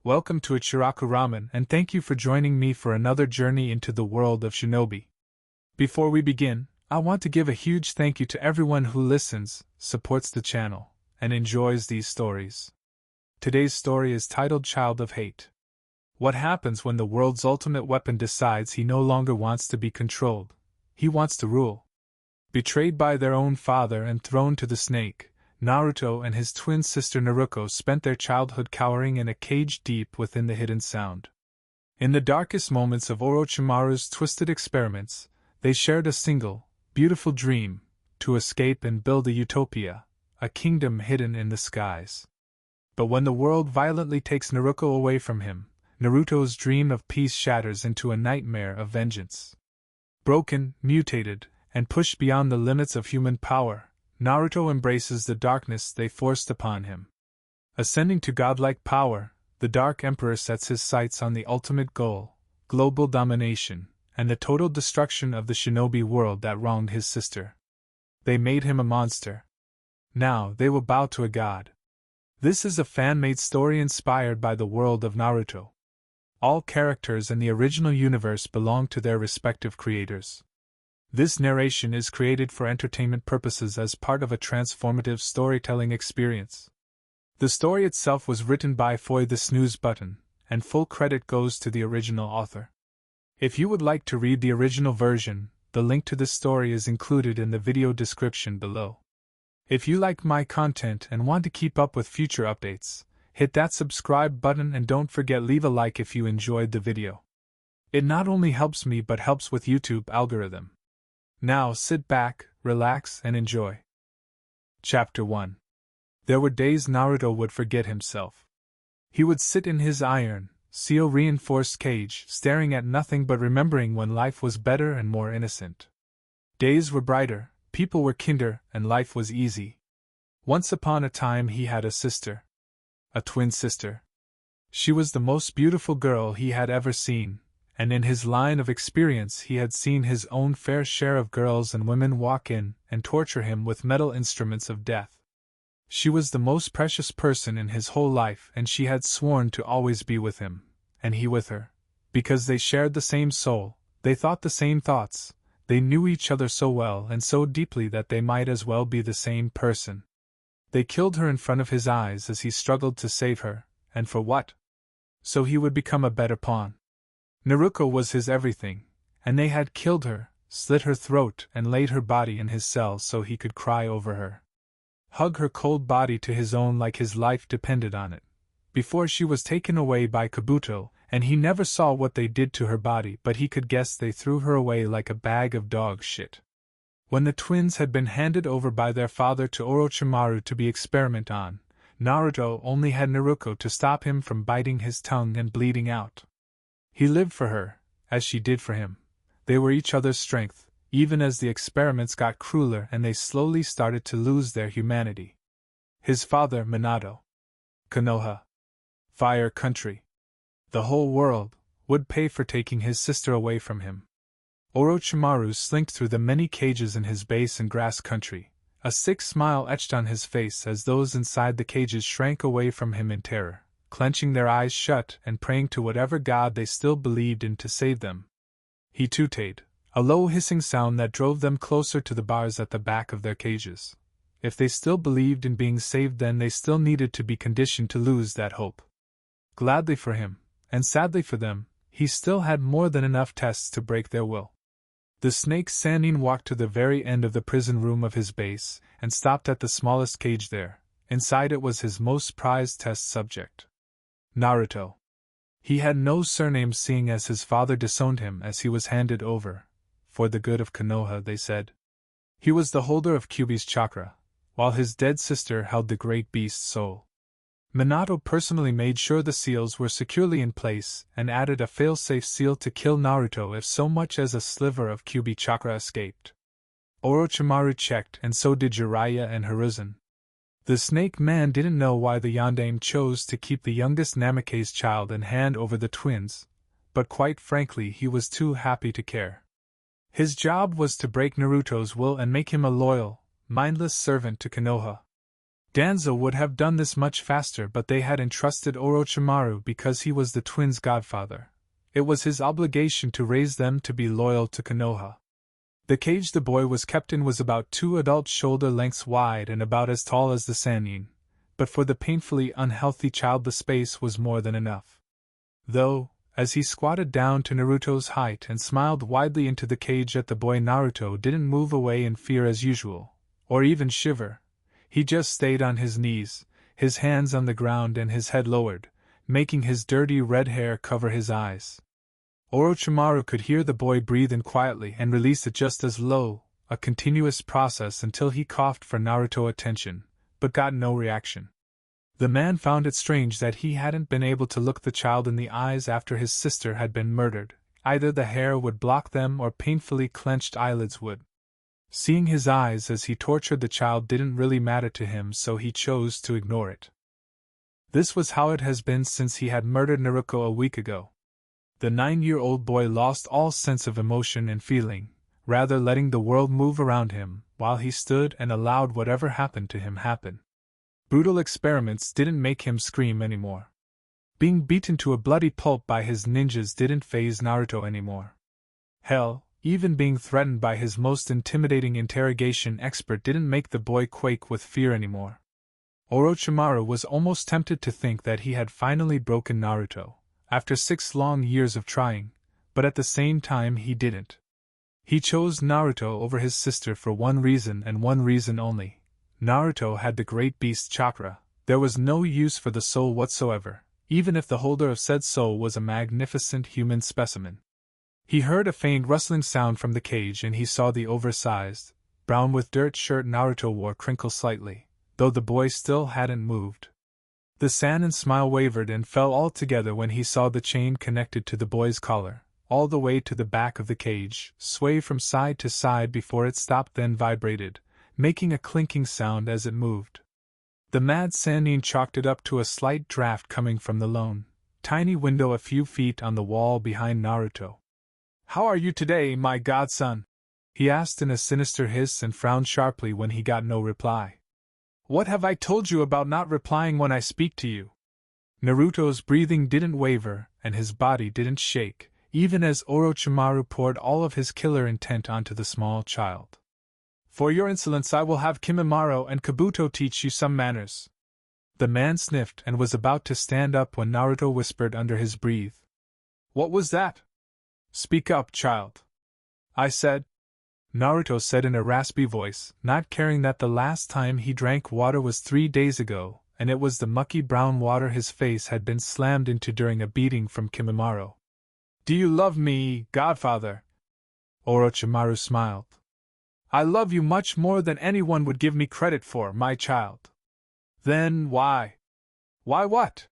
Welcome to Ichiraku Ramen and thank you for joining me for another journey into the world of shinobi. Before we begin, I want to give a huge thank you to everyone who listens, supports the channel, and enjoys these stories. Today's story is titled Child of Hate. What happens when the world's ultimate weapon decides he no longer wants to be controlled, he wants to rule? Betrayed by their own father and thrown to the snake, Naruto and his twin sister Naruko spent their childhood cowering in a cage deep within the hidden sound. In the darkest moments of Orochimaru's twisted experiments, they shared a single, beautiful dream: to escape and build a utopia, a kingdom hidden in the skies. But when the world violently takes Naruko away from him, Naruto's dream of peace shatters into a nightmare of vengeance. Broken, mutated, and pushed beyond the limits of human power, Naruto embraces the darkness they forced upon him. Ascending to godlike power, the Dark Emperor sets his sights on the ultimate goal: global domination, and the total destruction of the shinobi world that wronged his sister. They made him a monster. Now they will bow to a god. This is a fan-made story inspired by the world of Naruto. All characters in the original universe belong to their respective creators. This narration is created for entertainment purposes as part of a transformative storytelling experience. The story itself was written by Foy the Snooze Button, and full credit goes to the original author. If you would like to read the original version, the link to this story is included in the video description below. If you like my content and want to keep up with future updates, hit that subscribe button and don't forget leave a like if you enjoyed the video. It not only helps me but helps with YouTube algorithm. Now sit back, relax, and enjoy. Chapter 1. There were days Naruto would forget himself. He would sit in his iron, seal-reinforced cage, staring at nothing but remembering when life was better and more innocent. Days were brighter, people were kinder, and life was easy. Once upon a time he had a sister. A twin sister. She was the most beautiful girl he had ever seen, and in his line of experience he had seen his own fair share of girls and women walk in and torture him with metal instruments of death. She was the most precious person in his whole life, and she had sworn to always be with him, and he with her. Because they shared the same soul, they thought the same thoughts, they knew each other so well and so deeply that they might as well be the same person. They killed her in front of his eyes as he struggled to save her, and for what? So he would become a better pawn. Naruko was his everything, and they had killed her, slit her throat, and laid her body in his cell so he could cry over her. Hug her cold body to his own like his life depended on it. Before she was taken away by Kabuto, and he never saw what they did to her body, but he could guess they threw her away like a bag of dog shit. When the twins had been handed over by their father to Orochimaru to be experimented on, Naruto only had Naruko to stop him from biting his tongue and bleeding out. He lived for her, as she did for him. They were each other's strength, even as the experiments got crueler and they slowly started to lose their humanity. His father, Minato. Konoha. Fire Country. The whole world would pay for taking his sister away from him. Orochimaru slinked through the many cages in his base in Grass Country, a sick smile etched on his face as those inside the cages shrank away from him in terror, clenching their eyes shut and praying to whatever god they still believed in to save them. He tooted, a low hissing sound that drove them closer to the bars at the back of their cages. If they still believed in being saved, then they still needed to be conditioned to lose that hope. Gladly for him, and sadly for them, he still had more than enough tests to break their will. The snake Sannin walked to the very end of the prison room of his base, and stopped at the smallest cage there. Inside it was his most prized test subject. Naruto. He had no surname, seeing as his father disowned him as he was handed over. For the good of Konoha, they said. He was the holder of Kyuubi's chakra, while his dead sister held the great beast's soul. Minato personally made sure the seals were securely in place and added a fail-safe seal to kill Naruto if so much as a sliver of Kyuubi chakra escaped. Orochimaru checked, and so did Jiraiya and Hiruzen. The Snake Man didn't know why the Yondaime chose to keep the youngest Namake's child and hand over the twins, but quite frankly he was too happy to care. His job was to break Naruto's will and make him a loyal, mindless servant to Konoha. Danzo would have done this much faster, but they had entrusted Orochimaru because he was the twins' godfather. It was his obligation to raise them to be loyal to Konoha. The cage the boy was kept in was about 2 adult shoulder lengths wide and about as tall as the Sannin, but for the painfully unhealthy child the space was more than enough. Though, as he squatted down to Naruto's height and smiled widely into the cage at the boy, Naruto didn't move away in fear as usual, or even shiver. He just stayed on his knees, his hands on the ground and his head lowered, making his dirty red hair cover his eyes. Orochimaru could hear the boy breathe in quietly and release it just as low, a continuous process until he coughed for Naruto's attention, but got no reaction. The man found it strange that he hadn't been able to look the child in the eyes after his sister had been murdered. Either the hair would block them or painfully clenched eyelids would. Seeing his eyes as he tortured the child didn't really matter to him, so he chose to ignore it. This was how it has been since he had murdered Naruko a week ago. The 9-year-old boy lost all sense of emotion and feeling, rather letting the world move around him, while he stood and allowed whatever happened to him happen. Brutal experiments didn't make him scream anymore. Being beaten to a bloody pulp by his ninjas didn't faze Naruto anymore. Hell, even being threatened by his most intimidating interrogation expert didn't make the boy quake with fear anymore. Orochimaru was almost tempted to think that he had finally broken Naruto, after 6 long years of trying, but at the same time he didn't. He chose Naruto over his sister for one reason and one reason only. Naruto had the great beast chakra. There was no use for the soul whatsoever, even if the holder of said soul was a magnificent human specimen. He heard a faint rustling sound from the cage and he saw the oversized, brown with dirt shirt Naruto wore crinkle slightly, though the boy still hadn't moved. The Sannin smile wavered and fell altogether when he saw the chain connected to the boy's collar, all the way to the back of the cage, sway from side to side before it stopped, then vibrated, making a clinking sound as it moved. The mad Sannin chalked it up to a slight draft coming from the lone, tiny window a few feet on the wall behind Naruto. "How are you today, my godson?" he asked in a sinister hiss and frowned sharply when he got no reply. "What have I told you about not replying when I speak to you?" Naruto's breathing didn't waver and his body didn't shake, even as Orochimaru poured all of his killer intent onto the small child. "For your insolence I will have Kimimaro and Kabuto teach you some manners." The man sniffed and was about to stand up when Naruto whispered under his breath. "What was that?" "Speak up, child," I said. Naruto said in a raspy voice, not caring that the last time he drank water was 3 days ago, and it was the mucky brown water his face had been slammed into during a beating from Kimimaro. "Do you love me, godfather?" Orochimaru smiled. "I love you much more than anyone would give me credit for, my child." "Then why?" "Why what?"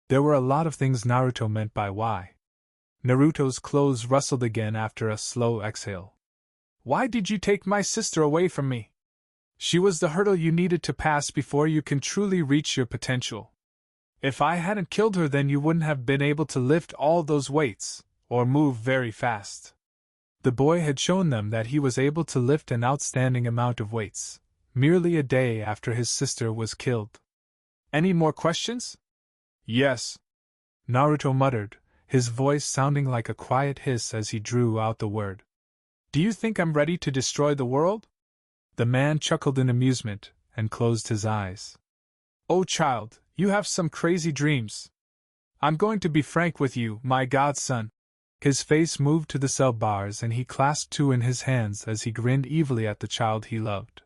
There were a lot of things Naruto meant by why. Naruto's clothes rustled again after a slow exhale. "Why did you take my sister away from me? She was the hurdle you needed to pass before you can truly reach your potential. If I hadn't killed her, then you wouldn't have been able to lift all those weights, or move very fast." The boy had shown them that he was able to lift an outstanding amount of weights, merely a day after his sister was killed. "Any more questions?" "Yes," Naruto muttered, his voice sounding like a quiet hiss as he drew out the word. "Do you think I'm ready to destroy the world?" The man chuckled in amusement, and closed his eyes. "Oh child, you have some crazy dreams. I'm going to be frank with you, my godson." His face moved to the cell bars and he clasped 2 in his hands as he grinned evilly at the child he loved.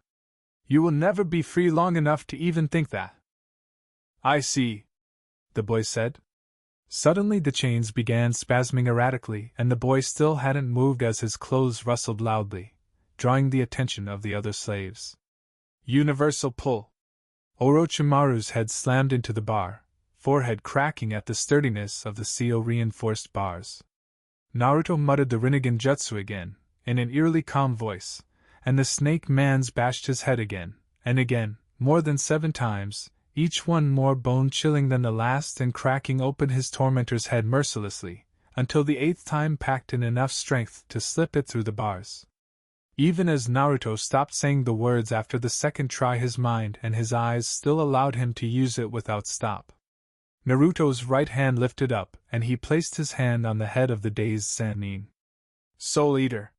"You will never be free long enough to even think that." "I see," the boy said. Suddenly the chains began spasming erratically and the boy still hadn't moved as his clothes rustled loudly, drawing the attention of the other slaves. "Universal pull." Orochimaru's head slammed into the bar, forehead cracking at the sturdiness of the CO-reinforced bars. Naruto muttered the Rinnegan jutsu again, in an eerily calm voice, and the snake man's bashed his head again, and again, more than 7 times, each one more bone-chilling than the last and cracking open his tormentor's head mercilessly, until the 8th time packed in enough strength to slip it through the bars. Even as Naruto stopped saying the words after the second try, his mind and his eyes still allowed him to use it without stop. Naruto's right hand lifted up, and he placed his hand on the head of the dazed Sannin. Soul Eater!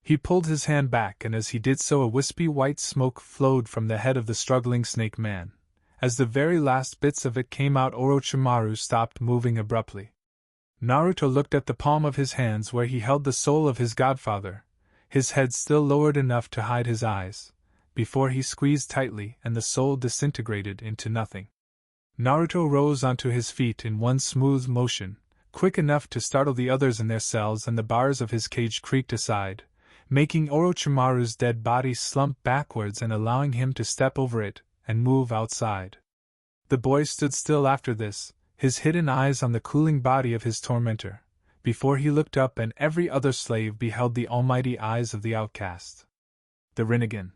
He pulled his hand back, and as he did so a wispy white smoke flowed from the head of the struggling snake man. As the very last bits of it came out, Orochimaru stopped moving abruptly. Naruto looked at the palm of his hands where he held the soul of his godfather, his head still lowered enough to hide his eyes, before he squeezed tightly and the soul disintegrated into nothing. Naruto rose onto his feet in one smooth motion, quick enough to startle the others in their cells, and the bars of his cage creaked aside, making Orochimaru's dead body slump backwards and allowing him to step over it and move outside. The boy stood still after this, his hidden eyes on the cooling body of his tormentor, before he looked up and every other slave beheld the almighty eyes of the outcast. The Rinnegan.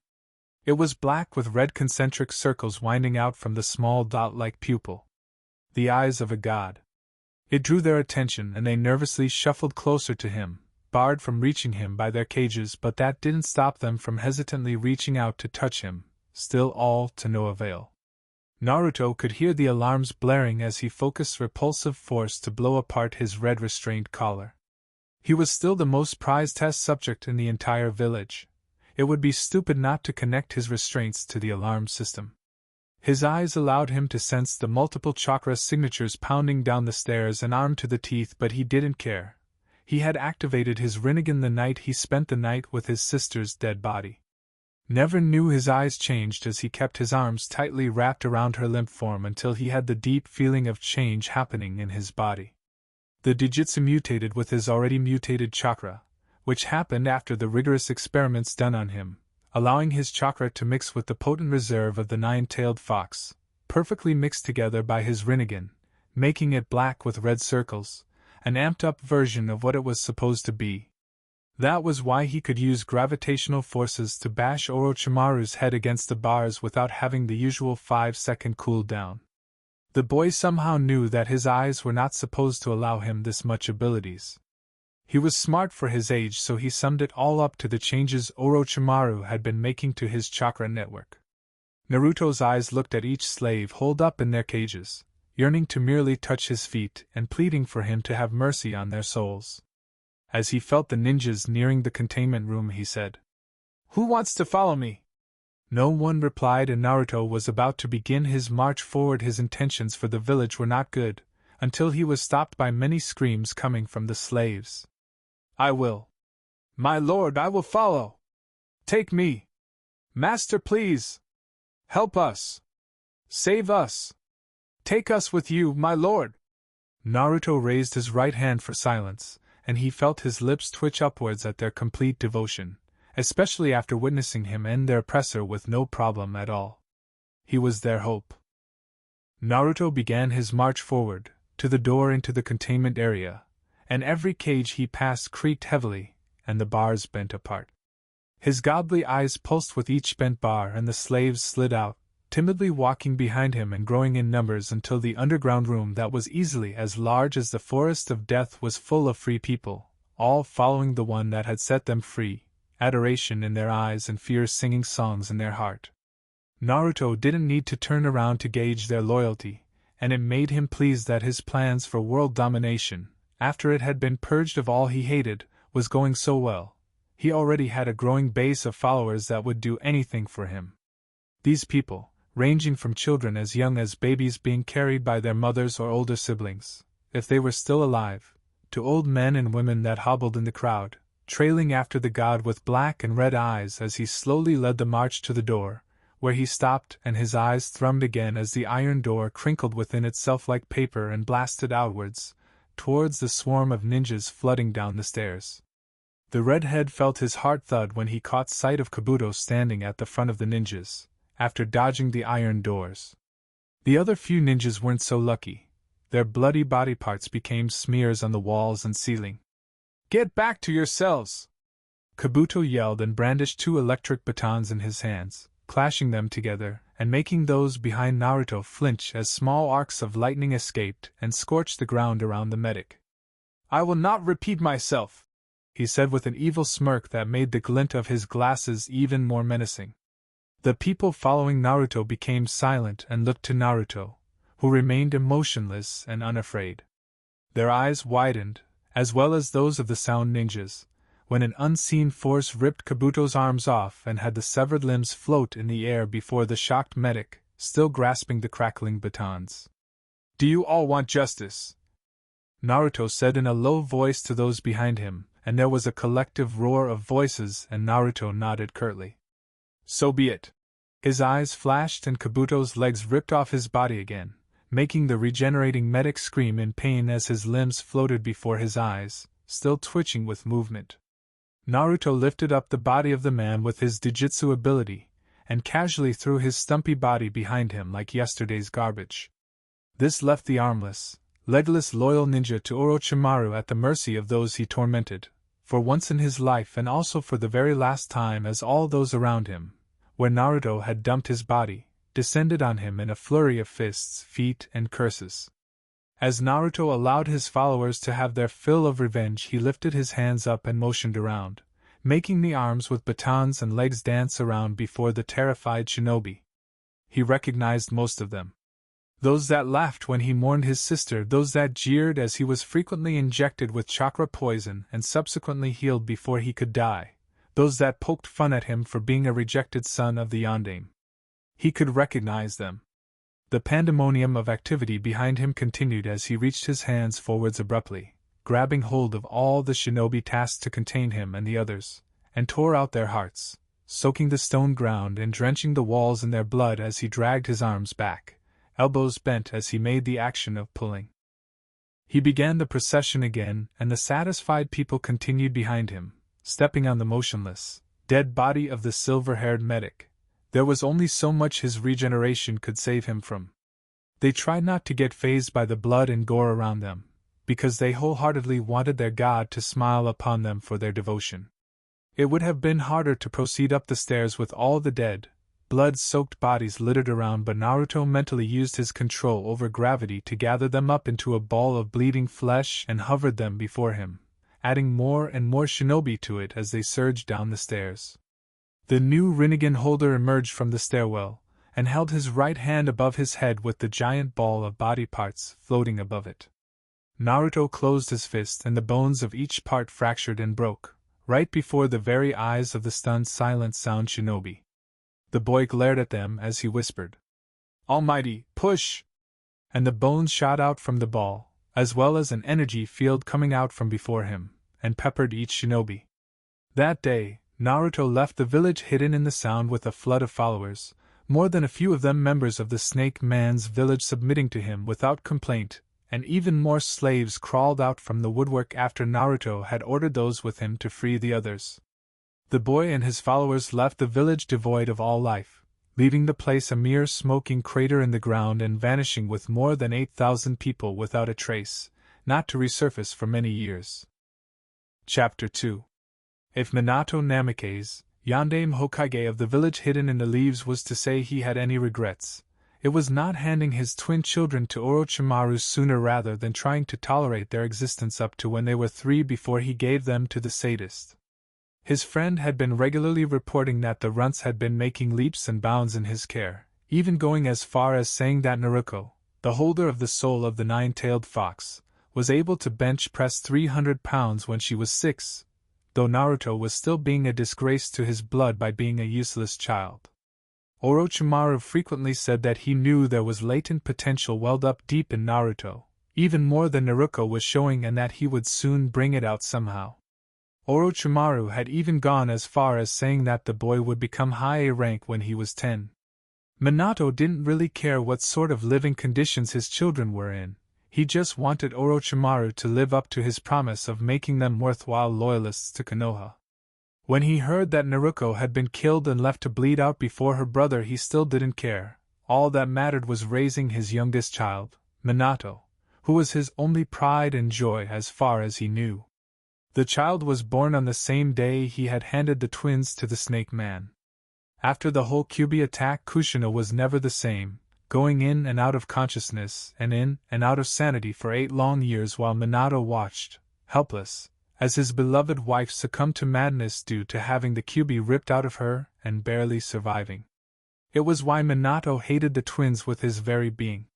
It was black with red concentric circles winding out from the small dot-like pupil. The eyes of a god. It drew their attention and they nervously shuffled closer to him, barred from reaching him by their cages, but that didn't stop them from hesitantly reaching out to touch him, still all to no avail. Naruto could hear the alarms blaring as he focused repulsive force to blow apart his red restrained collar. He was still the most prized test subject in the entire village. It would be stupid not to connect his restraints to the alarm system. His eyes allowed him to sense the multiple chakra signatures pounding down the stairs and armed to the teeth, but he didn't care. He had activated his Rinnegan the night he spent the night with his sister's dead body. Never knew his eyes changed as he kept his arms tightly wrapped around her limp form until he had the deep feeling of change happening in his body. The Dijitsu mutated with his already mutated chakra, which happened after the rigorous experiments done on him, allowing his chakra to mix with the potent reserve of the nine-tailed fox, perfectly mixed together by his Rinnegan, making it black with red circles, an amped-up version of what it was supposed to be. That was why he could use gravitational forces to bash Orochimaru's head against the bars without having the usual 5-second cooldown. The boy somehow knew that his eyes were not supposed to allow him this much abilities. He was smart for his age, so he summed it all up to the changes Orochimaru had been making to his chakra network. Naruto's eyes looked at each slave holed up in their cages, yearning to merely touch his feet and pleading for him to have mercy on their souls. As he felt the ninjas nearing the containment room, he said, "Who wants to follow me?" No one replied, and Naruto was about to begin his march forward. His intentions for the village were not good, until he was stopped by many screams coming from the slaves. "I will. My lord, I will follow. Take me. Master, please. Help us. Save us. Take us with you, my lord." Naruto raised his right hand for silence, and he felt his lips twitch upwards at their complete devotion, especially after witnessing him end their oppressor with no problem at all. He was their hope. Naruto began his march forward, to the door into the containment area, and every cage he passed creaked heavily, and the bars bent apart. His godly eyes pulsed with each bent bar, and the slaves slid out, timidly walking behind him and growing in numbers until the underground room that was easily as large as the forest of death was full of free people, all following the one that had set them free, adoration in their eyes and fear singing songs in their heart. Naruto didn't need to turn around to gauge their loyalty, and it made him pleased that his plans for world domination, after it had been purged of all he hated, was going so well. He already had a growing base of followers that would do anything for him. These people, ranging from children as young as babies being carried by their mothers or older siblings, if they were still alive, to old men and women that hobbled in the crowd, trailing after the god with black and red eyes as he slowly led the march to the door, where he stopped and his eyes thrummed again as the iron door crinkled within itself like paper and blasted outwards, towards the swarm of ninjas flooding down the stairs. The redhead felt his heart thud when he caught sight of Kabuto standing at the front of the ninjas, after dodging the iron doors. The other few ninjas weren't so lucky. Their bloody body parts became smears on the walls and ceiling. "Get back to your cells!" Kabuto yelled and brandished 2 electric batons in his hands, clashing them together and making those behind Naruto flinch as small arcs of lightning escaped and scorched the ground around the medic. "I will not repeat myself. he said with an evil smirk that made the glint of his glasses even more menacing. The people following Naruto became silent and looked to Naruto, who remained emotionless and unafraid. Their eyes widened, as well as those of the sound ninjas, when an unseen force ripped Kabuto's arms off and had the severed limbs float in the air before the shocked medic, still grasping the crackling batons. "Do you all want justice?" Naruto said in a low voice to those behind him, and there was a collective roar of voices and Naruto nodded curtly. "So be it." His eyes flashed and Kabuto's legs ripped off his body again, making the regenerating medic scream in pain as his limbs floated before his eyes, still twitching with movement. Naruto lifted up the body of the man with his Jujutsu ability, and casually threw his stumpy body behind him like yesterday's garbage. This left the armless, legless loyal ninja to Orochimaru at the mercy of those he tormented, for once in his life and also for the very last time, as all those around him, where Naruto had dumped his body, descended on him in a flurry of fists, feet, and curses. As Naruto allowed his followers to have their fill of revenge, he lifted his hands up and motioned around, making the arms with batons and legs dance around before the terrified shinobi. He recognized most of them. Those that laughed when he mourned his sister, those that jeered as he was frequently injected with chakra poison and subsequently healed before he could die, those that poked fun at him for being a rejected son of the Yondaime. He could recognize them. The pandemonium of activity behind him continued as he reached his hands forwards abruptly, grabbing hold of all the shinobi tasked to contain him and the others, and tore out their hearts, soaking the stone ground and drenching the walls in their blood as he dragged his arms back, elbows bent as he made the action of pulling. He began the procession again, and the satisfied people continued behind him, stepping on the motionless, dead body of the silver-haired medic. There was only so much his regeneration could save him from. They tried not to get fazed by the blood and gore around them, because they wholeheartedly wanted their god to smile upon them for their devotion. It would have been harder to proceed up the stairs with all the dead, blood-soaked bodies littered around, but Naruto mentally used his control over gravity to gather them up into a ball of bleeding flesh and hovered them before him, adding more and more shinobi to it as they surged down the stairs. The new Rinnegan holder emerged from the stairwell, and held his right hand above his head with the giant ball of body parts floating above it. Naruto closed his fist and the bones of each part fractured and broke, right before the very eyes of the stunned silent sound shinobi. The boy glared at them as he whispered, "Almighty, push!" And the bones shot out from the ball, as well as an energy field coming out from before him, and peppered each shinobi. That day, Naruto left the village hidden in the sound with a flood of followers, more than a few of them members of the Snake Man's village submitting to him without complaint, and even more slaves crawled out from the woodwork after Naruto had ordered those with him to free the others. The boy and his followers left the village devoid of all life, leaving the place a mere smoking crater in the ground and vanishing with more than 8,000 people without a trace, not to resurface for many years. Chapter 2. If Minato Namikaze, Yondaime Hokage of the village hidden in the leaves, was to say he had any regrets, it was not handing his twin children to Orochimaru sooner rather than trying to tolerate their existence up to when they were 3 before he gave them to the sadist. His friend had been regularly reporting that the runts had been making leaps and bounds in his care, even going as far as saying that Naruko, the holder of the soul of the nine-tailed fox, was able to bench press 300 pounds when she was 6, though Naruto was still being a disgrace to his blood by being a useless child. Orochimaru frequently said that he knew there was latent potential welled up deep in Naruto, even more than Naruko was showing, and that he would soon bring it out somehow. Orochimaru had even gone as far as saying that the boy would become high A rank when he was 10. Minato didn't really care what sort of living conditions his children were in, he just wanted Orochimaru to live up to his promise of making them worthwhile loyalists to Konoha. When he heard that Naruko had been killed and left to bleed out before her brother, he still didn't care. All that mattered was raising his youngest child, Minato, who was his only pride and joy as far as he knew. The child was born on the same day he had handed the twins to the Snake Man. After the whole Kyuubi attack, Kushina was never the same, going in and out of consciousness and in and out of sanity for 8 long years while Minato watched, helpless, as his beloved wife succumbed to madness due to having the kyuubi ripped out of her and barely surviving. It was why Minato hated the twins with his very being.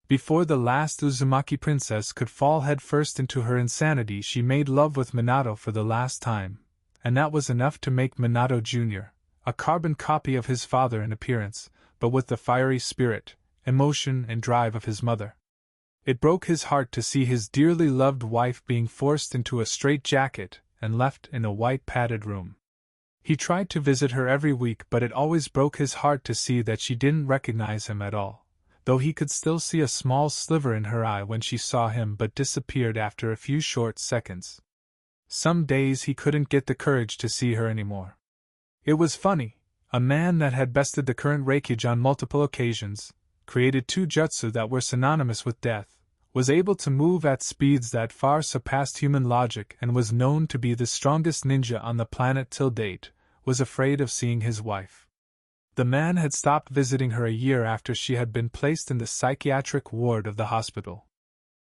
Before the last Uzumaki princess could fall headfirst into her insanity, she made love with Minato for the last time, and that was enough to make Minato Jr. a carbon copy of his father in appearance, but with the fiery spirit, emotion, and drive of his mother. It broke his heart to see his dearly loved wife being forced into a straitjacket and left in a white padded room. He tried to visit her every week, but it always broke his heart to see that she didn't recognize him at all, though he could still see a small sliver in her eye when she saw him, but disappeared after a few short seconds. Some days he couldn't get the courage to see her anymore. It was funny, a man that had bested the current Raikage on multiple occasions, created 2 jutsu that were synonymous with death, was able to move at speeds that far surpassed human logic, and was known to be the strongest ninja on the planet till date, was afraid of seeing his wife. The man had stopped visiting her a year after she had been placed in the psychiatric ward of the hospital.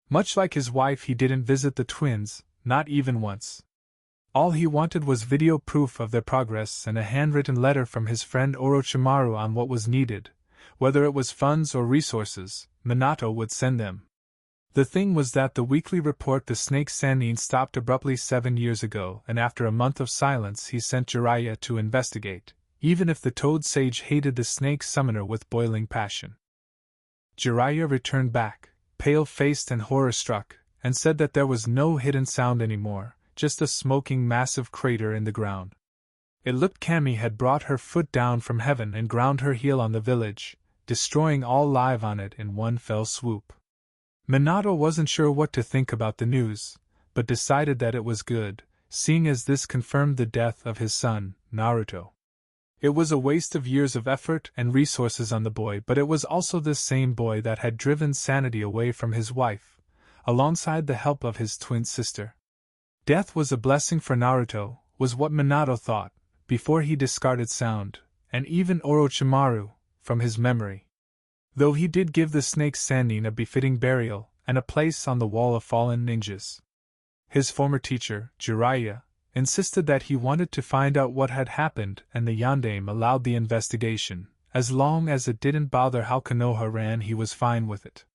Much like his wife, he didn't visit the twins, not even once. All he wanted was video proof of their progress and a handwritten letter from his friend Orochimaru on what was needed. Whether it was funds or resources, Minato would send them. The thing was that the weekly report the Snake Sannin stopped abruptly 7 years ago, and after a month of silence he sent Jiraiya to investigate, even if the Toad Sage hated the Snake Summoner with boiling passion. Jiraiya returned back, pale-faced and horror-struck, and said that there was no hidden sound anymore, just a smoking massive crater in the ground. It looked Kami had brought her foot down from heaven and ground her heel on the village, destroying all life on it in one fell swoop. Minato wasn't sure what to think about the news, but decided that it was good, seeing as this confirmed the death of his son, Naruto. It was a waste of years of effort and resources on the boy, but it was also this same boy that had driven sanity away from his wife, alongside the help of his twin sister. Death was a blessing for Naruto, was what Minato thought, before he discarded sound, and even Orochimaru, from his memory. Though he did give the Snake Sannin a befitting burial and a place on the wall of fallen ninjas. His former teacher, Jiraiya, insisted that he wanted to find out what had happened, and the Yondaime allowed the investigation. As long as it didn't bother how Konoha ran, he was fine with it.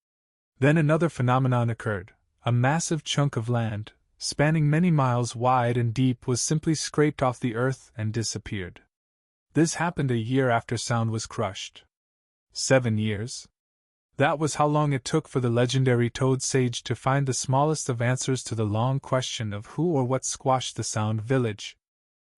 Then another phenomenon occurred. A massive chunk of land, spanning many miles wide and deep, was simply scraped off the earth and disappeared. This happened a year after sound was crushed. 7 years? That was how long it took for the legendary Toad Sage to find the smallest of answers to the long question of who or what squashed the Sound Village.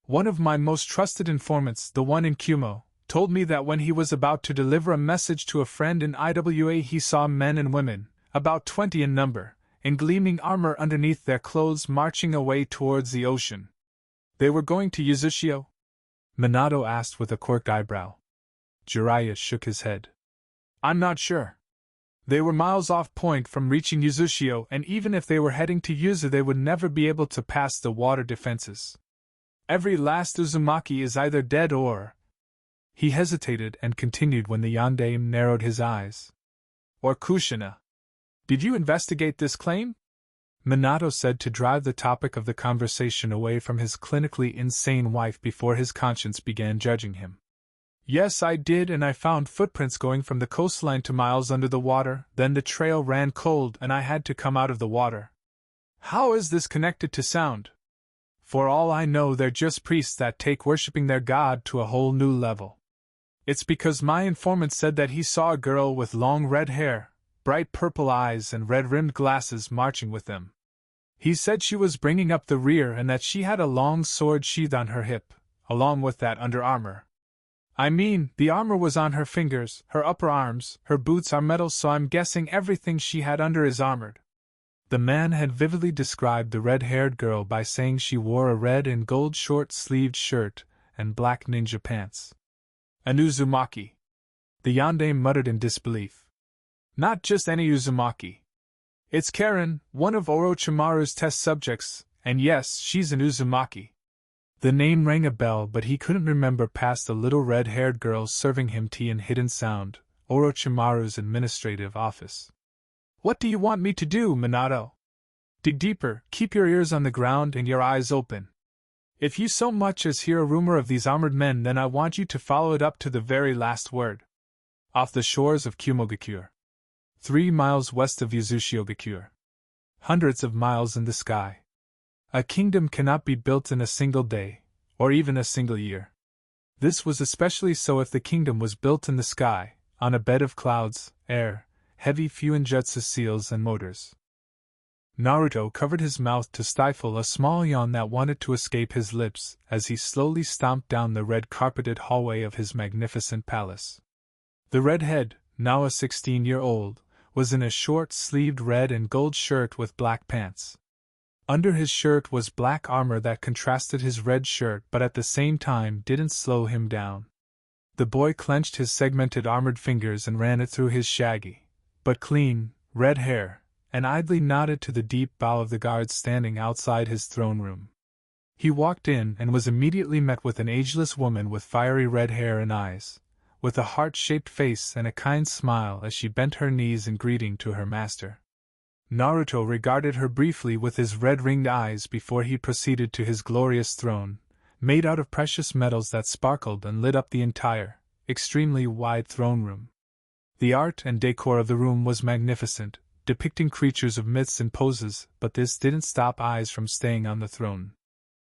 One of my most trusted informants, the one in Kumo, told me that when he was about to deliver a message to a friend in Iwa, he saw men and women, about 20 in number, in gleaming armor underneath their clothes, marching away towards the ocean. They were going to Uzushio? Minato asked with a quirked eyebrow. Jiraiya shook his head. I'm not sure. They were miles off point from reaching Uzushio, and even if they were heading to Yuzu, they would never be able to pass the water defenses. Every last Uzumaki is either dead or... He hesitated and continued when the Yondaime narrowed his eyes. Or Kushina. Did you investigate this claim? Minato said to drive the topic of the conversation away from his clinically insane wife before his conscience began judging him. Yes, I did, and I found footprints going from the coastline to miles under the water. Then the trail ran cold and I had to come out of the water. How is this connected to sound? For all I know, they're just priests that take worshipping their god to a whole new level. It's because my informant said that he saw a girl with long red hair, bright purple eyes, and red-rimmed glasses marching with them. He said she was bringing up the rear and that she had a long sword sheathed on her hip, along with that under armor. I mean, the armor was on her fingers, her upper arms, her boots are metal, so I'm guessing everything she had under is armored. The man had vividly described the red-haired girl by saying she wore a red and gold short-sleeved shirt and black ninja pants. An Uzumaki. The Yondaime muttered in disbelief. Not just any Uzumaki. It's Karen, one of Orochimaru's test subjects, and yes, she's an Uzumaki. The name rang a bell, but he couldn't remember past the little red-haired girl serving him tea in Hidden Sound, Orochimaru's administrative office. What do you want me to do, Minato? Dig deeper, keep your ears on the ground and your eyes open. If you so much as hear a rumor of these armored men, then I want you to follow it up to the very last word. Off the shores of Kumogakure. 3 miles west of Yuzushiogakure. Hundreds of miles in the sky. A kingdom cannot be built in a single day, or even a single year. This was especially so if the kingdom was built in the sky, on a bed of clouds, air, heavy fuinjutsu seals and motors. Naruto covered his mouth to stifle a small yawn that wanted to escape his lips as he slowly stomped down the red-carpeted hallway of his magnificent palace. The redhead, now a 16-year-old, was in a short-sleeved red and gold shirt with black pants. Under his shirt was black armor that contrasted his red shirt but at the same time didn't slow him down. The boy clenched his segmented armored fingers and ran it through his shaggy, but clean, red hair, and idly nodded to the deep bow of the guards standing outside his throne room. He walked in and was immediately met with an ageless woman with fiery red hair and eyes, with a heart-shaped face and a kind smile as she bent her knees in greeting to her master. Naruto regarded her briefly with his red-ringed eyes before he proceeded to his glorious throne, made out of precious metals that sparkled and lit up the entire, extremely wide throne room. The art and decor of the room was magnificent, depicting creatures of myths and poses, but this didn't stop eyes from staying on the throne.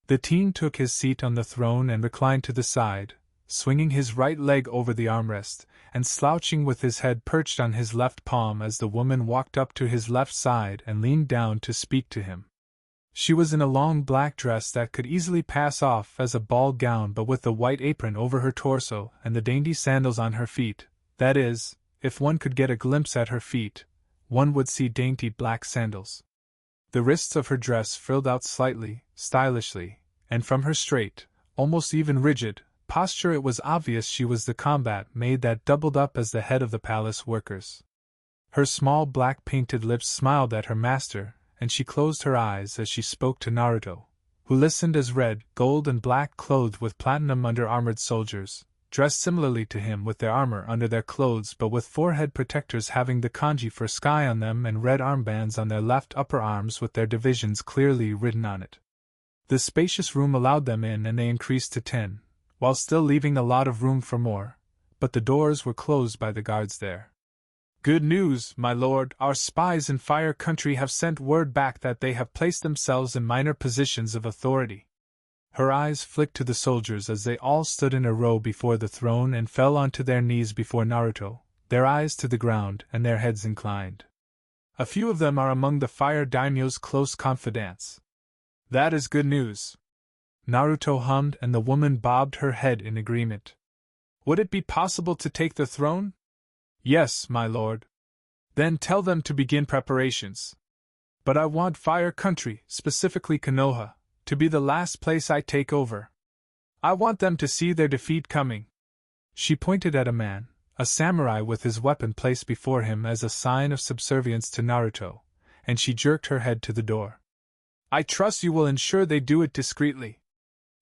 The teen took his seat on the throne and reclined to the side, swinging his right leg over the armrest, and slouching with his head perched on his left palm as the woman walked up to his left side and leaned down to speak to him. She was in a long black dress that could easily pass off as a ball gown, but with the white apron over her torso and the dainty sandals on her feet, that is, if one could get a glimpse at her feet, one would see dainty black sandals. The wrists of her dress frilled out slightly, stylishly, and from her straight, almost even rigid, posture it was obvious she was the combat maid that doubled up as the head of the palace workers. Her small black painted lips smiled at her master, and she closed her eyes as she spoke to Naruto, who listened as red, gold and black clothed with platinum under-armored soldiers, dressed similarly to him with their armor under their clothes but with forehead protectors having the kanji for sky on them and red armbands on their left upper arms with their divisions clearly written on it. The spacious room allowed them in and they increased to 10, while still leaving a lot of room for more, but the doors were closed by the guards there. Good news, my lord, our spies in Fire Country have sent word back that they have placed themselves in minor positions of authority. Her eyes flicked to the soldiers as they all stood in a row before the throne and fell onto their knees before Naruto, their eyes to the ground and their heads inclined. A few of them are among the Fire Daimyo's close confidants. That is good news. Naruto hummed and the woman bobbed her head in agreement. Would it be possible to take the throne? Yes, my lord. Then tell them to begin preparations. But I want Fire Country, specifically Konoha, to be the last place I take over. I want them to see their defeat coming. She pointed at a man, a samurai with his weapon placed before him as a sign of subservience to Naruto, and she jerked her head to the door. I trust you will ensure they do it discreetly.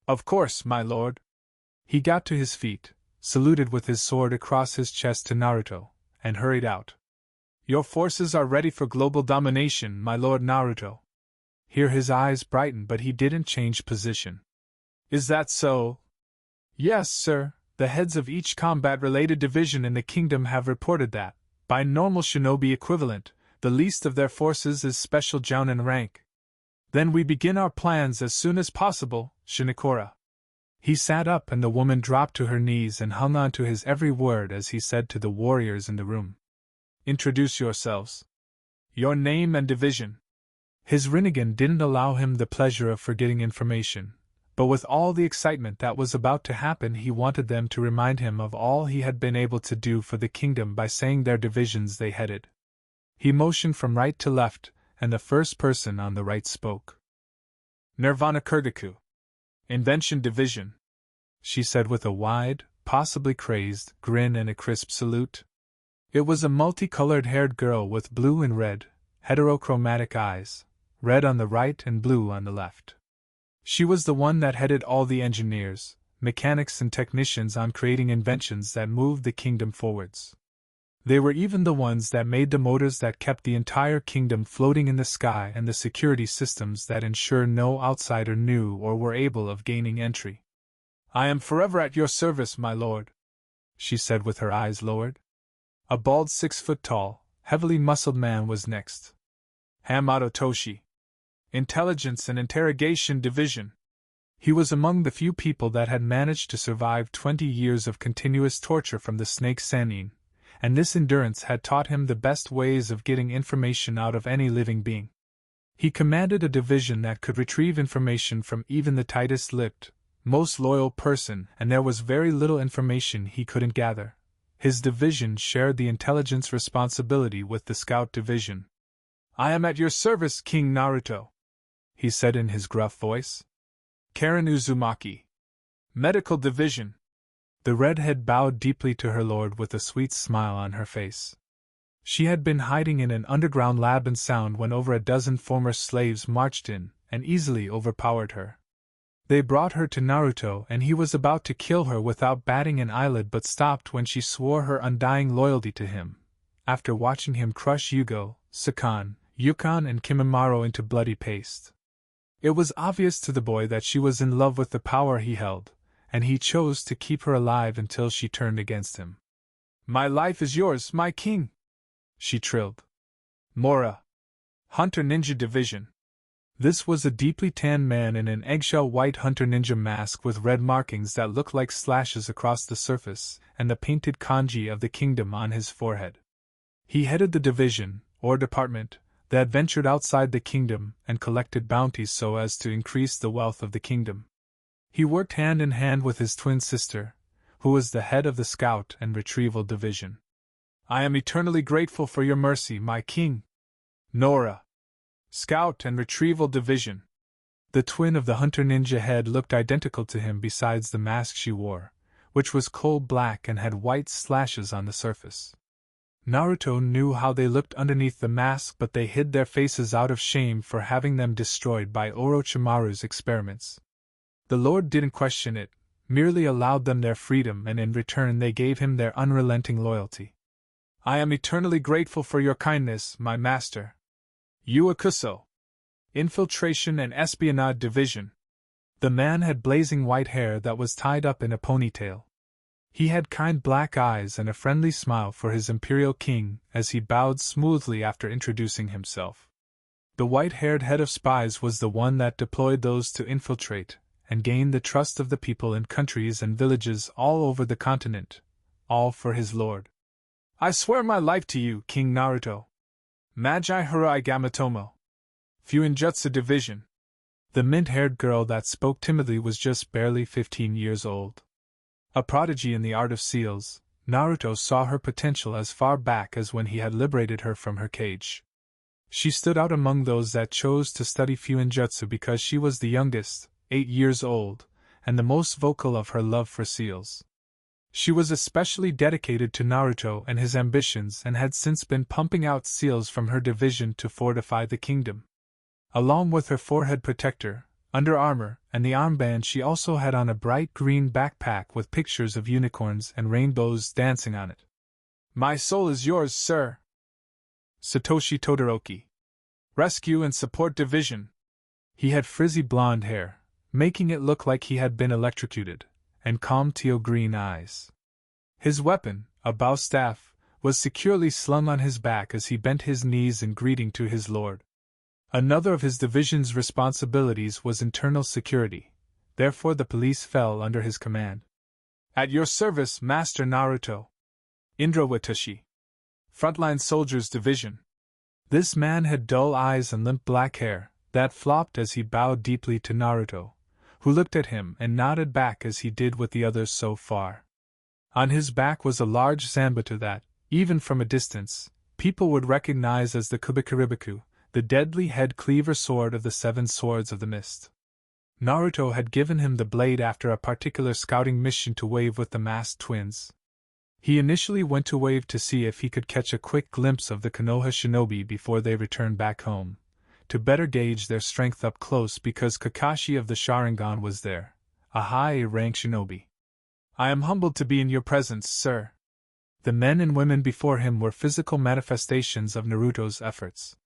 Of course, my lord. He got to his feet, saluted with his sword across his chest to Naruto, and hurried out. Your forces are ready for global domination, my lord Naruto. Here his eyes brightened but he didn't change position. Is that so? Yes, sir. The heads of each combat-related division in the kingdom have reported that, by normal shinobi equivalent, the least of their forces is special jounin rank. Then we begin our plans as soon as possible, Shinikora. He sat up and the woman dropped to her knees and hung on to his every word as he said to the warriors in the room. Introduce yourselves. Your name and division. His Rinnegan didn't allow him the pleasure of forgetting information, but with all the excitement that was about to happen he wanted them to remind him of all he had been able to do for the kingdom by saying their divisions they headed. He motioned from right to left, and the first person on the right spoke. Nirvana Kurgaku. Invention Division, she said with a wide, possibly crazed, grin and a crisp salute. It was a multicolored-haired girl with blue and red, heterochromatic eyes, red on the right and blue on the left. She was the one that headed all the engineers, mechanics and technicians on creating inventions that moved the kingdom forwards. They were even the ones that made the motors that kept the entire kingdom floating in the sky and the security systems that ensure no outsider knew or were able of gaining entry. "I am forever at your service, my lord," she said with her eyes lowered. A bald 6-foot-tall, heavily muscled man was next. Hamato Toshi. Intelligence and Interrogation Division. He was among the few people that had managed to survive 20 years of continuous torture from the snake Sannin, and this endurance had taught him the best ways of getting information out of any living being. He commanded a division that could retrieve information from even the tightest-lipped, most loyal person, and there was very little information he couldn't gather. His division shared the intelligence responsibility with the scout division. "I am at your service, King Naruto," he said in his gruff voice. Karen Uzumaki. Medical Division. The redhead bowed deeply to her lord with a sweet smile on her face. She had been hiding in an underground lab and sound when over a dozen former slaves marched in and easily overpowered her. They brought her to Naruto and he was about to kill her without batting an eyelid but stopped when she swore her undying loyalty to him, after watching him crush Yugo, Sakan, Yukon and Kimimaro into bloody paste. It was obvious to the boy that she was in love with the power he held, and he chose to keep her alive until she turned against him. "My life is yours, my king," she trilled. Mora. Hunter Ninja Division. This was a deeply tanned man in an eggshell white hunter ninja mask with red markings that looked like slashes across the surface and the painted kanji of the kingdom on his forehead. He headed the division, or department, that ventured outside the kingdom and collected bounties so as to increase the wealth of the kingdom. He worked hand in hand with his twin sister, who was the head of the Scout and Retrieval Division. "I am eternally grateful for your mercy, my king." Nora. Scout and Retrieval Division. The twin of the hunter ninja head looked identical to him besides the mask she wore, which was coal black and had white slashes on the surface. Naruto knew how they looked underneath the mask, but they hid their faces out of shame for having them destroyed by Orochimaru's experiments. The Lord didn't question it, merely allowed them their freedom, and in return they gave him their unrelenting loyalty. "I am eternally grateful for your kindness, my master." Yuakuso. Infiltration and Espionage Division. The man had blazing white hair that was tied up in a ponytail. He had kind black eyes and a friendly smile for his imperial king as he bowed smoothly after introducing himself. The white-haired head of spies was the one that deployed those to infiltrate and gain the trust of the people in countries and villages all over the continent, all for his lord. "I swear my life to you, King Naruto." Magi Harai Gamatomo. Fuinjutsu Division. The mint-haired girl that spoke timidly was just barely 15 years old. A prodigy in the art of seals, Naruto saw her potential as far back as when he had liberated her from her cage. She stood out among those that chose to study Fuinjutsu because she was the youngest, 8 years old, and the most vocal of her love for seals. She was especially dedicated to Naruto and his ambitions and had since been pumping out seals from her division to fortify the kingdom. Along with her forehead protector, under armor, and the armband, she also had on a bright green backpack with pictures of unicorns and rainbows dancing on it. "My soul is yours, sir." Satoshi Todoroki. Rescue and Support Division. He had frizzy blonde hair, making it look like he had been electrocuted, and calm teal green eyes. His weapon, a bow staff, was securely slung on his back as he bent his knees in greeting to his lord. Another of his division's responsibilities was internal security, therefore the police fell under his command. "At your service, Master Naruto." Indra Watashi. Frontline Soldiers Division. This man had dull eyes and limp black hair that flopped as he bowed deeply to Naruto, who looked at him and nodded back as he did with the others so far. On his back was a large zanbato that, even from a distance, people would recognize as the Kubikaribaku, the deadly head-cleaver sword of the 7 Swords of the Mist. Naruto had given him the blade after a particular scouting mission to wave with the masked twins. He initially went to wave to see if he could catch a quick glimpse of the Konoha shinobi before they returned back home, to better gauge their strength up close because Kakashi of the Sharingan was there, a high-rank shinobi. "I am humbled to be in your presence, sir." The men and women before him were physical manifestations of Naruto's efforts.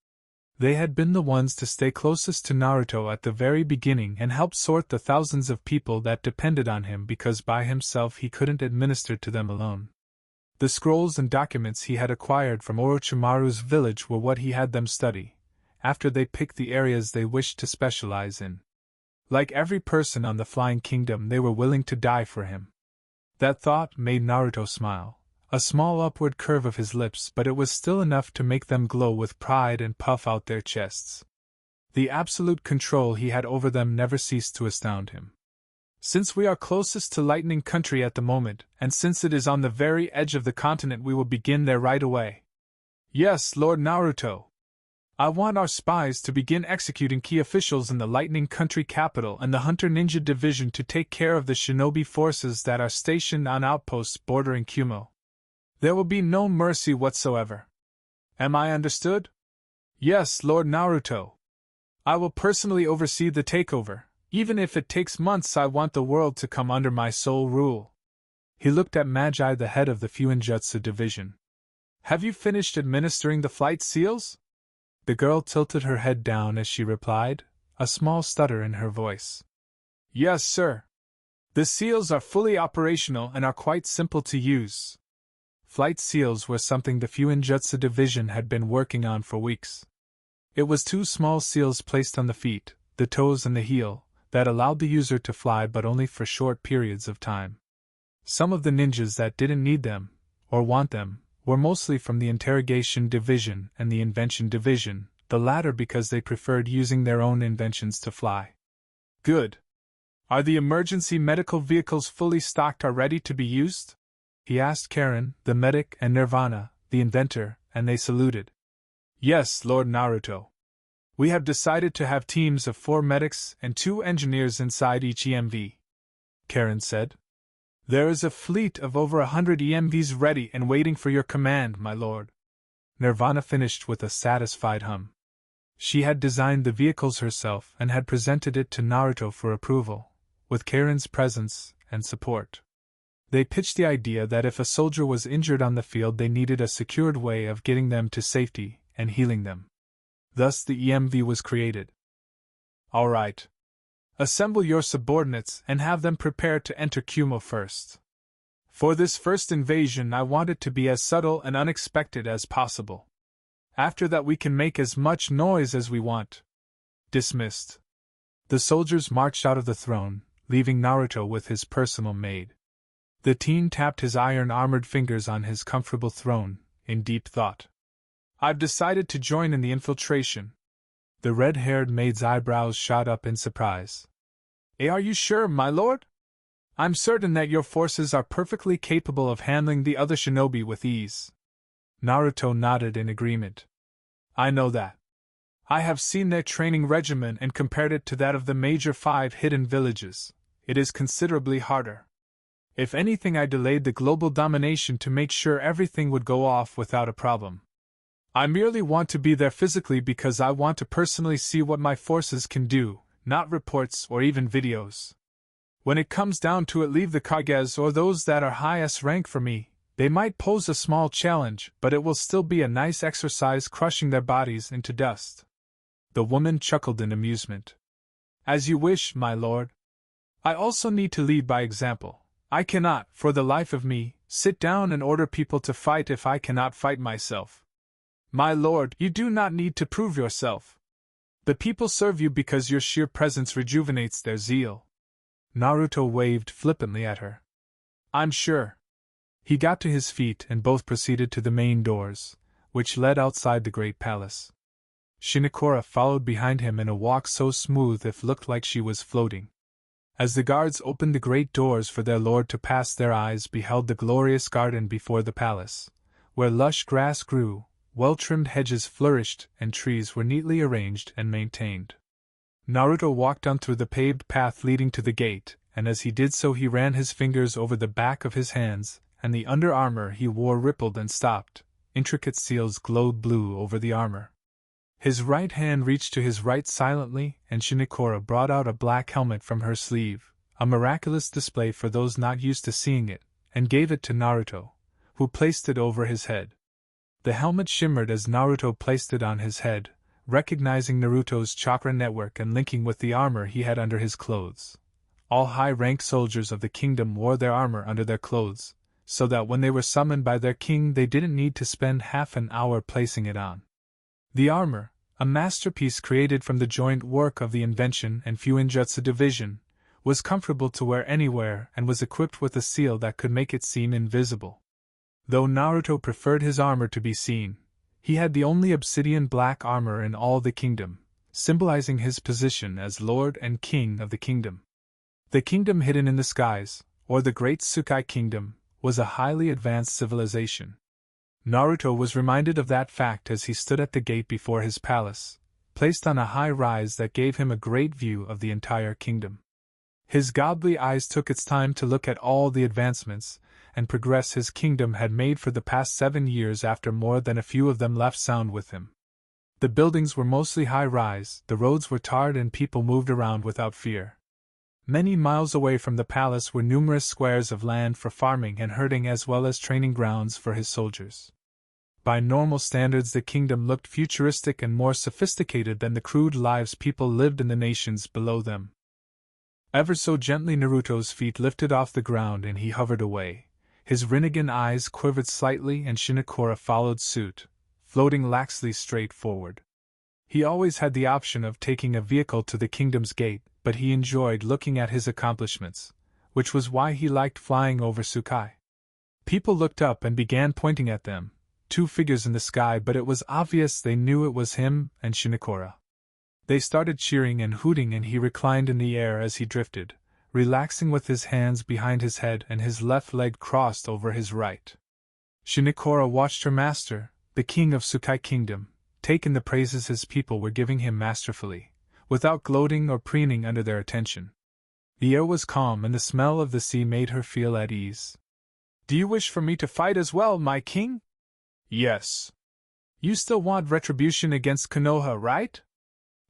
They had been the ones to stay closest to Naruto at the very beginning and help sort the thousands of people that depended on him because by himself he couldn't administer to them alone. The scrolls and documents he had acquired from Orochimaru's village were what he had them study, after they picked the areas they wished to specialize in. Like every person on the Flying Kingdom, they were willing to die for him. That thought made Naruto smile. A small upward curve of his lips, but it was still enough to make them glow with pride and puff out their chests. The absolute control he had over them never ceased to astound him. Since we are closest to Lightning Country at the moment, and since it is on the very edge of the continent, we will begin there right away. Yes, Lord Naruto. I want our spies to begin executing key officials in the Lightning Country capital and the Hunter Ninja Division to take care of the shinobi forces that are stationed on outposts bordering Kumo. There will be no mercy whatsoever. Am I understood? Yes, Lord Naruto. I will personally oversee the takeover. Even if it takes months, I want the world to come under my sole rule. He looked at Magi, the head of the Fuinjutsu division. Have you finished administering the flight seals? The girl tilted her head down as she replied, a small stutter in her voice. Yes, sir. The seals are fully operational and are quite simple to use. Flight seals were something the Fuinjutsu division had been working on for weeks. It was two small seals placed on the feet, the toes and the heel, that allowed the user to fly but only for short periods of time. Some of the ninjas that didn't need them, or want them, were mostly from the Interrogation Division and the Invention Division, the latter because they preferred using their own inventions to fly. Good. Are the emergency medical vehicles fully stocked or ready to be used? He asked Karen, the medic, and Nirvana, the inventor, and they saluted. Yes, Lord Naruto. We have decided to have teams of 4 medics and 2 engineers inside each EMV, Karen said. There is a fleet of over 100 EMVs ready and waiting for your command, my lord. Nirvana finished with a satisfied hum. She had designed the vehicles herself and had presented it to Naruto for approval, with Karen's presence and support. They pitched the idea that if a soldier was injured on the field, they needed a secured way of getting them to safety and healing them. Thus the EMV was created. All right. Assemble your subordinates and have them prepared to enter Kumo first. For this first invasion, I want it to be as subtle and unexpected as possible. After that, we can make as much noise as we want. Dismissed. The soldiers marched out of the throne, leaving Naruto with his personal maid. The teen tapped his iron-armored fingers on his comfortable throne, in deep thought. I've decided to join in the infiltration. The red-haired maid's eyebrows shot up in surprise. Are you sure, my lord? I'm certain that your forces are perfectly capable of handling the other shinobi with ease. Naruto nodded in agreement. I know that. I have seen their training regimen and compared it to that of the major 5 hidden villages. It is considerably harder. If anything, I delayed the global domination to make sure everything would go off without a problem. I merely want to be there physically because I want to personally see what my forces can do, not reports or even videos. When it comes down to it, leave the Kages or those that are highest rank for me. They might pose a small challenge, but it will still be a nice exercise crushing their bodies into dust. The woman chuckled in amusement. As you wish, my lord. I also need to lead by example. I cannot, for the life of me, sit down and order people to fight if I cannot fight myself. My lord, you do not need to prove yourself. The people serve you because your sheer presence rejuvenates their zeal. Naruto waved flippantly at her. I'm sure. He got to his feet and both proceeded to the main doors, which led outside the great palace. Shinokora followed behind him in a walk so smooth it looked like she was floating. As the guards opened the great doors for their lord to pass, their eyes beheld the glorious garden before the palace, where lush grass grew, well-trimmed hedges flourished, and trees were neatly arranged and maintained. Naruto walked on through the paved path leading to the gate, and as he did so he ran his fingers over the back of his hands, and the under armor he wore rippled and stopped. Intricate seals glowed blue over the armor. His right hand reached to his right silently, and Shinokora brought out a black helmet from her sleeve, a miraculous display for those not used to seeing it, and gave it to Naruto, who placed it over his head. The helmet shimmered as Naruto placed it on his head, recognizing Naruto's chakra network and linking with the armor he had under his clothes. All high-rank soldiers of the kingdom wore their armor under their clothes, so that when they were summoned by their king they didn't need to spend half an hour placing it on. The armor, a masterpiece created from the joint work of the invention and Fuinjutsu division, was comfortable to wear anywhere and was equipped with a seal that could make it seem invisible. Though Naruto preferred his armor to be seen, he had the only obsidian black armor in all the kingdom, symbolizing his position as lord and king of the kingdom. The kingdom hidden in the skies, or the Great Tsukai Kingdom, was a highly advanced civilization. Naruto was reminded of that fact as he stood at the gate before his palace, placed on a high rise that gave him a great view of the entire kingdom. His godly eyes took its time to look at all the advancements and progress his kingdom had made for the past 7 years after more than a few of them left sound with him. The buildings were mostly high-rise, the roads were tarred and people moved around without fear. Many miles away from the palace were numerous squares of land for farming and herding as well as training grounds for his soldiers. By normal standards the kingdom looked futuristic and more sophisticated than the crude lives people lived in the nations below them. Ever so gently Naruto's feet lifted off the ground and he hovered away. His Rinnegan eyes quivered slightly and Shinokora followed suit, floating laxly straight forward. He always had the option of taking a vehicle to the kingdom's gate, but he enjoyed looking at his accomplishments, which was why he liked flying over Tsukai. People looked up and began pointing at them, 2 figures in the sky, but it was obvious they knew it was him and Shinokora. They started cheering and hooting and he reclined in the air as he drifted, relaxing with his hands behind his head and his left leg crossed over his right. Shinokora watched her master, the king of Tsukai Kingdom, take in the praises his people were giving him masterfully, without gloating or preening under their attention. The air was calm and the smell of the sea made her feel at ease. "Do you wish for me to fight as well, my king?" "Yes." "You still want retribution against Konoha, right?"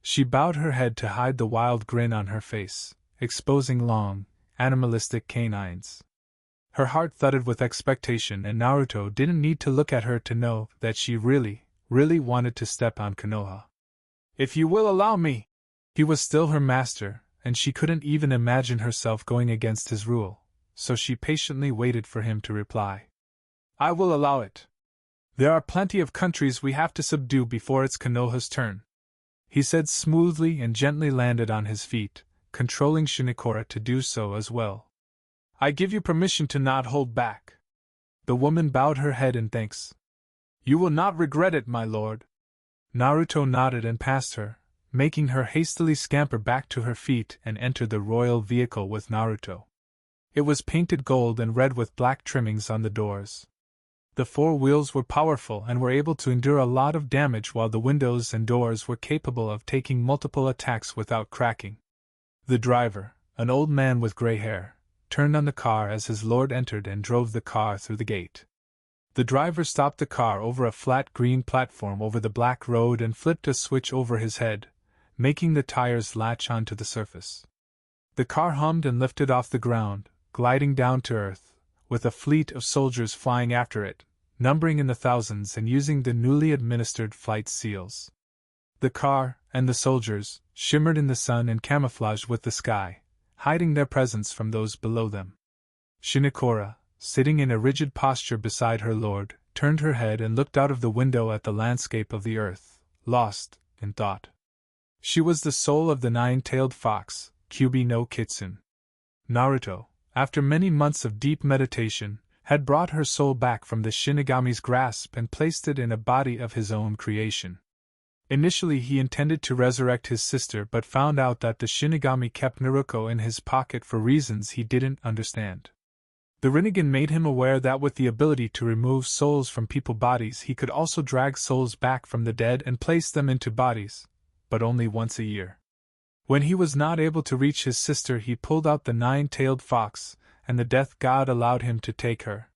She bowed her head to hide the wild grin on her face, exposing long, animalistic canines. Her heart thudded with expectation and Naruto didn't need to look at her to know that she really wanted to step on Konoha. "If you will allow me." He was still her master, and she couldn't even imagine herself going against his rule, so she patiently waited for him to reply. "I will allow it. There are plenty of countries we have to subdue before it's Konoha's turn," he said smoothly and gently landed on his feet, controlling Shinokora to do so as well. "I give you permission to not hold back." The woman bowed her head in thanks. "You will not regret it, my lord." Naruto nodded and passed her, making her hastily scamper back to her feet and enter the royal vehicle with Naruto. It was painted gold and red with black trimmings on the doors. The 4 wheels were powerful and were able to endure a lot of damage while the windows and doors were capable of taking multiple attacks without cracking. The driver, an old man with gray hair, turned on the car as his lord entered and drove the car through the gate. The driver stopped the car over a flat green platform over the black road and flipped a switch over his head, making the tires latch onto the surface. The car hummed and lifted off the ground, gliding down to earth, with a fleet of soldiers flying after it, numbering in the thousands and using the newly administered flight seals. The car, and the soldiers, shimmered in the sun and camouflaged with the sky, hiding their presence from those below them. Shinokora, sitting in a rigid posture beside her lord, turned her head and looked out of the window at the landscape of the earth, lost in thought. She was the soul of the 9-tailed fox, Kyubi no Kitsune. Naruto, after many months of deep meditation, had brought her soul back from the Shinigami's grasp and placed it in a body of his own creation. Initially he intended to resurrect his sister but found out that the Shinigami kept Naruko in his pocket for reasons he didn't understand. The Rinnegan made him aware that with the ability to remove souls from people's bodies he could also drag souls back from the dead and place them into bodies, but only once a year. When he was not able to reach his sister he pulled out the 9-tailed fox, and the death god allowed him to take her.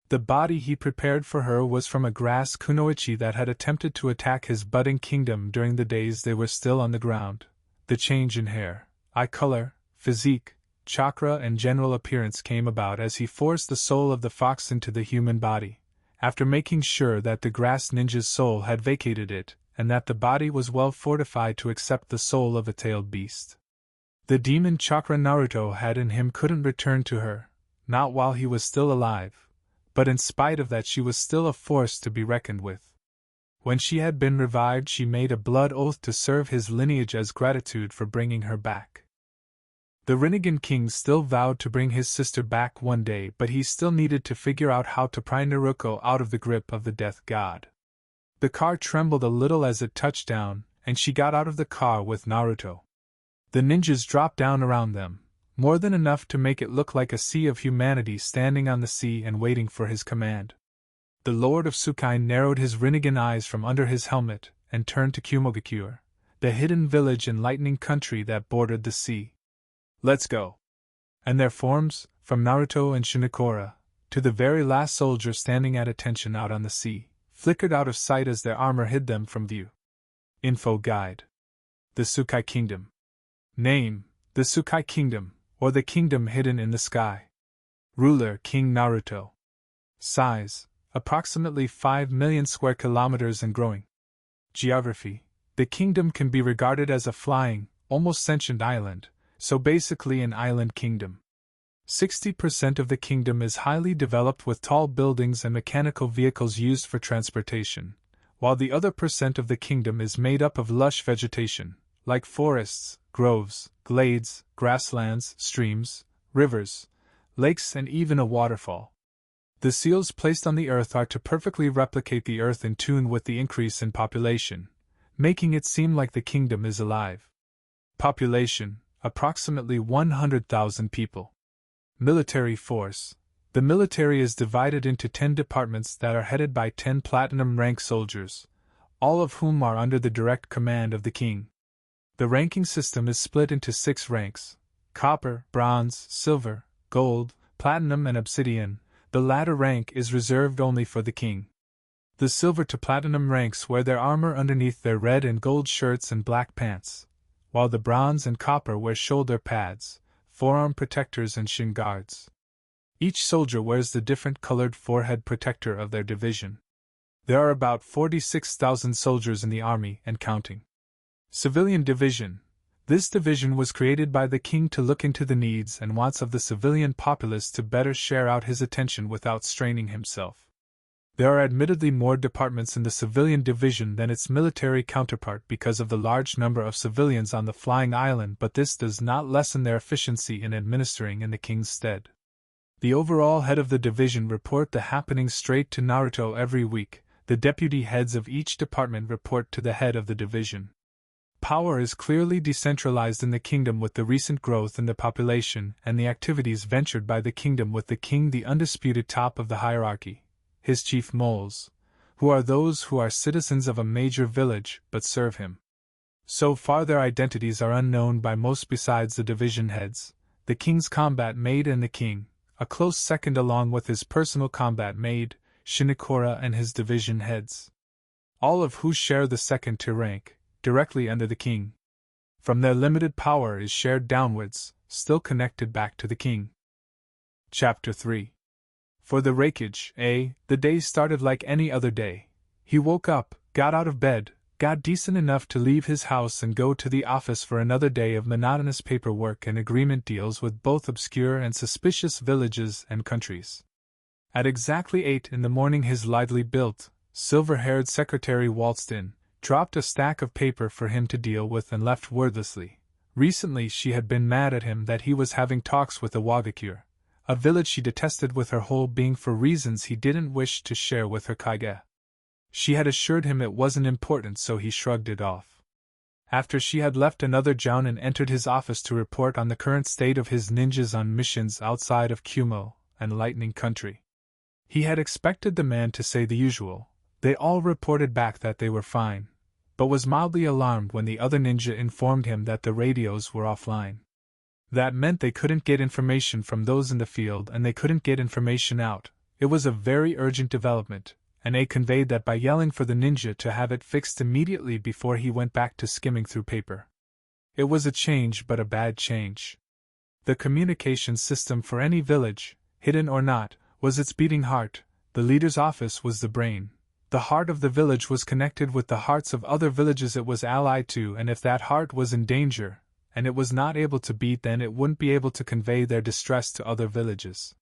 The body he prepared for her was from a grass kunoichi that had attempted to attack his budding kingdom during the days they were still on the ground. The change in hair, eye color, physique, chakra, and general appearance came about as he forced the soul of the fox into the human body, after making sure that the grass ninja's soul had vacated it, and that the body was well fortified to accept the soul of a tailed beast. The demon chakra Naruto had in him couldn't return to her, not while he was still alive, but in spite of that she was still a force to be reckoned with. When she had been revived, she made a blood oath to serve his lineage as gratitude for bringing her back. The Rinnegan king still vowed to bring his sister back one day, but he still needed to figure out how to pry Naruko out of the grip of the death god. The car trembled a little as it touched down, and she got out of the car with Naruto. The ninjas dropped down around them, more than enough to make it look like a sea of humanity standing on the sea and waiting for his command. The Lord of Tsukai narrowed his Rinnegan eyes from under his helmet and turned to Kumogakure, the hidden village in lightning country that bordered the sea. "Let's go." And their forms, from Naruto and Shinikora, to the very last soldier standing at attention out on the sea, flickered out of sight as their armor hid them from view. Info Guide. The Tsukai Kingdom. Name: the Tsukai Kingdom, or the Kingdom Hidden in the Sky. Ruler: King Naruto. Size: approximately 5 million square kilometers and growing. Geography: the kingdom can be regarded as a flying, almost sentient island, so basically an island kingdom. 60% of the kingdom is highly developed with tall buildings and mechanical vehicles used for transportation, while the other percent of the kingdom is made up of lush vegetation, like forests, groves, glades, grasslands, streams, rivers, lakes, and even a waterfall. The seals placed on the earth are to perfectly replicate the earth in tune with the increase in population, making it seem like the kingdom is alive. Population: approximately 100,000 people. Military force: the military is divided into 10 departments that are headed by 10 platinum rank soldiers, all of whom are under the direct command of the king. The ranking system is split into 6 ranks: copper, bronze, silver, gold, platinum, and obsidian. The latter rank is reserved only for the king. The silver to platinum ranks wear their armor underneath their red and gold shirts and black pants, while the bronze and copper wear shoulder pads, forearm protectors, and shin guards. Each soldier wears the different colored forehead protector of their division. There are about 46,000 soldiers in the army and counting. Civilian division: this division was created by the king to look into the needs and wants of the civilian populace to better share out his attention without straining himself. There are admittedly more departments in the civilian division than its military counterpart because of the large number of civilians on the flying island, but this does not lessen their efficiency in administering in the king's stead. The overall head of the division report the happenings straight to Naruto every week. The deputy heads of each department report to the head of the division. Power is clearly decentralized in the kingdom with the recent growth in the population and the activities ventured by the kingdom, with the king the undisputed top of the hierarchy, his chief moles, who are those who are citizens of a major village but serve him. So far their identities are unknown by most besides the division heads, the king's combat maid and the king, a close second along with his personal combat maid, Shinikora, and his division heads. All of who share the second-tier rank, directly under the king. From their limited power is shared downwards, still connected back to the king. Chapter 3. For the Raikage, the day started like any other day. He woke up, got out of bed, got decent enough to leave his house and go to the office for another day of monotonous paperwork and agreement deals with both obscure and suspicious villages and countries. At exactly 8 in the morning his lively built, silver-haired secretary waltzed in, dropped a stack of paper for him to deal with, and left wordlessly. Recently she had been mad at him that he was having talks with the Wagakure, a village she detested with her whole being for reasons he didn't wish to share with her Kage. She had assured him it wasn't important, so he shrugged it off. After she had left, another Jounin entered his office to report on the current state of his ninjas on missions outside of Kumo and Lightning Country. He had expected the man to say the usual. They all reported back that they were fine, but was mildly alarmed when the other ninja informed him that the radios were offline. That meant they couldn't get information from those in the field and they couldn't get information out. It was a very urgent development, and A conveyed that by yelling for the ninja to have it fixed immediately before he went back to skimming through paper. It was a change, but a bad change. The communication system for any village, hidden or not, was its beating heart. The leader's office was the brain. The heart of the village was connected with the hearts of other villages it was allied to, and if that heart was in danger, and it was not able to beat, then it wouldn't be able to convey their distress to other villages.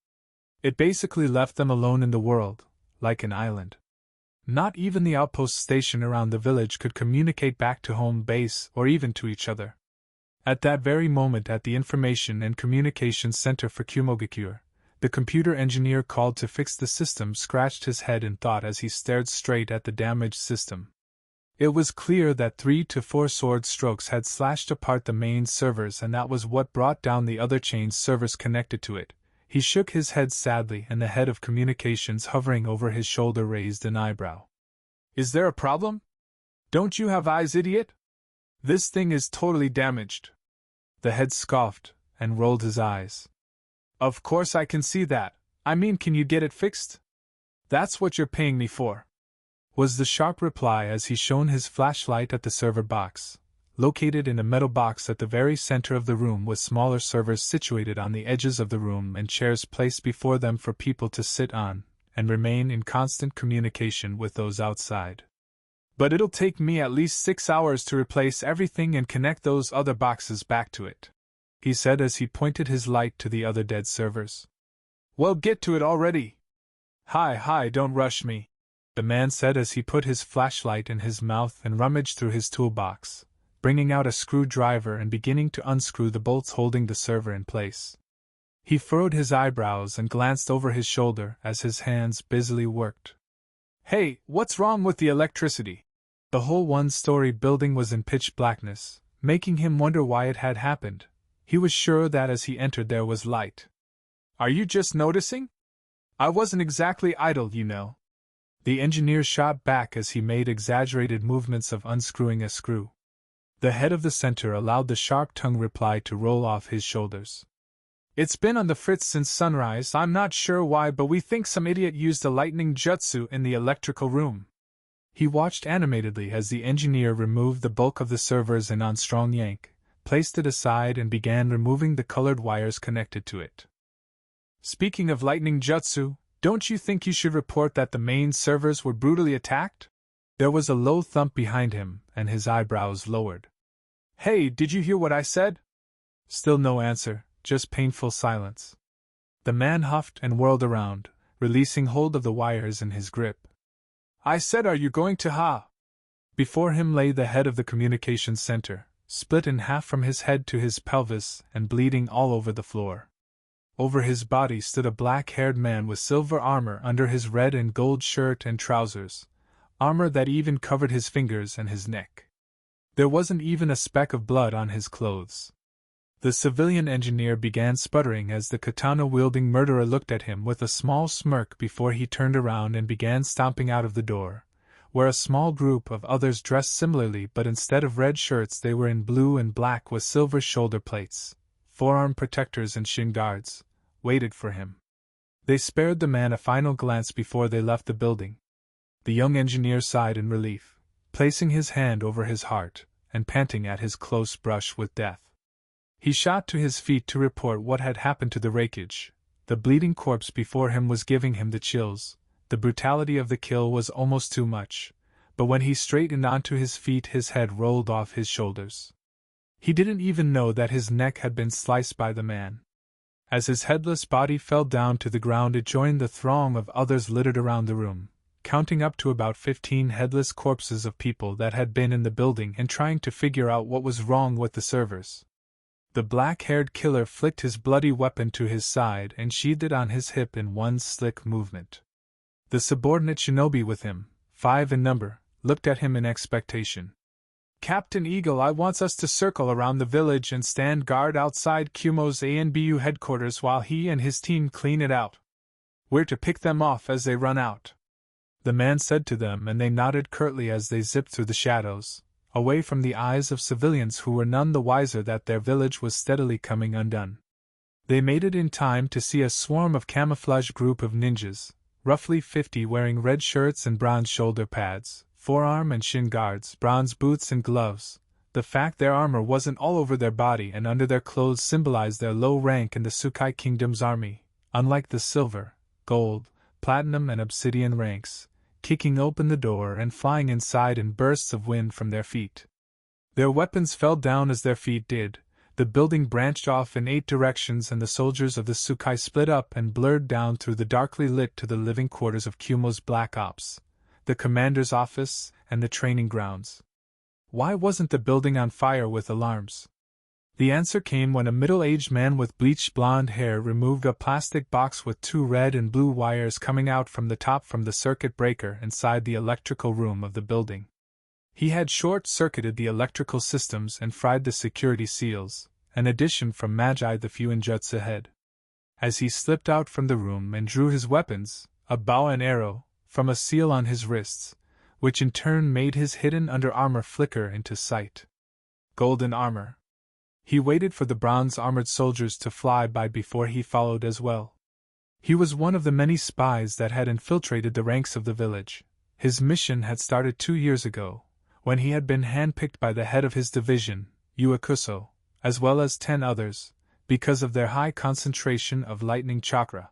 It basically left them alone in the world, like an island. Not even the outpost station around the village could communicate back to home base or even to each other. At that very moment, at the Information and Communications Center for Kumogakure, the computer engineer called to fix the system scratched his head in thought as he stared straight at the damaged system. It was clear that 3 to 4 sword strokes had slashed apart the main servers, and that was what brought down the other chain servers connected to it. He shook his head sadly, and the head of communications hovering over his shoulder raised an eyebrow. "Is there a problem? Don't you have eyes, idiot? This thing is totally damaged." The head scoffed and rolled his eyes. "Of course I can see that. I mean, can you get it fixed? That's what you're paying me for," was the sharp reply as he shone his flashlight at the server box. Located in a metal box at the very center of the room, with smaller servers situated on the edges of the room and chairs placed before them for people to sit on and remain in constant communication with those outside. "But it'll take me at least 6 hours to replace everything and connect those other boxes back to it," he said as he pointed his light to the other dead servers. "Well, get to it already." Hi, don't rush me," the man said as he put his flashlight in his mouth and rummaged through his toolbox, bringing out a screwdriver and beginning to unscrew the bolts holding the server in place. He furrowed his eyebrows and glanced over his shoulder as his hands busily worked. "Hey, what's wrong with the electricity?" The whole one-story building was in pitch blackness, making him wonder why it had happened. He was sure that as he entered there was light. "Are you just noticing? I wasn't exactly idle, you know." The engineer shot back as he made exaggerated movements of unscrewing a screw. The head of the center allowed the sharp-tongued reply to roll off his shoulders. "It's been on the fritz since sunrise. I'm not sure why, but we think some idiot used a lightning jutsu in the electrical room." He watched animatedly as the engineer removed the bulk of the servers in on strong yank, placed it aside and began removing the colored wires connected to it. "Speaking of lightning jutsu, don't you think you should report that the main servers were brutally attacked?" There was a low thump behind him, and his eyebrows lowered. "Hey, did you hear what I said?" Still no answer, just painful silence. The man huffed and whirled around, releasing hold of the wires in his grip. "I said, are you going to ha?" Before him lay the head of the communications center, split in half from his head to his pelvis and bleeding all over the floor. Over his body stood a black-haired man with silver armor under his red and gold shirt and trousers, armor that even covered his fingers and his neck. There wasn't even a speck of blood on his clothes. The civilian engineer began sputtering as the katana-wielding murderer looked at him with a small smirk before he turned around and began stomping out of the door, where a small group of others dressed similarly, but instead of red shirts they were in blue and black with silver shoulder plates, forearm protectors and shin guards, waited for him. They spared the man a final glance before they left the building. The young engineer sighed in relief, placing his hand over his heart and panting at his close brush with death. He shot to his feet to report what had happened to the wreckage. The bleeding corpse before him was giving him the chills. The brutality of the kill was almost too much, but when he straightened onto his feet his head rolled off his shoulders. He didn't even know that his neck had been sliced by the man. As his headless body fell down to the ground it joined the throng of others littered around the room, counting up to about 15 headless corpses of people that had been in the building and trying to figure out what was wrong with the servers. The black-haired killer flicked his bloody weapon to his side and sheathed it on his hip in one slick movement. The subordinate shinobi with him, 5 in number, looked at him in expectation. "Captain Eagle I wants us to circle around the village and stand guard outside Kumo's ANBU headquarters while he and his team clean it out. We're to pick them off as they run out," the man said to them, and they nodded curtly as they zipped through the shadows, away from the eyes of civilians who were none the wiser that their village was steadily coming undone. They made it in time to see a swarm of camouflage group of ninjas, roughly 50 wearing red shirts and bronze shoulder pads, forearm and shin guards, bronze boots and gloves, The fact their armor wasn't all over their body and under their clothes symbolized their low rank in the Sukai Kingdom's army, unlike the silver, gold, platinum and obsidian ranks, kicking open the door and flying inside in bursts of wind from their feet. Their weapons fell down as their feet did, the building branched off in 8 directions and the soldiers of the Sukai split up and blurred down through the darkly lit to the living quarters of Kumo's Black Ops, the commander's office, and the training grounds. Why wasn't the building on fire with alarms? The answer came when a middle-aged man with bleached blonde hair removed a plastic box with 2 red and blue wires coming out from the top from the circuit breaker inside the electrical room of the building. He had short-circuited the electrical systems and fried the security seals, an addition from Magi the few injuts ahead. As he slipped out from the room and drew his weapons, a bow and arrow, from a seal on his wrists, which in turn made his hidden under-armor flicker into sight. Golden armor. He waited for the bronze-armored soldiers to fly by before he followed as well. He was one of the many spies that had infiltrated the ranks of the village. His mission had started 2 years ago, when he had been handpicked by the head of his division, Uakuso, as well as 10 others, because of their high concentration of lightning chakra.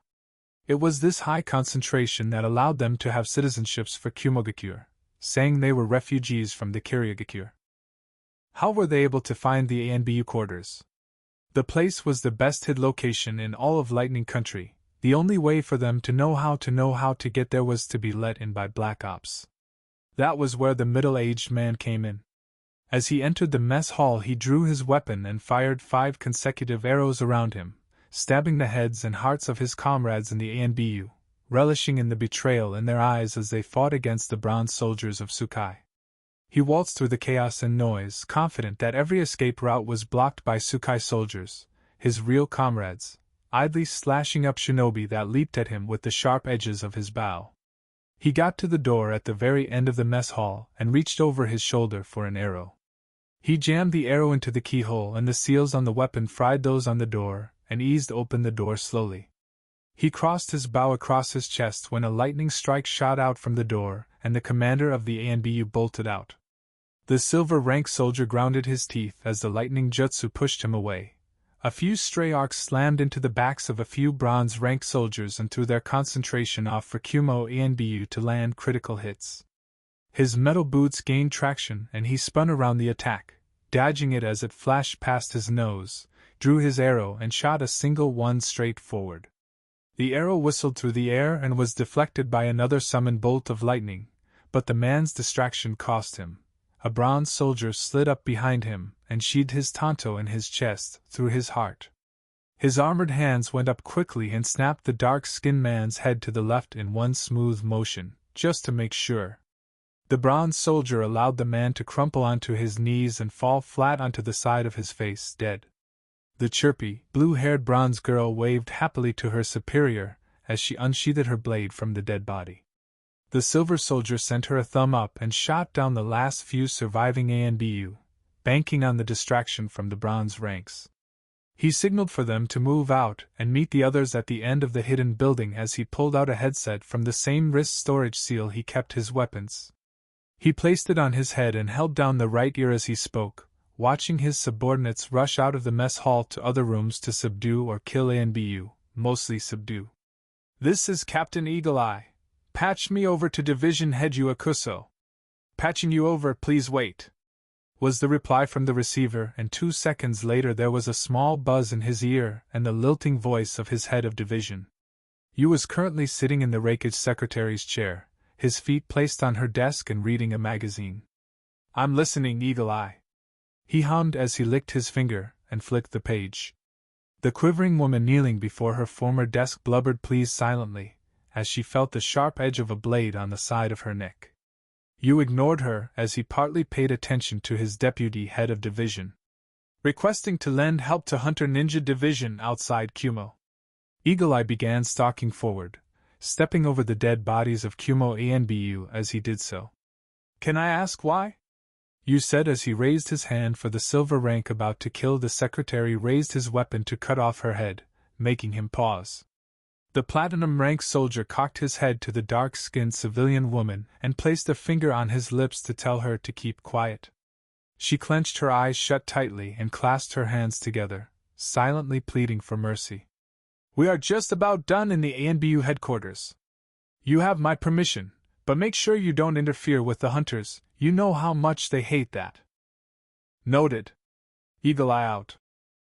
It was this high concentration that allowed them to have citizenships for Kumogakure, saying they were refugees from the Kiryagakure. How were they able to find the ANBU quarters? The place was the best hid location in all of Lightning Country. The only way for them to know how to get there was to be let in by Black Ops. That was where the middle-aged man came in. As he entered the mess hall, he drew his weapon and fired 5 consecutive arrows around him, stabbing the heads and hearts of his comrades in the ANBU, relishing in the betrayal in their eyes as they fought against the bronze soldiers of Sukai. He waltzed through the chaos and noise, confident that every escape route was blocked by Sukai soldiers, his real comrades, idly slashing up shinobi that leaped at him with the sharp edges of his bow. He got to the door at the very end of the mess hall and reached over his shoulder for an arrow. He jammed the arrow into the keyhole and the seals on the weapon fried those on the door and eased open the door slowly. He crossed his bow across his chest when a lightning strike shot out from the door and the commander of the ANBU bolted out. The silver-rank soldier grounded his teeth as the lightning jutsu pushed him away. A few stray arcs slammed into the backs of a few bronze-rank soldiers and threw their concentration off for Kumo ANBU to land critical hits. His metal boots gained traction and he spun around the attack, dodging it as it flashed past his nose, drew his arrow and shot a single one straight forward. The arrow whistled through the air and was deflected by another summoned bolt of lightning, but the man's distraction cost him. A bronze soldier slid up behind him and sheathed his tanto in his chest, through his heart. His armored hands went up quickly and snapped the dark-skinned man's head to the left in one smooth motion, just to make sure. The bronze soldier allowed the man to crumple onto his knees and fall flat onto the side of his face, dead. The chirpy, blue-haired bronze girl waved happily to her superior as she unsheathed her blade from the dead body. The silver soldier sent her a thumb up and shot down the last few surviving ANBU, banking on the distraction from the bronze ranks. He signaled for them to move out and meet the others at the end of the hidden building as he pulled out a headset from the same wrist storage seal he kept his weapons. He placed it on his head and held down the right ear as he spoke, watching his subordinates rush out of the mess hall to other rooms to subdue or kill ANBU, mostly subdue. "This is Captain Eagle Eye. Patch me over to Division Head Uakuso." "Patching you over, please wait," was the reply from the receiver, and 2 seconds later there was a small buzz in his ear and the lilting voice of his head of division. Yu was currently sitting in the Raikage secretary's chair, his feet placed on her desk and reading a magazine. "I'm listening, Eagle Eye," he hummed as he licked his finger and flicked the page. The quivering woman kneeling before her former desk blubbered please silently, as she felt the sharp edge of a blade on the side of her neck. Yu ignored her as he partly paid attention to his deputy head of division. "Requesting to lend help to Hunter Ninja Division outside Kumo." Eagle Eye began stalking forward, stepping over the dead bodies of Kumo ANBU as he did so. "Can I ask why?" Yu said as he raised his hand for the silver rank about to kill. The secretary raised his weapon to cut off her head, making him pause. The platinum-rank soldier cocked his head to the dark-skinned civilian woman and placed a finger on his lips to tell her to keep quiet. She clenched her eyes shut tightly and clasped her hands together, silently pleading for mercy. We are just about done in the ANBU headquarters. You have my permission, but make sure you don't interfere with the hunters, you know how much they hate that. Noted. Eagle eye out.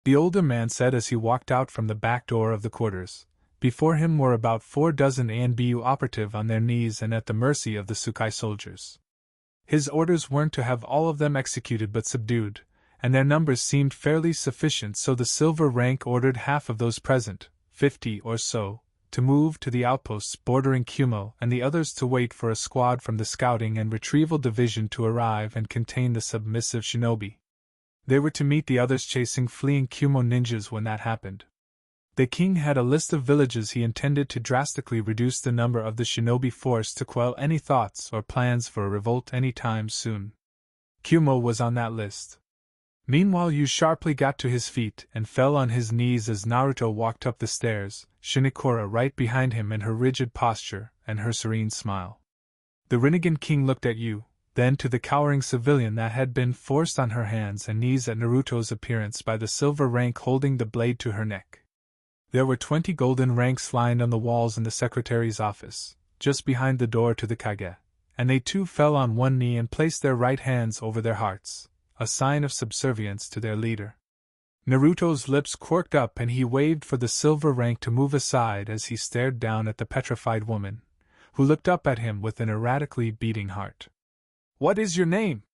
The older man said as he walked out from the back door of the quarters. Before him were about 4 dozen ANBU operative on their knees and at the mercy of the Sukai soldiers. His orders weren't to have all of them executed but subdued, and their numbers seemed fairly sufficient, so the silver rank ordered half of those present, 50 or so, to move to the outposts bordering Kumo and the others to wait for a squad from the scouting and retrieval division to arrive and contain the submissive shinobi. They were to meet the others chasing fleeing Kumo ninjas when that happened. The king had a list of villages he intended to drastically reduce the number of the shinobi force to quell any thoughts or plans for a revolt any time soon. Kumo was on that list. Meanwhile, Yu sharply got to his feet and fell on his knees as Naruto walked up the stairs, Shinikora right behind him in her rigid posture and her serene smile. The Rinnegan king looked at Yu, then to the cowering civilian that had been forced on her hands and knees at Naruto's appearance by the silver rank holding the blade to her neck. There were 20 golden ranks lined on the walls in the secretary's office, just behind the door to the kage, and they too fell on one knee and placed their right hands over their hearts, a sign of subservience to their leader. Naruto's lips quirked up and he waved for the silver rank to move aside as he stared down at the petrified woman, who looked up at him with an erratically beating heart. What is your name?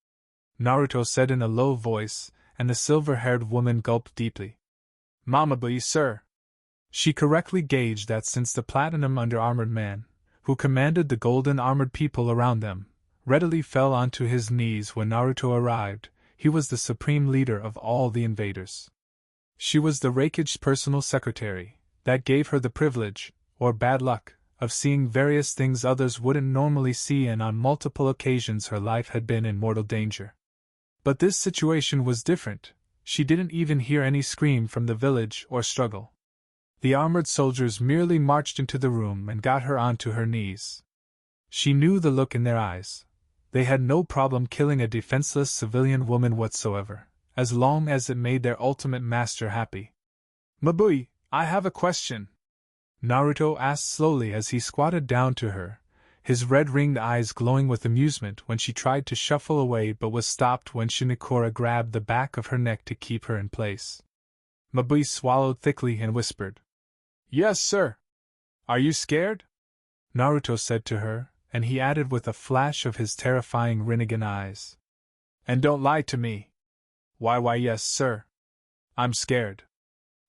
Naruto said in a low voice, and the silver-haired woman gulped deeply. Mamabui, sir. She correctly gauged that since the platinum under-armored man, who commanded the golden-armored people around them, readily fell onto his knees when Naruto arrived, he was the supreme leader of all the invaders. She was the Raikage's personal secretary, that gave her the privilege, or bad luck, of seeing various things others wouldn't normally see, and on multiple occasions her life had been in mortal danger. But this situation was different. She didn't even hear any scream from the village or struggle. The armored soldiers merely marched into the room and got her onto her knees. She knew the look in their eyes. They had no problem killing a defenseless civilian woman whatsoever, as long as it made their ultimate master happy. Mabui, I have a question, Naruto asked slowly as he squatted down to her, his red-ringed eyes glowing with amusement when she tried to shuffle away but was stopped when Shinikora grabbed the back of her neck to keep her in place. Mabui swallowed thickly and whispered, Yes, sir. Are you scared? Naruto said to her, and he added with a flash of his terrifying Rinnegan eyes. And don't lie to me. Why, yes, sir. I'm scared.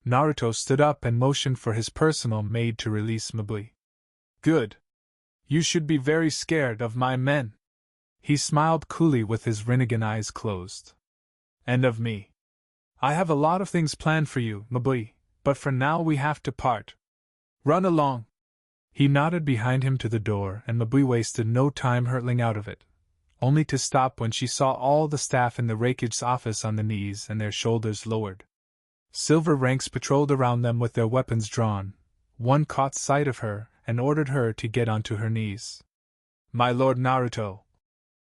Naruto stood up and motioned for his personal maid to release Mabui. Good. You should be very scared of my men. He smiled coolly with his Rinnegan eyes closed. And of me. I have a lot of things planned for you, Mabui, but for now we have to part. Run along. He nodded behind him to the door, and Mabui wasted no time hurtling out of it, only to stop when she saw all the staff in the Raikage's office on the knees and their shoulders lowered. Silver ranks patrolled around them with their weapons drawn. One caught sight of her and ordered her to get onto her knees. My lord Naruto,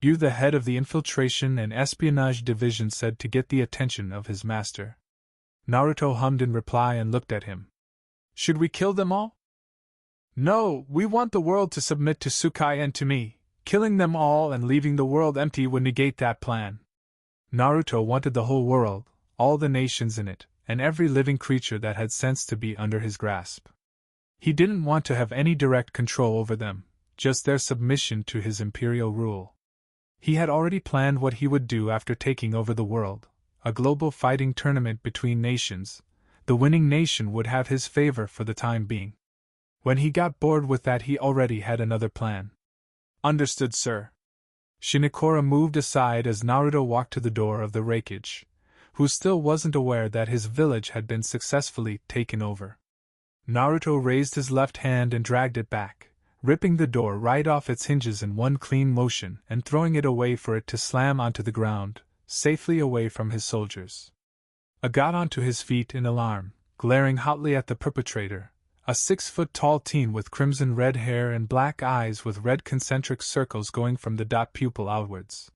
you, the head of the Infiltration and Espionage Division, said to get the attention of his master. Naruto hummed in reply and looked at him. Should we kill them all? No, we want the world to submit to Sukai and to me. Killing them all and leaving the world empty would negate that plan. Naruto wanted the whole world, all the nations in it, and every living creature that had sense to be under his grasp. He didn't want to have any direct control over them, just their submission to his imperial rule. He had already planned what he would do after taking over the world, a global fighting tournament between nations. The winning nation would have his favor for the time being. When he got bored with that, he already had another plan. Understood, sir. Shinikora moved aside as Naruto walked to the door of the Raikage, who still wasn't aware that his village had been successfully taken over. Naruto raised his left hand and dragged it back, ripping the door right off its hinges in one clean motion and throwing it away for it to slam onto the ground, safely away from his soldiers. A got onto his feet in alarm, glaring hotly at the perpetrator, a 6-foot-tall teen with crimson red hair and black eyes with red concentric circles going from the dot pupil outwards.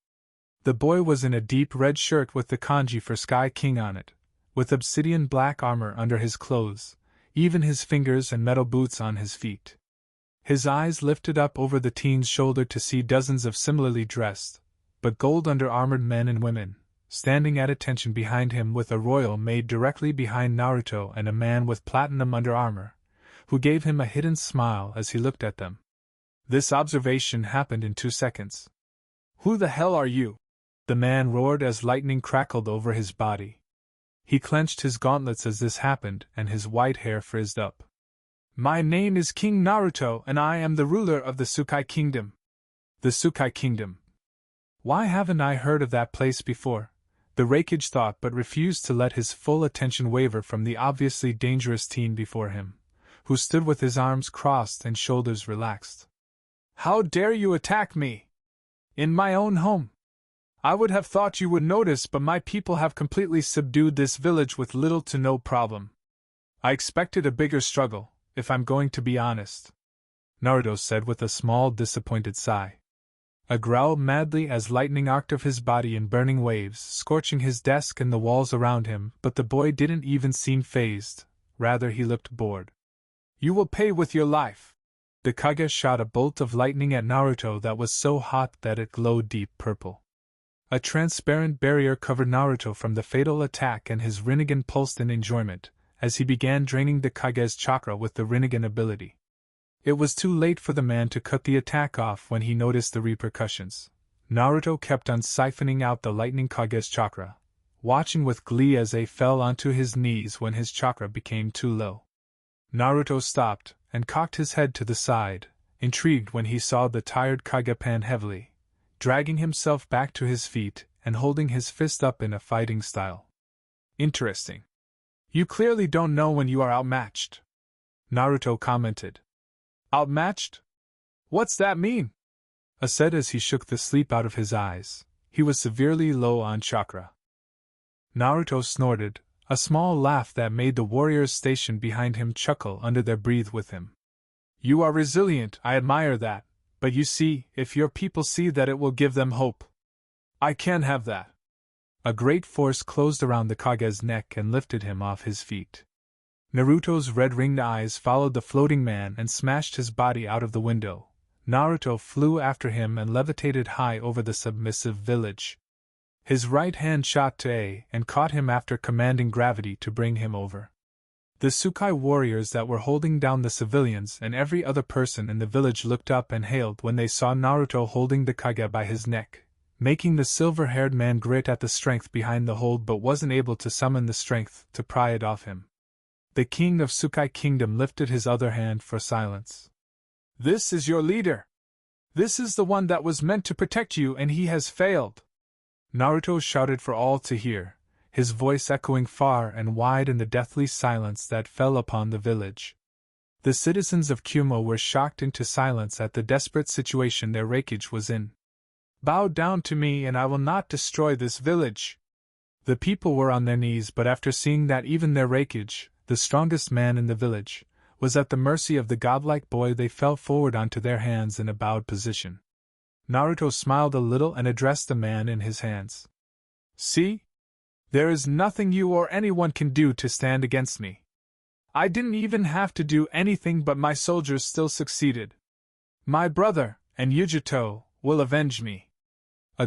The boy was in a deep red shirt with the kanji for Sky King on it, with obsidian black armor under his clothes, even his fingers and metal boots on his feet. His eyes lifted up over the teen's shoulder to see dozens of similarly dressed, but gold under-armored men and women, standing at attention behind him with a royal maid directly behind Naruto and a man with platinum under-armor, who gave him a hidden smile as he looked at them. This observation happened in 2 seconds. "Who the hell are you?" the man roared as lightning crackled over his body. He clenched his gauntlets as this happened and his white hair frizzed up. "My name is King Naruto and I am the ruler of the Tsukai Kingdom." The Tsukai Kingdom. Why haven't I heard of that place before? The Raikage thought, but refused to let his full attention waver from the obviously dangerous teen before him, who stood with his arms crossed and shoulders relaxed. "How dare you attack me? In my own home? I would have thought you would notice, but my people have completely subdued this village with little to no problem. I expected a bigger struggle, if I'm going to be honest," Naruto said with a small disappointed sigh. A growl madly as lightning arced of his body in burning waves, scorching his desk and the walls around him, but the boy didn't even seem fazed, rather he looked bored. "You will pay with your life." The Kage shot a bolt of lightning at Naruto that was so hot that it glowed deep purple. A transparent barrier covered Naruto from the fatal attack, and his Rinnegan pulsed in enjoyment as he began draining the Kage's chakra with the Rinnegan ability. It was too late for the man to cut the attack off when he noticed the repercussions. Naruto kept on siphoning out the lightning Kage's chakra, watching with glee as he fell onto his knees when his chakra became too low. Naruto stopped and cocked his head to the side, intrigued when he saw the tired Kage pan heavily, dragging himself back to his feet and holding his fist up in a fighting style. "Interesting. You clearly don't know when you are outmatched," Naruto commented. "Outmatched? What's that mean?" said as he shook the sleep out of his eyes. He was severely low on chakra. Naruto snorted, a small laugh that made the warriors stationed behind him chuckle under their breath with him. "You are resilient, I admire that, but you see, if your people see that, it will give them hope. I can't have that." A great force closed around the Kage's neck and lifted him off his feet. Naruto's red-ringed eyes followed the floating man and smashed his body out of the window. Naruto flew after him and levitated high over the submissive village. His right hand shot to A and caught him after commanding gravity to bring him over. The Tsukai warriors that were holding down the civilians and every other person in the village looked up and hailed when they saw Naruto holding the Kage by his neck, making the silver-haired man grit at the strength behind the hold but wasn't able to summon the strength to pry it off him. The king of Tsukai Kingdom lifted his other hand for silence. "This is your leader. This is the one that was meant to protect you, and he has failed," Naruto shouted for all to hear, his voice echoing far and wide in the deathly silence that fell upon the village. The citizens of Kumo were shocked into silence at the desperate situation their Raikage was in. "Bow down to me and I will not destroy this village." The people were on their knees, but after seeing that even their Raikage, the strongest man in the village, was at the mercy of the godlike boy, they fell forward onto their hands in a bowed position. Naruto smiled a little and addressed the man in his hands. "See? There is nothing you or anyone can do to stand against me. I didn't even have to do anything, but my soldiers still succeeded. My brother, and Yujito, will avenge me."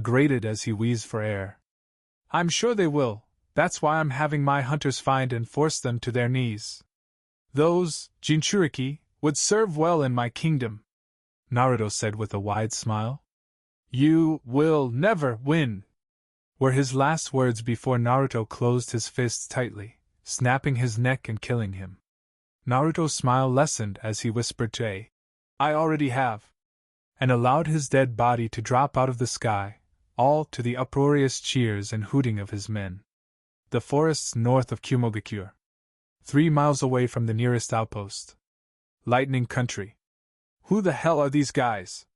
Grated as he wheezed for air. "I'm sure they will, that's why I'm having my hunters find and force them to their knees. Those, Jinchuriki, would serve well in my kingdom," Naruto said with a wide smile. "You will never win," were his last words before Naruto closed his fists tightly, snapping his neck and killing him. Naruto's smile lessened as he whispered to A, "I already have," and allowed his dead body to drop out of the sky, all to the uproarious cheers and hooting of his men. The forests north of Kumogakure. 3 miles away from the nearest outpost. Lightning Country. "Who the hell are these guys?"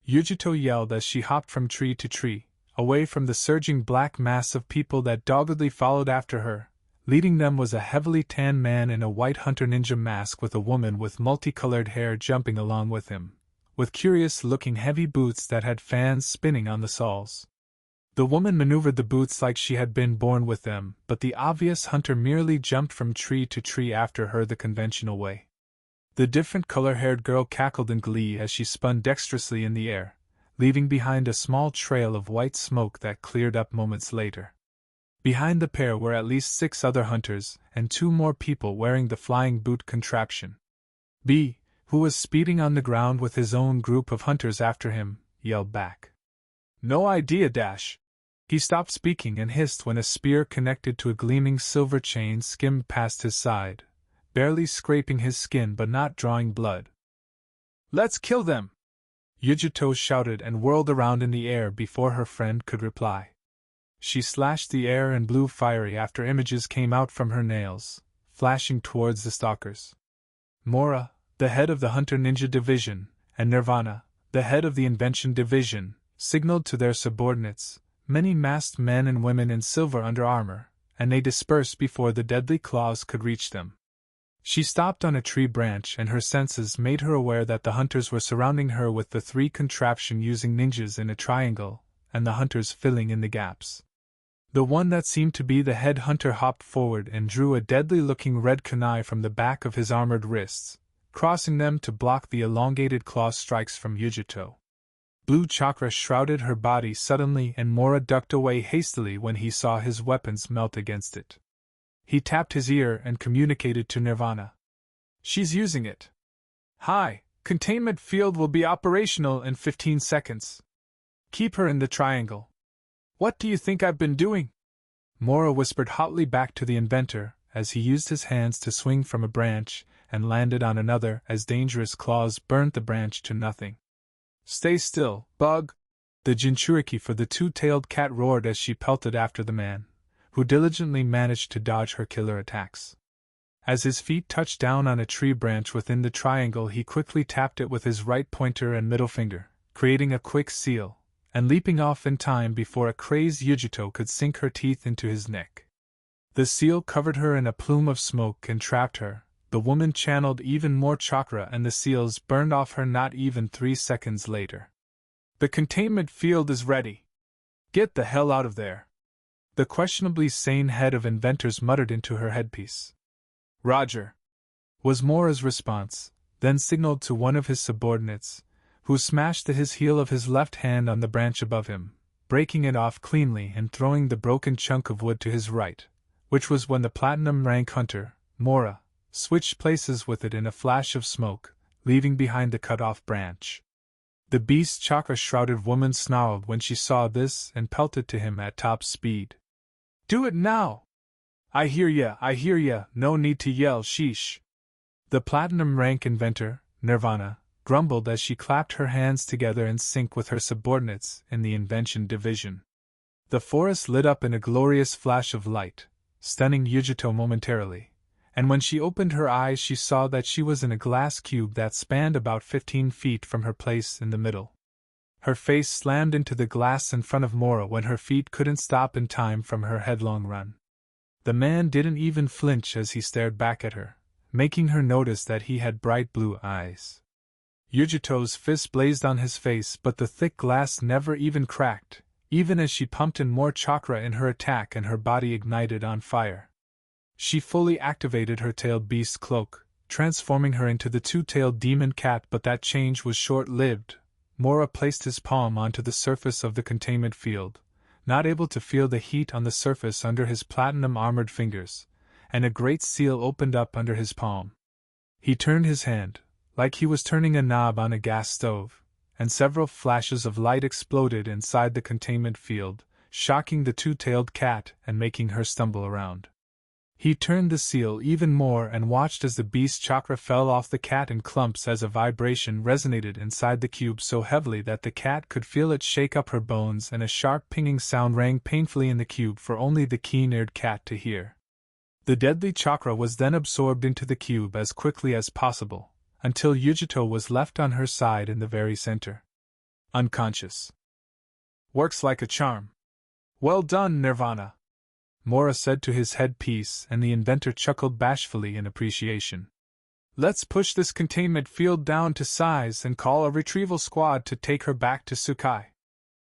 Yujito yelled as she hopped from tree to tree, away from the surging black mass of people that doggedly followed after her. Leading them was a heavily tanned man in a white hunter ninja mask with a woman with multicolored hair jumping along with him, with curious-looking heavy boots that had fans spinning on the soles. The woman maneuvered the boots like she had been born with them, but the obvious hunter merely jumped from tree to tree after her the conventional way. The different color-haired girl cackled in glee as she spun dexterously in the air, leaving behind a small trail of white smoke that cleared up moments later. Behind the pair were at least 6 other hunters, and 2 more people wearing the flying boot contraption. B, who was speeding on the ground with his own group of hunters after him, yelled back. "No idea, Dash!" He stopped speaking and hissed when a spear connected to a gleaming silver chain skimmed past his side, barely scraping his skin but not drawing blood. "Let's kill them!" Yujito shouted and whirled around in the air before her friend could reply. She slashed the air and blew fiery after images came out from her nails, flashing towards the stalkers. Mora, the head of the Hunter Ninja Division, and Nirvana, the head of the Invention Division, signaled to their subordinates, many masked men and women in silver under armor, and they dispersed before the deadly claws could reach them. She stopped on a tree branch and her senses made her aware that the hunters were surrounding her with the 3 contraption using ninjas in a triangle, and the hunters filling in the gaps. The one that seemed to be the head hunter hopped forward and drew a deadly-looking red kunai from the back of his armored wrists, crossing them to block the elongated claw strikes from Yujito. Blue chakra shrouded her body suddenly and Mora ducked away hastily when he saw his weapons melt against it. He tapped his ear and communicated to Nirvana. "She's using it. Hi, containment field will be operational in 15 seconds. Keep her in the triangle." "What do you think I've been doing?" Mora whispered hotly back to the inventor as he used his hands to swing from a branch and landed on another as dangerous claws burnt the branch to nothing. "Stay still, bug!" The Jinchuriki for the 2-tailed cat roared as she pelted after the man, who diligently managed to dodge her killer attacks. As his feet touched down on a tree branch within the triangle, he quickly tapped it with his right pointer and middle finger, creating a quick seal, and leaping off in time before a crazed Yujito could sink her teeth into his neck. The seal covered her in a plume of smoke and trapped her. The woman channeled even more chakra and the seals burned off her not even 3 seconds later. "The containment field is ready. Get the hell out of there," the questionably sane head of inventors muttered into her headpiece. "Roger," was Mora's response, then signaled to one of his subordinates, who smashed his heel of his left hand on the branch above him, breaking it off cleanly and throwing the broken chunk of wood to his right, which was when the platinum rank hunter, Mora, switched places with it in a flash of smoke, leaving behind the cut-off branch. The beast's chakra-shrouded woman snarled when she saw this and pelted to him at top speed. "Do it now!" I hear ya, no need to yell, sheesh." The platinum rank inventor, Nirvana, grumbled as she clapped her hands together in sync with her subordinates in the Invention Division. The forest lit up in a glorious flash of light, stunning Yujito momentarily, and when she opened her eyes she saw that she was in a glass cube that spanned about 15 feet from her place in the middle. Her face slammed into the glass in front of Mora when her feet couldn't stop in time from her headlong run. The man didn't even flinch as he stared back at her, making her notice that he had bright blue eyes. Yujito's fist blazed on his face, but the thick glass never even cracked, even as she pumped in more chakra in her attack and her body ignited on fire. She fully activated her tailed beast cloak, transforming her into the 2-tailed demon cat, but that change was short-lived. Mora placed his palm onto the surface of the containment field, not able to feel the heat on the surface under his platinum-armored fingers, and a great seal opened up under his palm. He turned his hand, like he was turning a knob on a gas stove, and several flashes of light exploded inside the containment field, shocking the 2-tailed cat and making her stumble around. He turned the seal even more and watched as the beast's chakra fell off the cat in clumps as a vibration resonated inside the cube so heavily that the cat could feel it shake up her bones, and a sharp pinging sound rang painfully in the cube for only the keen-eared cat to hear. The deadly chakra was then absorbed into the cube as quickly as possible, until Yujito was left on her side in the very center, unconscious. "Works like a charm. Well done, Nirvana," Mora said to his headpiece, and the inventor chuckled bashfully in appreciation. "Let's push this containment field down to size and call a retrieval squad to take her back to Tsukai."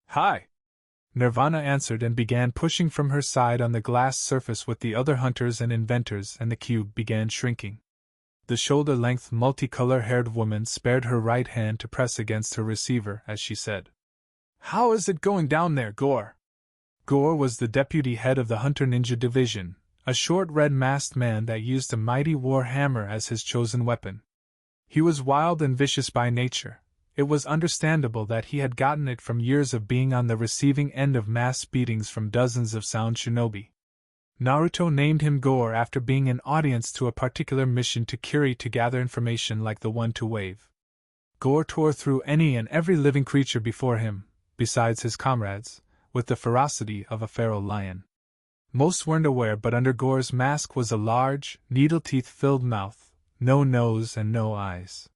"Hi! Nirvana answered and began pushing from her side on the glass surface with the other hunters and inventors, and the cube began shrinking. The shoulder-length multicolor-haired woman spared her right hand to press against her receiver as she said, "How is it going down there, Gore?" Gore was the deputy head of the Hunter Ninja Division, a short red-masked man that used a mighty war hammer as his chosen weapon. He was wild and vicious by nature. It was understandable that he had gotten it from years of being on the receiving end of mass beatings from dozens of sound shinobi. Naruto named him Gore after being an audience to a particular mission to Kiri to gather information like the one to Wave. Gore tore through any and every living creature before him, besides his comrades, with the ferocity of a feral lion. Most weren't aware, but under Gore's mask was a large, needle-teeth-filled mouth, no nose and no eyes.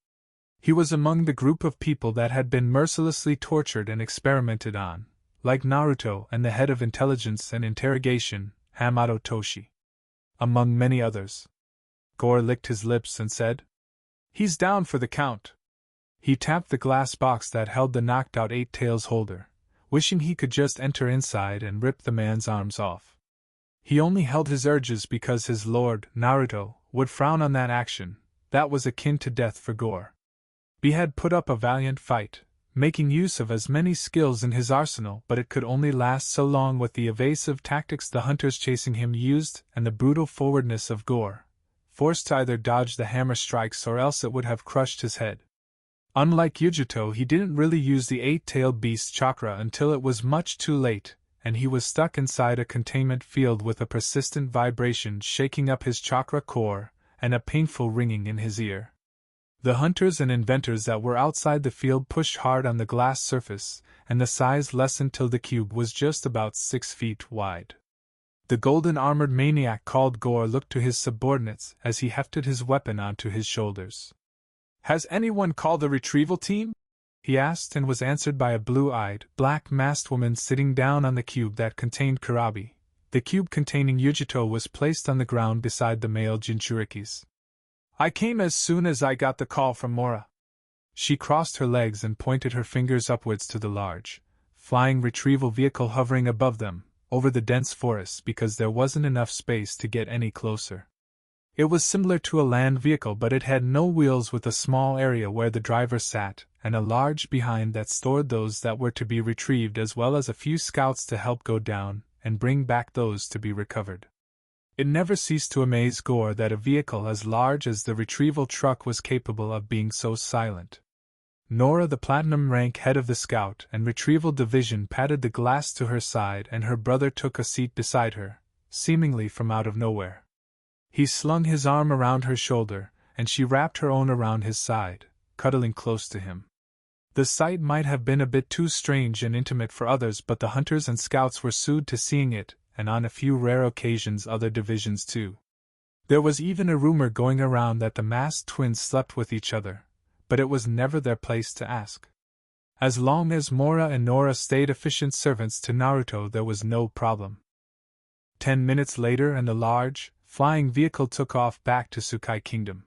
He was among the group of people that had been mercilessly tortured and experimented on, like Naruto and the head of intelligence and interrogation, Hamato Toshi. Among many others. Gore licked his lips and said, "He's down for the count." He tapped the glass box that held the knocked-out Eight-Tails holder, wishing he could just enter inside and rip the man's arms off. He only held his urges because his lord, Naruto, would frown on that action. That was akin to death for Gore. He had put up a valiant fight, making use of as many skills in his arsenal, but it could only last so long with the evasive tactics the hunters chasing him used and the brutal forwardness of Gore, forced to either dodge the hammer strikes or else it would have crushed his head. Unlike Yujito, he didn't really use the eight-tailed beast's chakra until it was much too late, and he was stuck inside a containment field with a persistent vibration shaking up his chakra core and a painful ringing in his ear. The hunters and inventors that were outside the field pushed hard on the glass surface, and the size lessened till the cube was just about 6 feet wide. The golden-armored maniac called Gore looked to his subordinates as he hefted his weapon onto his shoulders. "Has anyone called the retrieval team?" he asked, and was answered by a blue-eyed, black-masked woman sitting down on the cube that contained Kurabi. The cube containing Yujito was placed on the ground beside the male Jinchurikis. "I came as soon as I got the call from Mora." She crossed her legs and pointed her fingers upwards to the large, flying retrieval vehicle hovering above them, over the dense forest because there wasn't enough space to get any closer. It was similar to a land vehicle, but it had no wheels, with a small area where the driver sat, and a large behind that stored those that were to be retrieved, as well as a few scouts to help go down and bring back those to be recovered. It never ceased to amaze Gore that a vehicle as large as the retrieval truck was capable of being so silent. Nora, the platinum-rank head of the scout and retrieval division, patted the glass to her side, and her brother took a seat beside her, seemingly from out of nowhere. He slung his arm around her shoulder, and she wrapped her own around his side, cuddling close to him. The sight might have been a bit too strange and intimate for others, but the hunters and scouts were soothed to seeing it, and on a few rare occasions other divisions too. There was even a rumor going around that the masked twins slept with each other, but it was never their place to ask. As long as Mora and Nora stayed efficient servants to Naruto, there was no problem. 10 minutes later and the large, flying vehicle took off back to Tsukai Kingdom.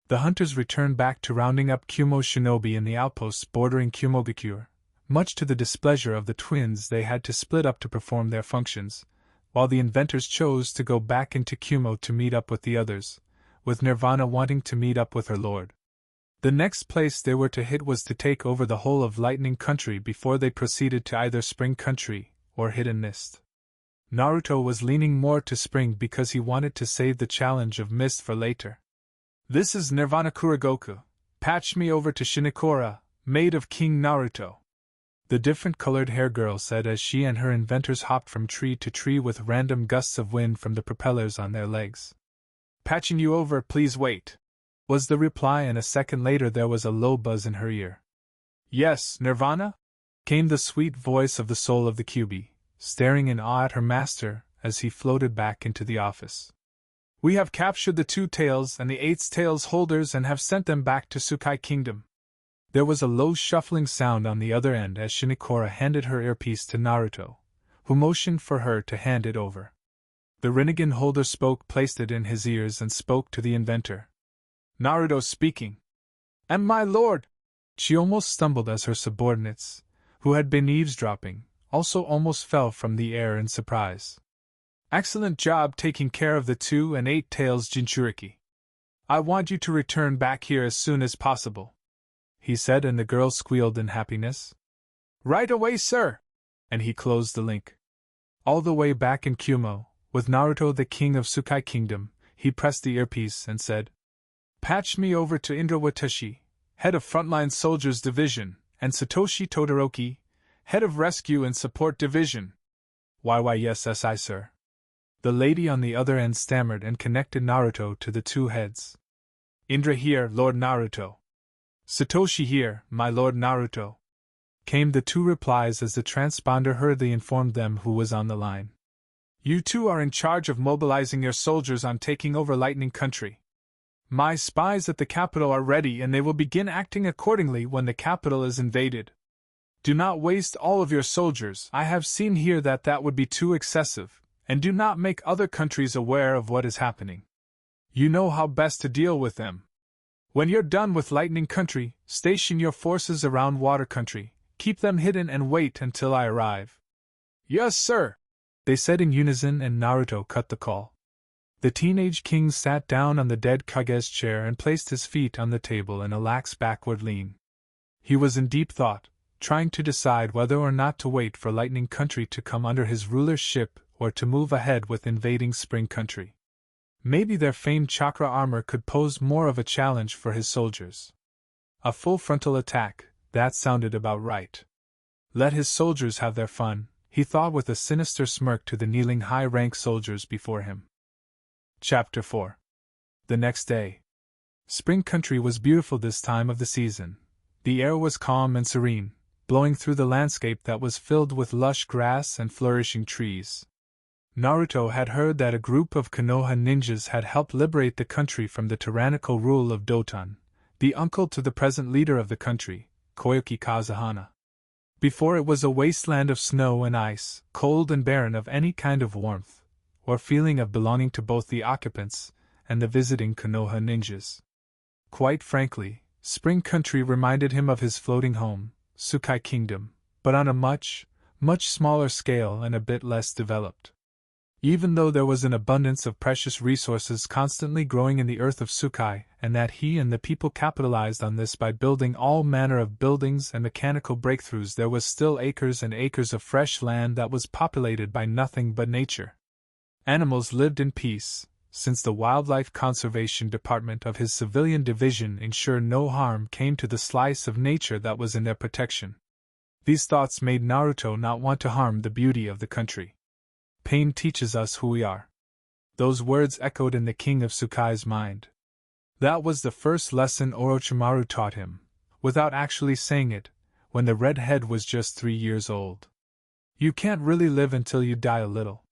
The hunters returned back to rounding up Kumo shinobi in the outposts bordering Kumogakure. Much to the displeasure of the twins, they had to split up to perform their functions, while the inventors chose to go back into Kumo to meet up with the others, with Nirvana wanting to meet up with her lord. The next place they were to hit was to take over the whole of Lightning Country before they proceeded to either Spring Country or Hidden Mist. Naruto was leaning more to Spring because he wanted to save the challenge of Mist for later. "This is Nirvana Kuragoku. Patch me over to Shinikora, maid of King Naruto," the different-colored hair girl said as she and her inventors hopped from tree to tree with random gusts of wind from the propellers on their legs. "Patching you over, please wait," was the reply, and a second later there was a low buzz in her ear. "Yes, Nirvana?" came the sweet voice of the soul of the Kyuubi, staring in awe at her master as he floated back into the office. "We have captured the 2 tails and the 8's tails holders and have sent them back to Tsukai Kingdom." There was a low shuffling sound on the other end as Shinikora handed her earpiece to Naruto, who motioned for her to hand it over. The Rinnegan holder placed it in his ears and spoke to the inventor. "Naruto speaking." "And my lord!" She almost stumbled as her subordinates, who had been eavesdropping, also almost fell from the air in surprise. Excellent job taking care of the 2 and 8 tails Jinchuriki. I want you to return back here as soon as possible, he said, and the girl squealed in happiness. Right away, sir! And he closed the link. All the way back in Kumo, with Naruto the king of Sukai Kingdom, he pressed the earpiece and said, Patch me over to Indra Watashi, head of Frontline Soldiers Division, and Satoshi Todoroki, head of Rescue and Support Division. Yes, sir. The lady on the other end stammered and connected Naruto to the 2 heads. Indra here, Lord Naruto. Satoshi here, my Lord Naruto. Came the 2 replies as the transponder hurriedly informed them who was on the line. You 2 are in charge of mobilizing your soldiers on taking over Lightning Country. My spies at the capital are ready and they will begin acting accordingly when the capital is invaded. Do not waste all of your soldiers, I have seen here that would be too excessive, and do not make other countries aware of what is happening. You know how best to deal with them. When you're done with Lightning Country, station your forces around Water Country, keep them hidden and wait until I arrive. Yes, sir, they said in unison, and Naruto cut the call. The teenage king sat down on the dead Kage's chair and placed his feet on the table in a lax backward lean. He was in deep thought, trying to decide whether or not to wait for Lightning Country to come under his rulership or to move ahead with invading Spring Country. Maybe their famed chakra armor could pose more of a challenge for his soldiers. A full frontal attack, that sounded about right. Let his soldiers have their fun, he thought with a sinister smirk to the kneeling high-rank soldiers before him. Chapter 4. The next day. Spring Country was beautiful this time of the season. The air was calm and serene, blowing through the landscape that was filled with lush grass and flourishing trees. Naruto had heard that a group of Konoha ninjas had helped liberate the country from the tyrannical rule of Doton, the uncle to the present leader of the country, Koyuki Kazahana. Before it was a wasteland of snow and ice, cold and barren of any kind of warmth or feeling of belonging to both the occupants and the visiting Konoha ninjas. Quite frankly, Spring Country reminded him of his floating home, Sukai Kingdom, but on a much, much smaller scale and a bit less developed. Even though there was an abundance of precious resources constantly growing in the earth of Sukai, and that he and the people capitalized on this by building all manner of buildings and mechanical breakthroughs, there was still acres and acres of fresh land that was populated by nothing but nature. Animals lived in peace, since the Wildlife Conservation Department of his civilian division ensured no harm came to the slice of nature that was in their protection. These thoughts made Naruto not want to harm the beauty of the country. Pain teaches us who we are. Those words echoed in the king of Sukai's mind. That was the first lesson Orochimaru taught him, without actually saying it, when the redhead was just 3 years old. You can't really live until you die a little.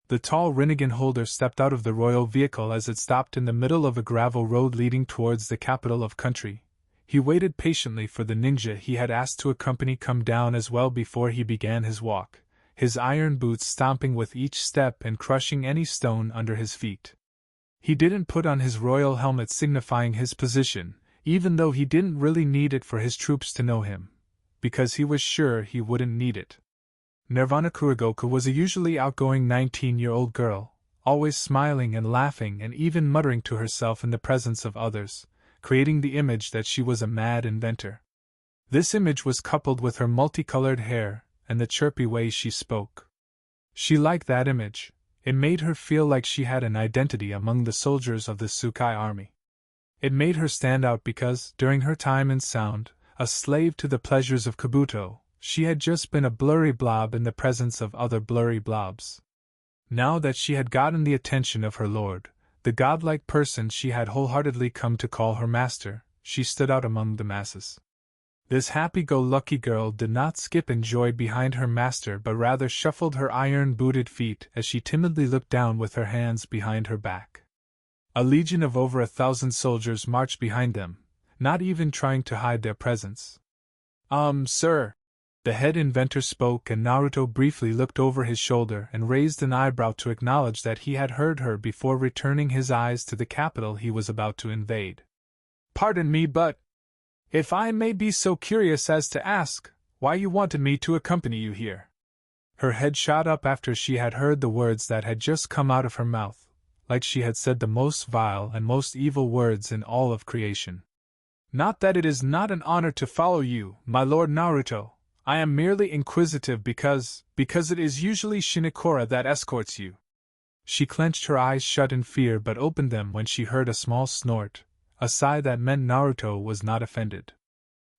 The tall Rinnegan holder stepped out of the royal vehicle as it stopped in the middle of a gravel road leading towards the capital of country. He waited patiently for the ninja he had asked to accompany come down as well before he began his walk, his iron boots stomping with each step and crushing any stone under his feet. He didn't put on his royal helmet signifying his position, even though he didn't really need it for his troops to know him, because he was sure he wouldn't need it. Nirvana Kurigoku was a usually outgoing 19-year-old girl, always smiling and laughing and even muttering to herself in the presence of others, creating the image that she was a mad inventor. This image was coupled with her multicolored hair and the chirpy way she spoke. She liked that image. It made her feel like she had an identity among the soldiers of the Sukai army. It made her stand out because, during her time in Sound, a slave to the pleasures of Kabuto, she had just been a blurry blob in the presence of other blurry blobs. Now that she had gotten the attention of her lord, the godlike person she had wholeheartedly come to call her master, she stood out among the masses. This happy-go-lucky girl did not skip and joy behind her master but rather shuffled her iron-booted feet as she timidly looked down with her hands behind her back. A legion of over 1,000 soldiers marched behind them, not even trying to hide their presence. Sir. The head inventor spoke and Naruto briefly looked over his shoulder and raised an eyebrow to acknowledge that he had heard her before returning his eyes to the capital he was about to invade. Pardon me, but if I may be so curious as to ask, why you wanted me to accompany you here? Her head shot up after she had heard the words that had just come out of her mouth, like she had said the most vile and most evil words in all of creation. Not that it is not an honor to follow you, my lord Naruto. I am merely inquisitive because it is usually Shinokora that escorts you. She clenched her eyes shut in fear but opened them when she heard a small snort, a sigh that meant Naruto was not offended.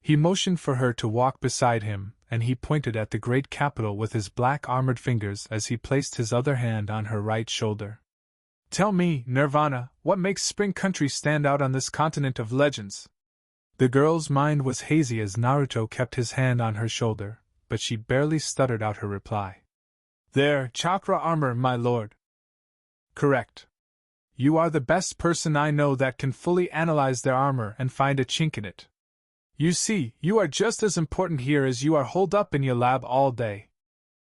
He motioned for her to walk beside him, and he pointed at the great capital with his black armored fingers as he placed his other hand on her right shoulder. Tell me, Nirvana, what makes Spring Country stand out on this continent of legends? The girl's mind was hazy as Naruto kept his hand on her shoulder, but she barely stuttered out her reply. Their chakra armor, my lord. Correct. You are the best person I know that can fully analyze their armor and find a chink in it. You see, you are just as important here as you are holed up in your lab all day.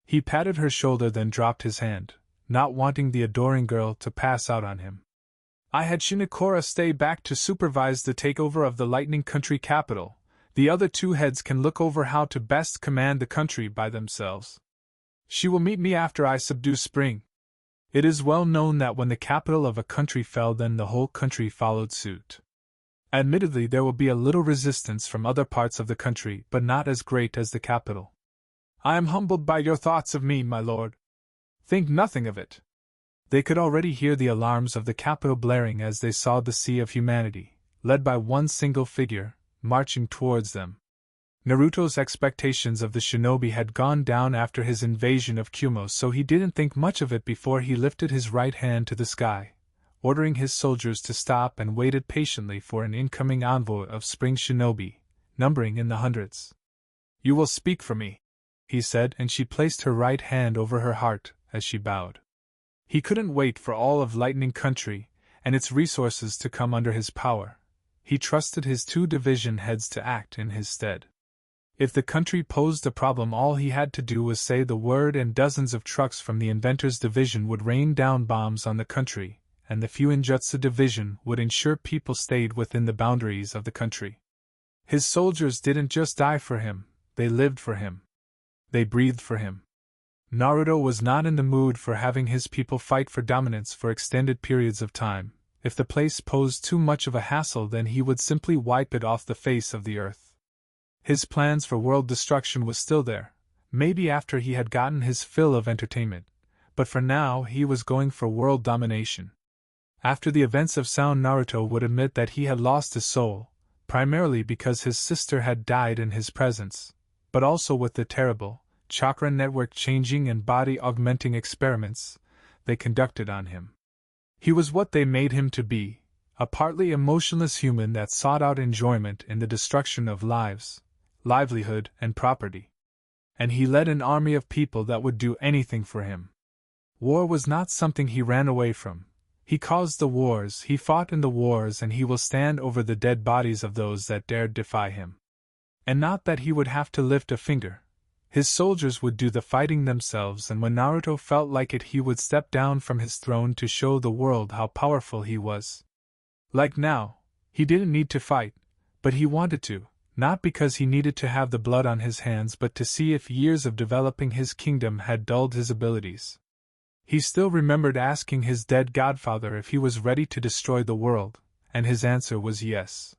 He patted her shoulder then dropped his hand, not wanting the adoring girl to pass out on him. I had Shinokora stay back to supervise the takeover of the Lightning Country capital. The other two heads can look over how to best command the country by themselves. She will meet me after I subdue Spring. It is well known that when the capital of a country fell, then the whole country followed suit. Admittedly, there will be a little resistance from other parts of the country, but not as great as the capital. I am humbled by your thoughts of me, my lord. Think nothing of it. They could already hear the alarms of the capital blaring as they saw the sea of humanity, led by one single figure, marching towards them. Naruto's expectations of the shinobi had gone down after his invasion of Kumo, so he didn't think much of it before he lifted his right hand to the sky, ordering his soldiers to stop, and waited patiently for an incoming envoy of Spring Shinobi, numbering in the hundreds. You will speak for me, he said, and she placed her right hand over her heart as she bowed. He couldn't wait for all of Lightning Country and its resources to come under his power. He trusted his two division heads to act in his stead. If the country posed a problem, all he had to do was say the word and dozens of trucks from the Inventors Division would rain down bombs on the country, and the Fuinjutsu Division would ensure people stayed within the boundaries of the country. His soldiers didn't just die for him, they lived for him. They breathed for him. Naruto was not in the mood for having his people fight for dominance for extended periods of time. If the place posed too much of a hassle, then he would simply wipe it off the face of the earth. His plans for world destruction was still there, maybe after he had gotten his fill of entertainment, but for now he was going for world domination. After the events of Sound, Naruto would admit that he had lost his soul, primarily because his sister had died in his presence, but also with the terrible, chakra network changing and body augmenting experiments they conducted on him. He was what they made him to be, a partly emotionless human that sought out enjoyment in the destruction of lives, livelihood, and property. And he led an army of people that would do anything for him. War was not something he ran away from. He caused the wars, he fought in the wars, and he will stand over the dead bodies of those that dared defy him. And not that he would have to lift a finger. His soldiers would do the fighting themselves, and when Naruto felt like it, he would step down from his throne to show the world how powerful he was. Like now, he didn't need to fight, but he wanted to, not because he needed to have the blood on his hands, but to see if years of developing his kingdom had dulled his abilities. He still remembered asking his dead godfather if he was ready to destroy the world, and his answer was yes.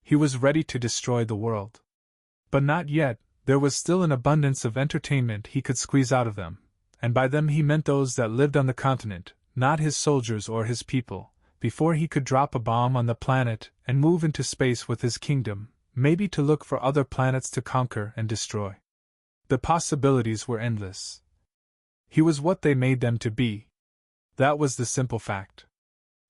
He was ready to destroy the world. But not yet. There was still an abundance of entertainment he could squeeze out of them, and by them he meant those that lived on the continent, not his soldiers or his people, before he could drop a bomb on the planet and move into space with his kingdom, maybe to look for other planets to conquer and destroy. The possibilities were endless. He was what they made them to be. That was the simple fact.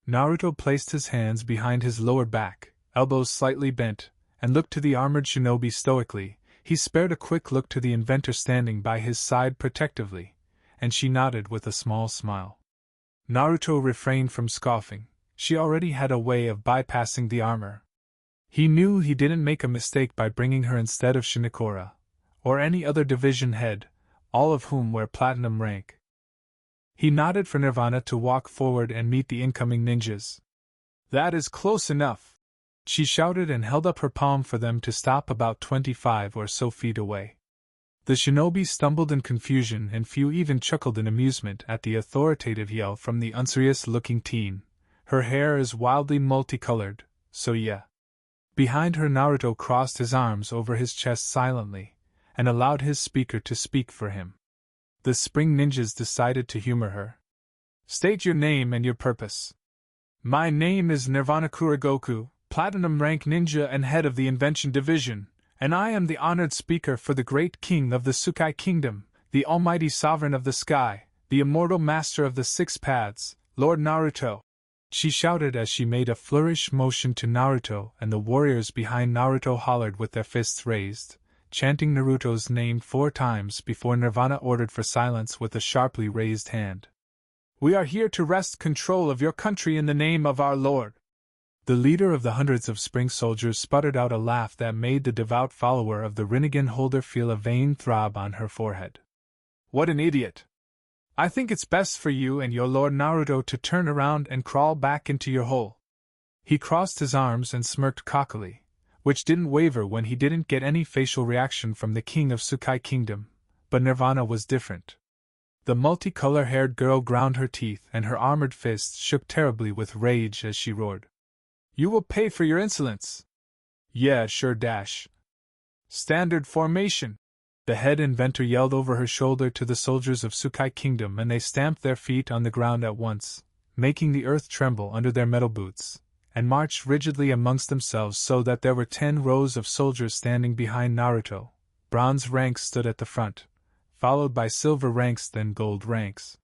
Naruto placed his hands behind his lower back, elbows slightly bent, and looked to the armored shinobi stoically. He spared a quick look to the inventor standing by his side protectively, and she nodded with a small smile. Naruto refrained from scoffing. She already had a way of bypassing the armor. He knew he didn't make a mistake by bringing her instead of Shinokora, or any other division head, all of whom were platinum rank. He nodded for Nirvana to walk forward and meet the incoming ninjas. That is close enough, she shouted and held up her palm for them to stop about 25 or so feet away. The shinobi stumbled in confusion and few even chuckled in amusement at the authoritative yell from the unserious-looking teen. Her hair is wildly multicolored, so yeah. Behind her Naruto crossed his arms over his chest silently, and allowed his speaker to speak for him. The spring ninjas decided to humor her. State your name and your purpose. My name is Nirvana Kurigoku, Platinum Rank Ninja and head of the Invention Division, and I am the honored speaker for the great king of the Tsukai Kingdom, the almighty sovereign of the sky, the immortal master of the six paths, Lord Naruto. She shouted as she made a flourish motion to Naruto, and the warriors behind Naruto hollered with their fists raised, chanting Naruto's name 4 times before Nirvana ordered for silence with a sharply raised hand. We are here to wrest control of your country in the name of our Lord. The leader of the hundreds of spring soldiers sputtered out a laugh that made the devout follower of the Rinnegan holder feel a vein throb on her forehead. What an idiot! I think it's best for you and your Lord Naruto to turn around and crawl back into your hole. He crossed his arms and smirked cockily, which didn't waver when he didn't get any facial reaction from the king of Tsukai Kingdom, but Nirvana was different. The multicolor-haired girl ground her teeth and her armored fists shook terribly with rage as she roared. You will pay for your insolence. Yeah, sure dash. Standard formation. The head inventor yelled over her shoulder to the soldiers of Tsukai Kingdom, and they stamped their feet on the ground at once, making the earth tremble under their metal boots, and marched rigidly amongst themselves so that there were 10 rows of soldiers standing behind Naruto. Bronze ranks stood at the front, followed by silver ranks, then gold ranks.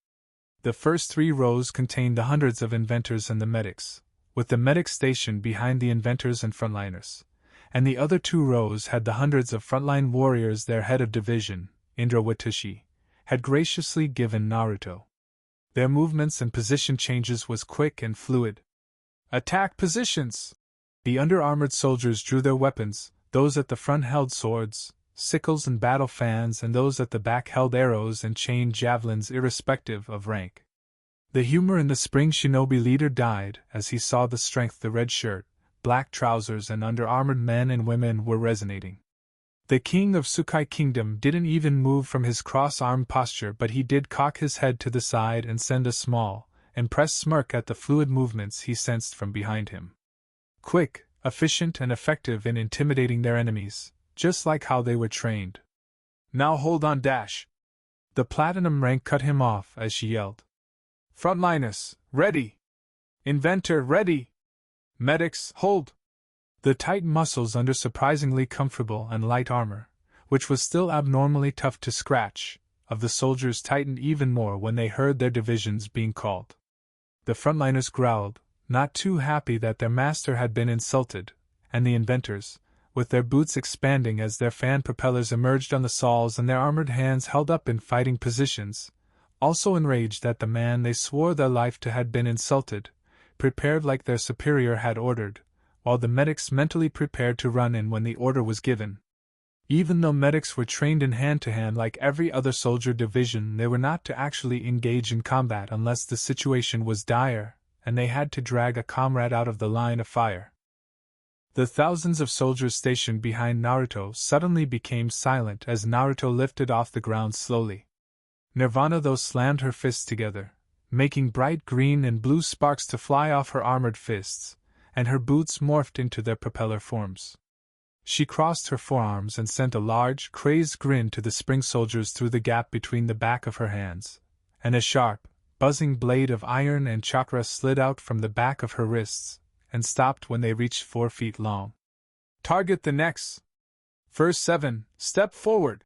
The first 3 rows contained the hundreds of inventors and the medics, with the medics stationed behind the inventors and frontliners, and the other 2 rows had the hundreds of frontline warriors their head of division, Indra Watashi, had graciously given Naruto. Their movements and position changes was quick and fluid. Attack positions! The under-armored soldiers drew their weapons, those at the front held swords, sickles and battle fans, and those at the back held arrows and chain javelins irrespective of rank. The humor in the spring shinobi leader died as he saw the strength the red shirt, black trousers and under-armored men and women were resonating. The king of Tsukai Kingdom didn't even move from his cross-armed posture, but he did cock his head to the side and send a small, impressed smirk at the fluid movements he sensed from behind him. Quick, efficient and effective in intimidating their enemies, just like how they were trained. Now hold on dash! The platinum rank cut him off as she yelled. Frontliners, ready! Inventor, ready! Medics, hold! The tight muscles under surprisingly comfortable and light armor, which was still abnormally tough to scratch, of the soldiers tightened even more when they heard their divisions being called. The frontliners growled, not too happy that their master had been insulted, and the inventors, with their boots expanding as their fan propellers emerged on the soles and their armored hands held up in fighting positions, also enraged that the man they swore their life to had been insulted, prepared like their superior had ordered, while the medics mentally prepared to run in when the order was given. Even though medics were trained in hand-to-hand like every other soldier division, they were not to actually engage in combat unless the situation was dire, and they had to drag a comrade out of the line of fire. The thousands of soldiers stationed behind Naruto suddenly became silent as Naruto lifted off the ground slowly. Nirvana though slammed her fists together, making bright green and blue sparks to fly off her armored fists, and her boots morphed into their propeller forms. She crossed her forearms and sent a large, crazed grin to the spring soldiers through the gap between the back of her hands, and a sharp, buzzing blade of iron and chakra slid out from the back of her wrists, and stopped when they reached 4 feet long. Target the necks! First 7, step forward!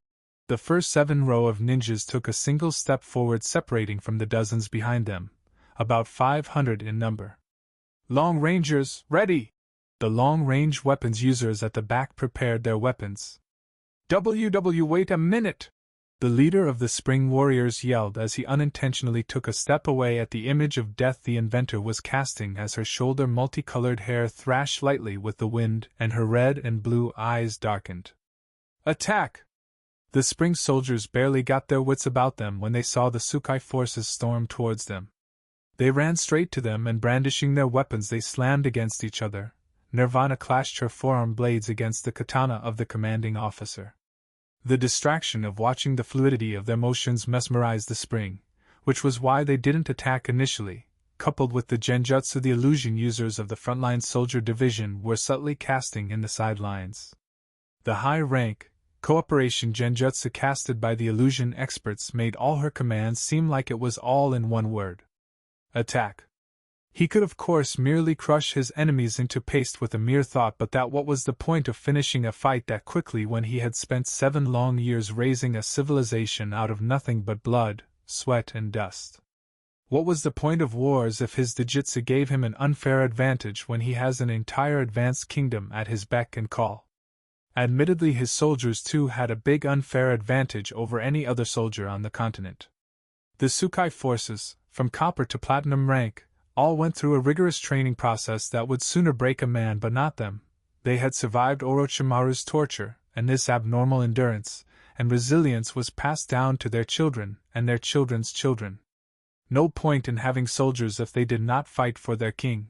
The first 7 row of ninjas took a single step forward, separating from the dozens behind them, about 500 in number. Long rangers, ready! The long-range weapons users at the back prepared their weapons. Wait a minute! The leader of the Spring Warriors yelled as he unintentionally took a step away at the image of death the inventor was casting as her shoulder multicolored hair thrashed lightly with the wind and her red and blue eyes darkened. Attack! The Spring soldiers barely got their wits about them when they saw the Tsukai forces storm towards them. They ran straight to them and brandishing their weapons they slammed against each other. Nirvana clashed her forearm blades against the katana of the commanding officer. The distraction of watching the fluidity of their motions mesmerized the spring, which was why they didn't attack initially, coupled with the genjutsu the illusion users of the frontline soldier division were subtly casting in the sidelines. The high-rank, cooperation genjutsu casted by the illusion experts made all her commands seem like it was all in one word. Attack. He could of course merely crush his enemies into paste with a mere thought, but what was the point of finishing a fight that quickly when he had spent 7 long years raising a civilization out of nothing but blood, sweat and dust? What was the point of wars if his Dijitsu gave him an unfair advantage when he has an entire advanced kingdom at his beck and call? Admittedly, his soldiers too had a big unfair advantage over any other soldier on the continent. The Tsukai forces, from copper to platinum rank, all went through a rigorous training process that would sooner break a man but not them. They had survived Orochimaru's torture, and this abnormal endurance and resilience was passed down to their children and their children's children. No point in having soldiers if they did not fight for their king.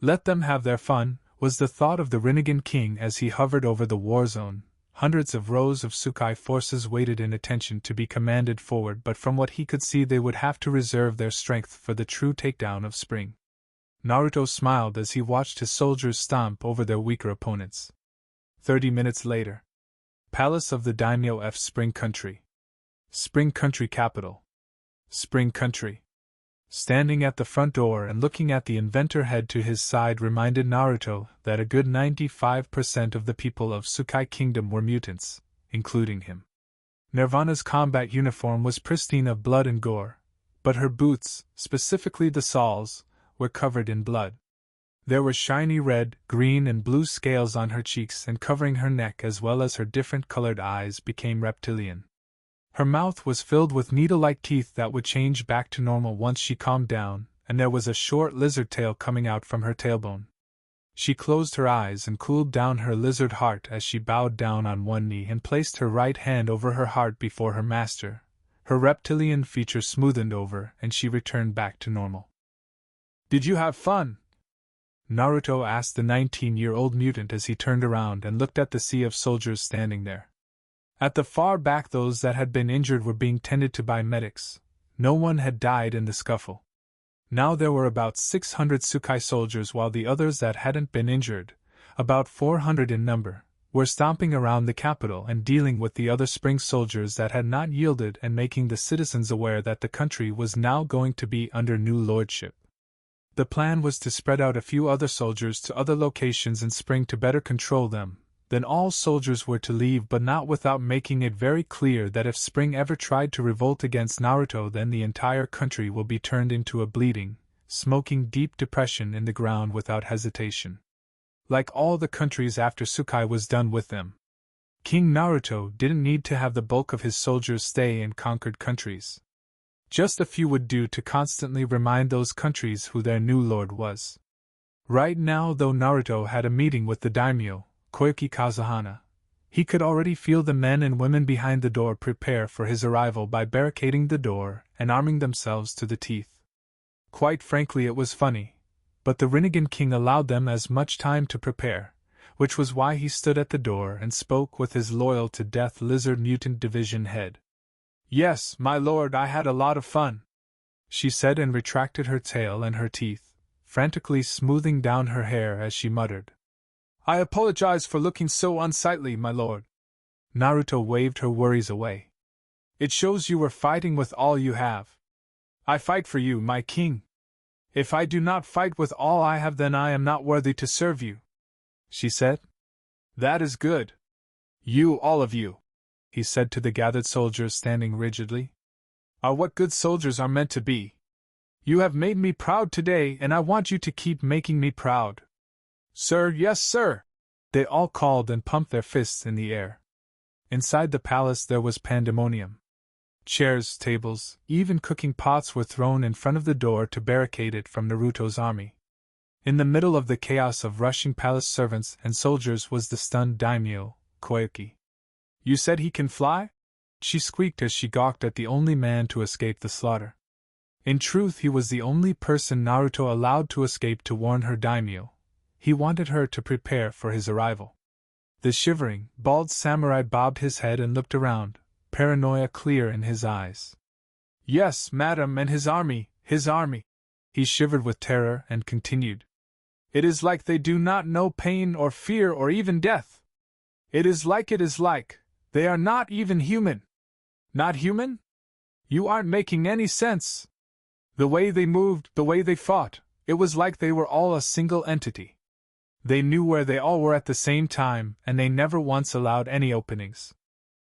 Let them have their fun, was the thought of the Rinnegan king as he hovered over the war zone. Hundreds of rows of Tsukai forces waited in attention to be commanded forward, but from what he could see they would have to reserve their strength for the true takedown of spring. Naruto smiled as he watched his soldiers stomp over their weaker opponents. 30 minutes later. Palace of the Daimyo F. Spring Country. Spring Country capital. Spring Country. Standing at the front door and looking at the inventor head to his side reminded Naruto that a good 95% of the people of Tsukai Kingdom were mutants, including him. Nirvana's combat uniform was pristine of blood and gore, but her boots, specifically the soles, were covered in blood. There were shiny red, green and blue scales on her cheeks, and covering her neck as well as her different colored eyes became reptilian. Her mouth was filled with needle-like teeth that would change back to normal once she calmed down, and there was a short lizard tail coming out from her tailbone. She closed her eyes and cooled down her lizard heart as she bowed down on one knee and placed her right hand over her heart before her master. Her reptilian features smoothened over, and she returned back to normal. "Did you have fun?" Naruto asked the 19-year-old mutant as he turned around and looked at the sea of soldiers standing there. At the far back, those that had been injured were being tended to by medics. No one had died in the scuffle. Now there were about 600 Tsukai soldiers, while the others that hadn't been injured, about 400 in number, were stomping around the capital and dealing with the other spring soldiers that had not yielded and making the citizens aware that the country was now going to be under new lordship. The plan was to spread out a few other soldiers to other locations in spring to better control them. Then all soldiers were to leave, but not without making it very clear that if Spring ever tried to revolt against Naruto, then the entire country will be turned into a bleeding, smoking deep depression in the ground without hesitation. Like all the countries after Tsukai was done with them. King Naruto didn't need to have the bulk of his soldiers stay in conquered countries. Just a few would do to constantly remind those countries who their new lord was. Right now, though Naruto had a meeting with the daimyo, Koyuki Kazuhana, he could already feel the men and women behind the door prepare for his arrival by barricading the door and arming themselves to the teeth. Quite frankly, it was funny, but the Rinnegan King allowed them as much time to prepare, which was why he stood at the door and spoke with his loyal-to-death lizard mutant division head. "Yes, my lord, I had a lot of fun," she said, and retracted her tail and her teeth, frantically smoothing down her hair as she muttered. "I apologize for looking so unsightly, my lord." Naruto waved her worries away. "It shows you were fighting with all you have. I fight for you, my king. If I do not fight with all I have, then I am not worthy to serve you," she said. "That is good. You, all of you," he said to the gathered soldiers standing rigidly, "are what good soldiers are meant to be. You have made me proud today, and I want you to keep making me proud." "Sir, yes, sir!" they all called and pumped their fists in the air. Inside the palace there was pandemonium. Chairs, tables, even cooking pots were thrown in front of the door to barricade it from Naruto's army. In the middle of the chaos of rushing palace servants and soldiers was the stunned daimyo, Koyuki. "You said he can fly?" she squeaked as she gawked at the only man to escape the slaughter. In truth, he was the only person Naruto allowed to escape to warn her daimyo. He wanted her to prepare for his arrival. The shivering, bald samurai bobbed his head and looked around, paranoia clear in his eyes. Yes, madam, and his army, his army. He shivered with terror and continued. It is like they do not know pain or fear or even death. It is like, they are not even human. Not human? You aren't making any sense. The way they moved, the way they fought, it was like they were all a single entity. They knew where they all were at the same time, and they never once allowed any openings.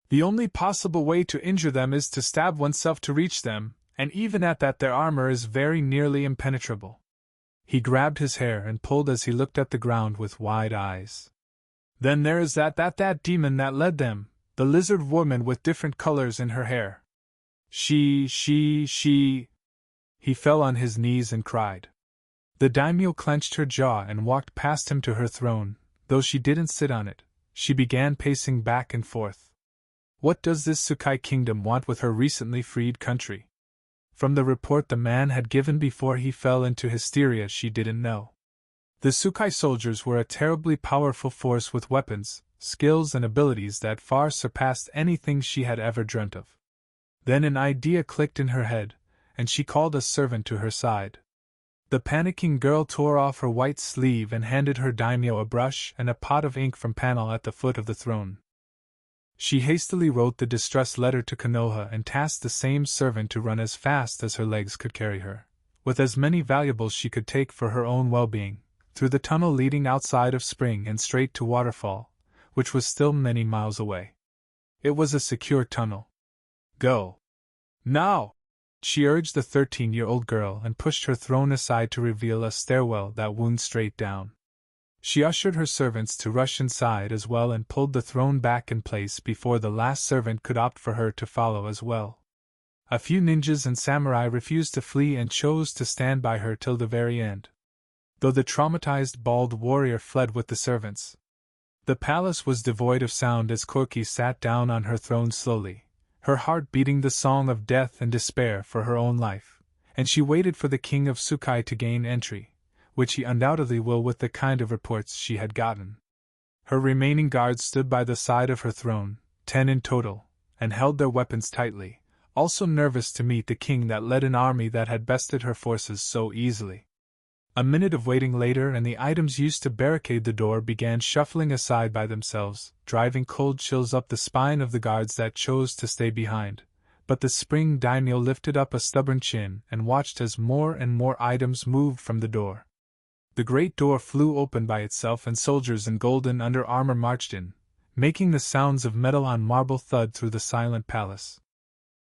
The only possible way to injure them is to stab oneself to reach them, and even at that their armor is very nearly impenetrable. He grabbed his hair and pulled as he looked at the ground with wide eyes. Then there is that demon that led them, the lizard woman with different colors in her hair. She. He fell on his knees and cried. The daimyo clenched her jaw and walked past him to her throne. Though she didn't sit on it, she began pacing back and forth. What does this Tsukai kingdom want with her recently freed country? From the report the man had given before he fell into hysteria, she didn't know. The Tsukai soldiers were a terribly powerful force with weapons, skills and abilities that far surpassed anything she had ever dreamt of. Then an idea clicked in her head, and she called a servant to her side. The panicking girl tore off her white sleeve and handed her daimyo a brush and a pot of ink from panel at the foot of the throne. She hastily wrote the distress letter to Konoha and tasked the same servant to run as fast as her legs could carry her, with as many valuables she could take for her own well-being, through the tunnel leading outside of Spring and straight to Waterfall, which was still many miles away. It was a secure tunnel. Go. Now! She urged the 13-year-old girl and pushed her throne aside to reveal a stairwell that wound straight down. She ushered her servants to rush inside as well and pulled the throne back in place before the last servant could opt for her to follow as well. A few ninjas and samurai refused to flee and chose to stand by her till the very end, though the traumatized bald warrior fled with the servants. The palace was devoid of sound as Koki sat down on her throne slowly, her heart beating the song of death and despair for her own life, and she waited for the king of Tsukai to gain entry, which he undoubtedly will with the kind of reports she had gotten. Her remaining guards stood by the side of her throne, 10 in total, and held their weapons tightly, also nervous to meet the king that led an army that had bested her forces so easily. A minute of waiting later and the items used to barricade the door began shuffling aside by themselves, driving cold chills up the spine of the guards that chose to stay behind. But the Spring daimyo lifted up a stubborn chin and watched as more and more items moved from the door. The great door flew open by itself and soldiers in golden under armor marched in, making the sounds of metal on marble thud through the silent palace.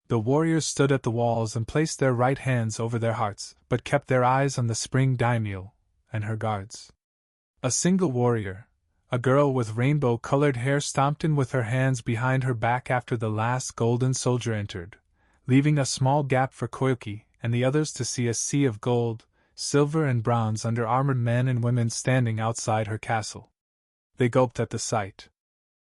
The warriors stood at the walls and placed their right hands over their hearts, but kept their eyes on the Spring daimyo and her guards. A single warrior, a girl with rainbow-colored hair, stomped in with her hands behind her back after the last golden soldier entered, leaving a small gap for Koyuki and the others to see a sea of gold, silver and bronze under-armored men and women standing outside her castle. They gulped at the sight.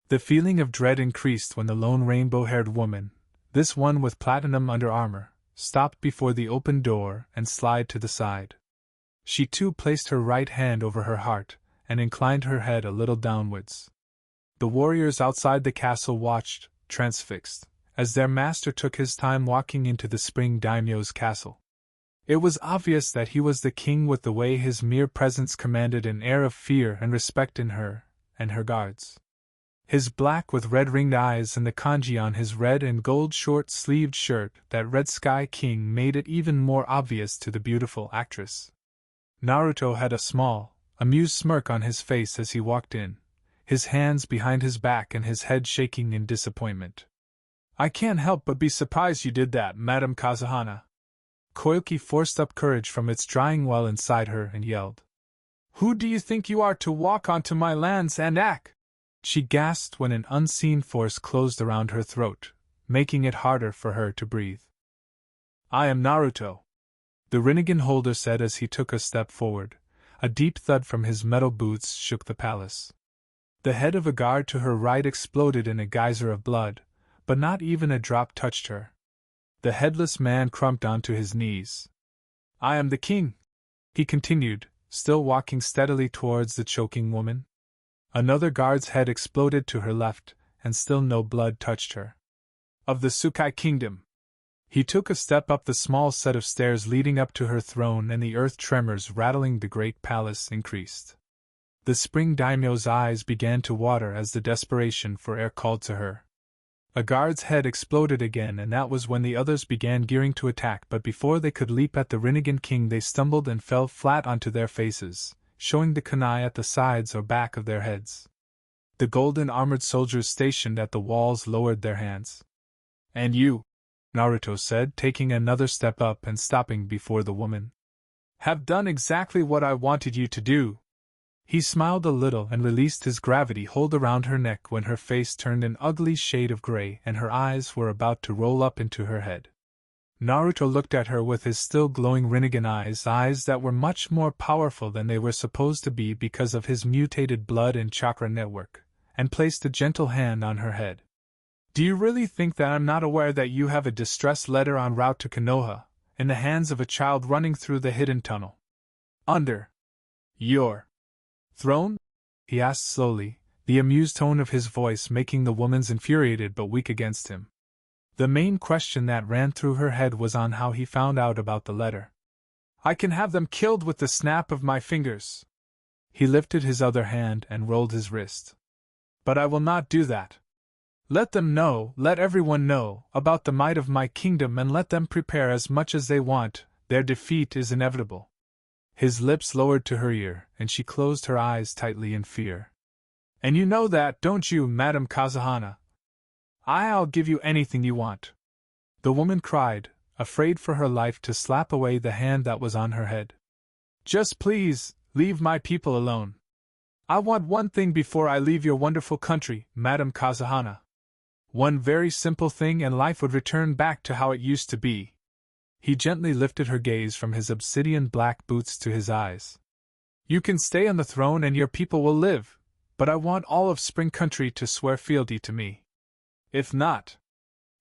The feeling of dread increased when the lone rainbow-haired woman, this one with platinum under armor, stopped before the open door and slid to the side. She too placed her right hand over her heart and inclined her head a little downwards. The warriors outside the castle watched, transfixed, as their master took his time walking into the Spring daimyo's castle. It was obvious that he was the king with the way his mere presence commanded an air of fear and respect in her and her guards. His black with red-ringed eyes and the kanji on his red and gold short-sleeved shirt, that Red Sky King, made it even more obvious to the beautiful actress. Naruto had a small, amused smirk on his face as he walked in, his hands behind his back and his head shaking in disappointment. "I can't help but be surprised you did that, Madame Kazuhana." Koyuki forced up courage from its drying well inside her and yelled. "Who do you think you are to walk onto my lands and act?" She gasped when an unseen force closed around her throat, making it harder for her to breathe. "I am Naruto," the Rinnegan holder said as he took a step forward. A deep thud from his metal boots shook the palace. The head of a guard to her right exploded in a geyser of blood, but not even a drop touched her. The headless man crumped onto his knees. "I am the king," he continued, still walking steadily towards the choking woman. Another guard's head exploded to her left, and still no blood touched her. Of the Tsukai Kingdom. He took a step up the small set of stairs leading up to her throne, and the earth tremors rattling the great palace increased. The spring daimyo's eyes began to water as the desperation for air called to her. A guard's head exploded again, and that was when the others began gearing to attack, but before they could leap at the Rinnegan king they stumbled and fell flat onto their faces, showing the kunai at the sides or back of their heads. The golden-armored soldiers stationed at the walls lowered their hands. "And you," Naruto said, taking another step up and stopping before the woman, "have done exactly what I wanted you to do." He smiled a little and released his gravity hold around her neck when her face turned an ugly shade of gray and her eyes were about to roll up into her head. Naruto looked at her with his still glowing Rinnegan eyes that were much more powerful than they were supposed to be because of his mutated blood and chakra network, and placed a gentle hand on her head. "Do you really think that I'm not aware that you have a distress letter en route to Konoha, in the hands of a child running through the hidden tunnel? Under your throne?" he asked slowly, the amused tone of his voice making the woman's infuriated but weak against him. The main question that ran through her head was on how he found out about the letter. "I can have them killed with the snap of my fingers." He lifted his other hand and rolled his wrist. "But I will not do that. Let them know, let everyone know, about the might of my kingdom and let them prepare as much as they want, their defeat is inevitable." His lips lowered to her ear, and she closed her eyes tightly in fear. "And you know that, don't you, Madame Kazuhana? I'll give you anything you want," the woman cried, afraid for her life to slap away the hand that was on her head. "Just please, leave my people alone. I want one thing before I leave your wonderful country, Madame Kazuhana. One very simple thing and life would return back to how it used to be." He gently lifted her gaze from his obsidian black boots to his eyes. "You can stay on the throne and your people will live, but I want all of Spring Country to swear fealty to me. If not..."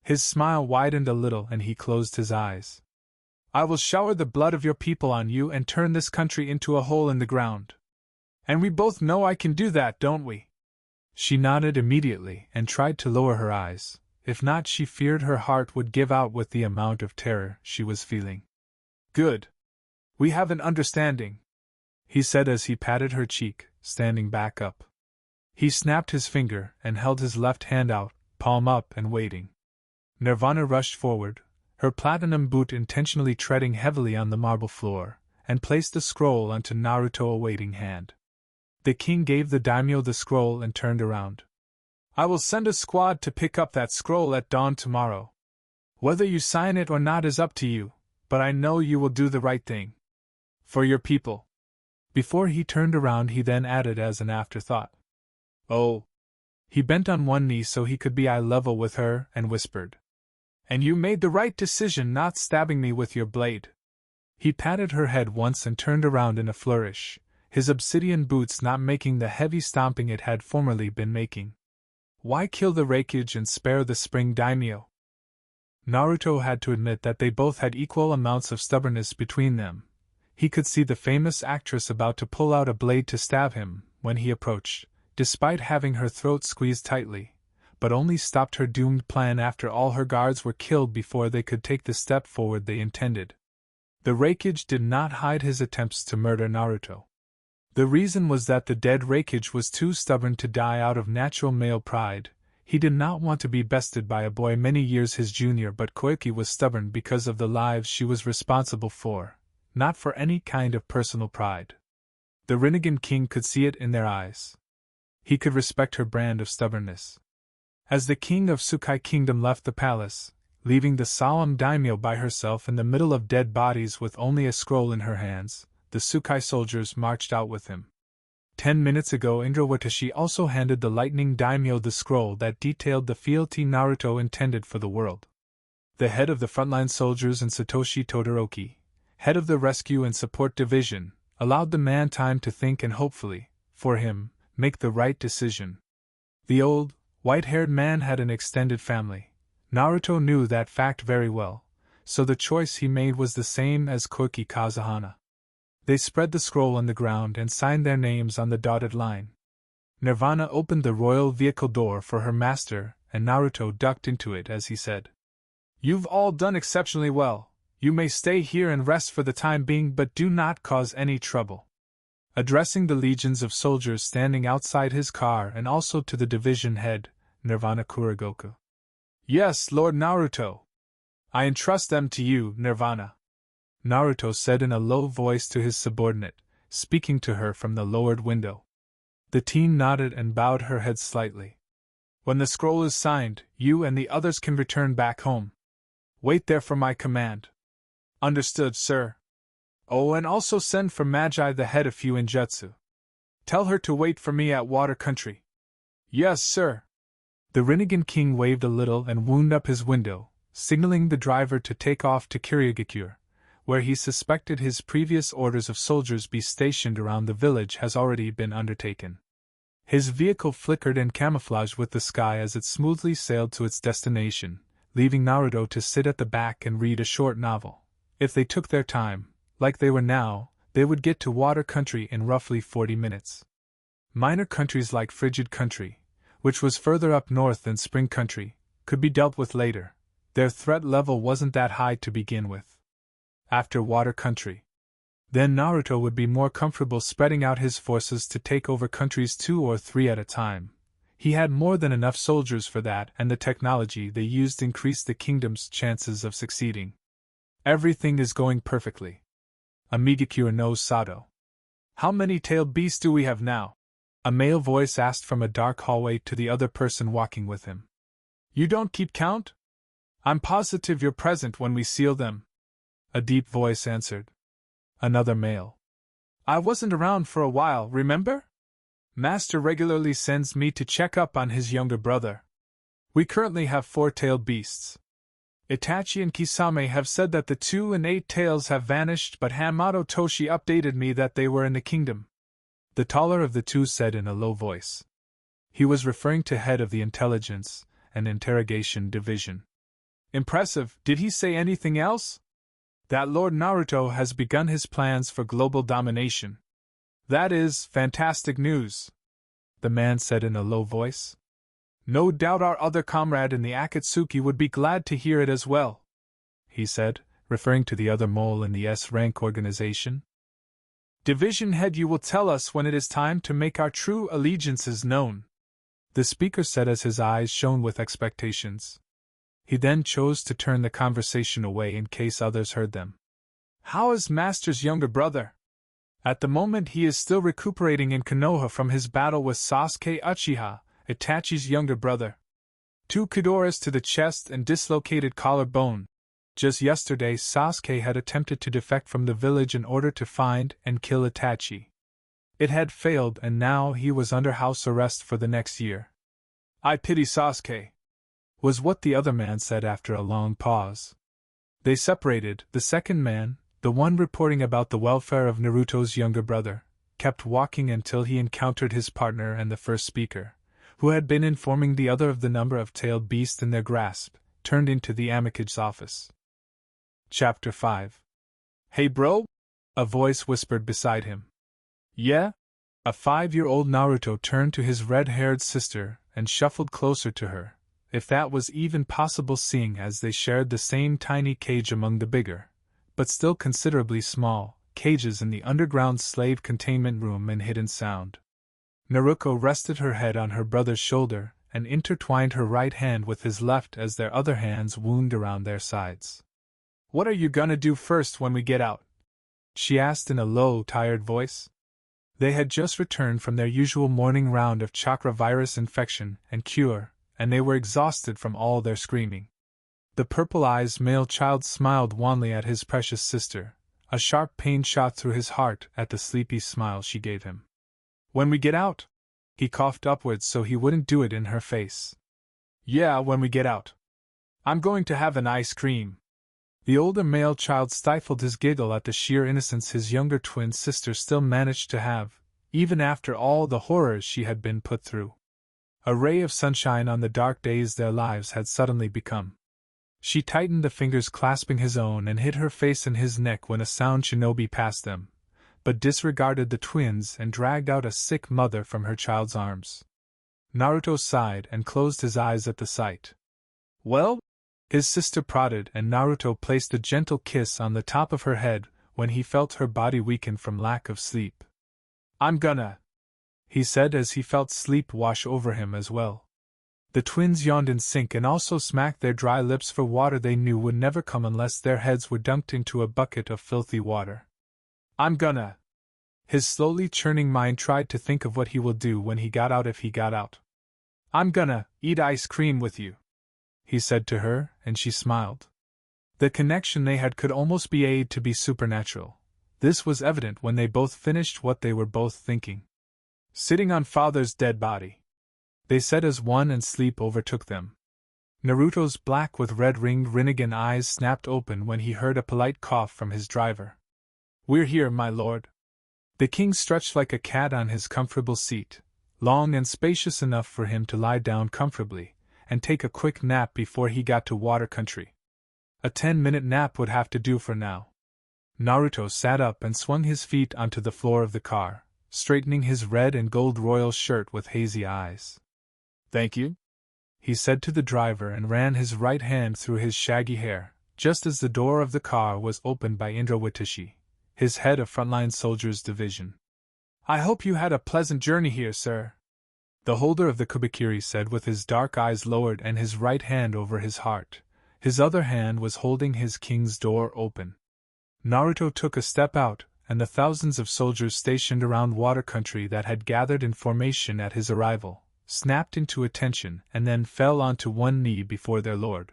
His smile widened a little and he closed his eyes. "I will shower the blood of your people on you and turn this country into a hole in the ground. And we both know I can do that, don't we?" She nodded immediately and tried to lower her eyes. If not, she feared her heart would give out with the amount of terror she was feeling. "Good. We have an understanding," he said as he patted her cheek, standing back up. He snapped his finger and held his left hand out, palm up and waiting. Nirvana rushed forward, her platinum boot intentionally treading heavily on the marble floor, and placed the scroll onto Naruto's awaiting hand. The king gave the daimyo the scroll and turned around. "I will send a squad to pick up that scroll at dawn tomorrow. Whether you sign it or not is up to you, but I know you will do the right thing. For your people." Before he turned around he then added as an afterthought. "Oh." He bent on one knee so he could be eye level with her and whispered. "And you made the right decision not stabbing me with your blade." He patted her head once and turned around in a flourish, his obsidian boots not making the heavy stomping it had formerly been making. Why kill the Raikage and spare the Spring Daimyo? Naruto had to admit that they both had equal amounts of stubbornness between them. He could see the famous actress about to pull out a blade to stab him when he approached, despite having her throat squeezed tightly, but only stopped her doomed plan after all her guards were killed before they could take the step forward they intended. The Raikage did not hide his attempts to murder Naruto. The reason was that the dead Raikage was too stubborn to die out of natural male pride. He did not want to be bested by a boy many years his junior, but Koiki was stubborn because of the lives she was responsible for, not for any kind of personal pride. The Rinnegan king could see it in their eyes. He could respect her brand of stubbornness. As the king of Tsukai Kingdom left the palace, leaving the solemn daimyo by herself in the middle of dead bodies with only a scroll in her hands, the Tsukai soldiers marched out with him. 10 minutes ago Ingrawatashi also handed the lightning daimyo the scroll that detailed the fealty Naruto intended for the world. The head of the frontline soldiers and Satoshi Todoroki, head of the rescue and support division, allowed the man time to think and hopefully, for him, make the right decision. The old, white-haired man had an extended family. Naruto knew that fact very well, so the choice he made was the same as Koiki Kazuhana. They spread the scroll on the ground and signed their names on the dotted line. Nirvana opened the royal vehicle door for her master, and Naruto ducked into it as he said, "You've all done exceptionally well. You may stay here and rest for the time being, but do not cause any trouble." Addressing the legions of soldiers standing outside his car and also to the division head, Nirvana Kurigoku. "Yes, Lord Naruto. I entrust them to you, Nirvana," Naruto said in a low voice to his subordinate, speaking to her from the lowered window. The teen nodded and bowed her head slightly. "When the scroll is signed, you and the others can return back home. Wait there for my command." "Understood, sir." "Oh, and also send for Magi the head of Fuinjutsu. Tell her to wait for me at Water Country." "Yes, sir." The Rinnegan King waved a little and wound up his window, signaling the driver to take off to Kirigakure, where he suspected his previous orders of soldiers be stationed around the village has already been undertaken. His vehicle flickered and camouflaged with the sky as it smoothly sailed to its destination, leaving Naruto to sit at the back and read a short novel. If they took their time, like they were now, they would get to Water Country in roughly 40 minutes. Minor countries like Frigid Country, which was further up north than Spring Country, could be dealt with later. Their threat level wasn't that high to begin with. After Water Country, then Naruto would be more comfortable spreading out his forces to take over countries 2 or 3 at a time. He had more than enough soldiers for that, and the technology they used increased the kingdom's chances of succeeding. "Everything is going perfectly. Amigakure no Sato. How many tailed beasts do we have now?" A male voice asked from a dark hallway to the other person walking with him. "You don't keep count? I'm positive you're present when we seal them," a deep voice answered. Another male. "I wasn't around for a while, remember? Master regularly sends me to check up on his younger brother. We currently have 4 tailed beasts. Itachi and Kisame have said that the 2 and 8 tails have vanished, but Hamato Toshi updated me that they were in the kingdom," the taller of the two said in a low voice. He was referring to head of the intelligence and interrogation division. "Impressive. Did he say anything else?" "That Lord Naruto has begun his plans for global domination." "That is fantastic news," the man said in a low voice. "No doubt our other comrade in the Akatsuki would be glad to hear it as well," he said, referring to the other mole in the S-rank organization. "Division head, you will tell us when it is time to make our true allegiances known," the speaker said as his eyes shone with expectations. He then chose to turn the conversation away in case others heard them. "How is Master's younger brother?" "At the moment he is still recuperating in Konoha from his battle with Sasuke Uchiha, Itachi's younger brother. 2 Kodoras to the chest and dislocated collarbone. Just yesterday Sasuke had attempted to defect from the village in order to find and kill Itachi. It had failed and now he was under house arrest for the next year." "I pity Sasuke," was what the other man said after a long pause. They separated. The second man, the one reporting about the welfare of Naruto's younger brother, kept walking until he encountered his partner and the first speaker, who had been informing the other of the number of tailed beasts in their grasp, turned into the Amikage's office. Chapter 5. "Hey bro?" a voice whispered beside him. "Yeah?" A 5-year-old Naruto turned to his red-haired sister and shuffled closer to her, if that was even possible seeing as they shared the same tiny cage among the bigger, but still considerably small, cages in the underground slave containment room in Hidden Sound. Naruko rested her head on her brother's shoulder and intertwined her right hand with his left as their other hands wound around their sides. "What are you gonna do first when we get out?" she asked in a low, tired voice. They had just returned from their usual morning round of chakra virus infection and cure, and they were exhausted from all their screaming. The purple-eyed male child smiled wanly at his precious sister. A sharp pain shot through his heart at the sleepy smile she gave him. "When we get out?" He coughed upwards so he wouldn't do it in her face. "Yeah, when we get out. I'm going to have an ice cream." The older male child stifled his giggle at the sheer innocence his younger twin sister still managed to have, even after all the horrors she had been put through. A ray of sunshine on the dark days their lives had suddenly become. She tightened the fingers clasping his own and hid her face in his neck when a sound shinobi passed them, but disregarded the twins and dragged out a sick mother from her child's arms. Naruto sighed and closed his eyes at the sight. "Well?" His sister prodded, and Naruto placed a gentle kiss on the top of her head when he felt her body weaken from lack of sleep. "I'm gonna," he said as he felt sleep wash over him as well. The twins yawned in sync and also smacked their dry lips for water they knew would never come unless their heads were dunked into a bucket of filthy water. "I'm gonna." His slowly churning mind tried to think of what he will do when he got out if he got out. "I'm gonna eat ice cream with you," he said to her, and she smiled. The connection they had could almost be said to be supernatural. This was evident when they both finished what they were both thinking. "Sitting on father's dead body," they said as one, and sleep overtook them. Naruto's black with red ringed Rinnegan eyes snapped open when he heard a polite cough from his driver. "We're here, my lord." The king stretched like a cat on his comfortable seat, long and spacious enough for him to lie down comfortably and take a quick nap before he got to water country. A 10-minute nap would have to do for now. Naruto sat up and swung his feet onto the floor of the car, straightening his red and gold royal shirt with hazy eyes. "Thank you," he said to the driver and ran his right hand through his shaggy hair, just as the door of the car was opened by Indra Watashi, his head of Frontline Soldiers Division. "I hope you had a pleasant journey here, sir," the holder of the Kubikiri said with his dark eyes lowered and his right hand over his heart. His other hand was holding his king's door open. Naruto took a step out, and the thousands of soldiers stationed around water country that had gathered in formation at his arrival snapped into attention and then fell onto one knee before their lord.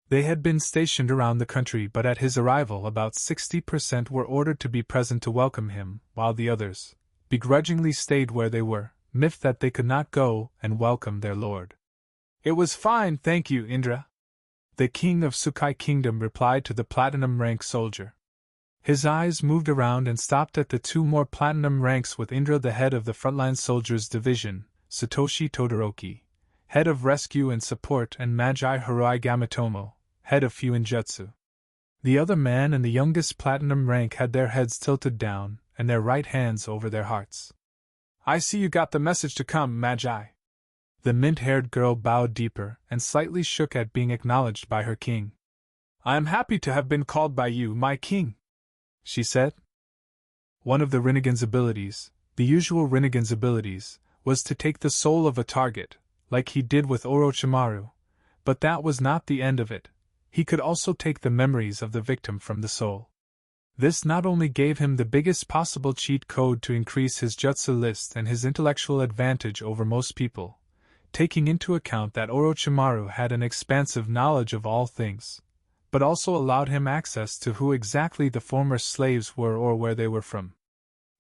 They had been stationed around the country, but at his arrival about 60% were ordered to be present to welcome him, while the others begrudgingly stayed where they were, miffed that they could not go and welcome their lord. "It was fine, thank you, Indra," the king of Sukai Kingdom replied to the platinum rank soldier. His eyes moved around and stopped at the two more platinum ranks with Indra, the head of the Frontline Soldiers Division, Satoshi Todoroki, head of Rescue and Support, and Magi Harai Gamatomo, head of Fuinjutsu. The other man and the youngest platinum rank had their heads tilted down and their right hands over their hearts. "I see you got the message to come, Magi." The mint-haired girl bowed deeper and slightly shook at being acknowledged by her king. "I am happy to have been called by you, my king," she said. One of the Rinnegan's abilities, the usual Rinnegan's abilities, was to take the soul of a target, like he did with Orochimaru, but that was not the end of it. He could also take the memories of the victim from the soul. This not only gave him the biggest possible cheat code to increase his jutsu list and his intellectual advantage over most people, taking into account that Orochimaru had an expansive knowledge of all things, but also allowed him access to who exactly the former slaves were or where they were from.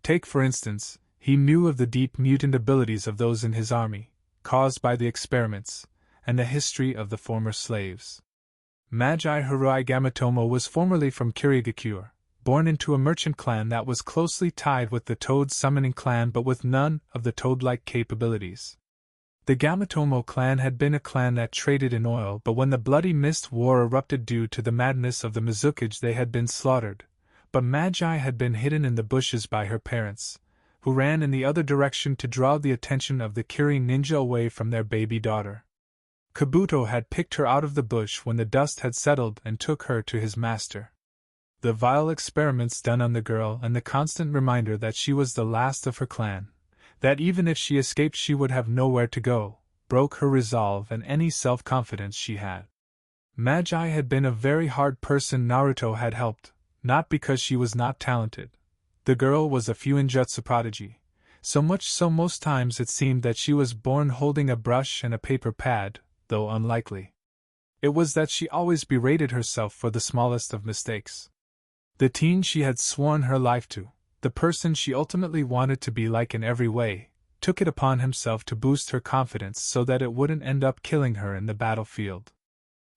Take, for instance, he knew of the deep mutant abilities of those in his army, caused by the experiments, and the history of the former slaves. Magi Harai Gamatomo was formerly from Kirigakure, born into a merchant clan that was closely tied with the Toad summoning clan but with none of the Toad-like capabilities. The Gamatomo clan had been a clan that traded in oil, but when the Bloody Mist War erupted due to the madness of the Mizukage they had been slaughtered, but Magi had been hidden in the bushes by her parents, who ran in the other direction to draw the attention of the Kirin ninja away from their baby daughter. Kabuto had picked her out of the bush when the dust had settled and took her to his master. The vile experiments done on the girl and the constant reminder that she was the last of her clan, that even if she escaped she would have nowhere to go, broke her resolve and any self-confidence she had. Magi had been a very hard person Naruto had helped, not because she was not talented. The girl was a Fuinjutsu prodigy, so much so most times it seemed that she was born holding a brush and a paper pad, though unlikely. It was that she always berated herself for the smallest of mistakes. The teen she had sworn her life to, the person she ultimately wanted to be like in every way, took it upon himself to boost her confidence so that it wouldn't end up killing her in the battlefield.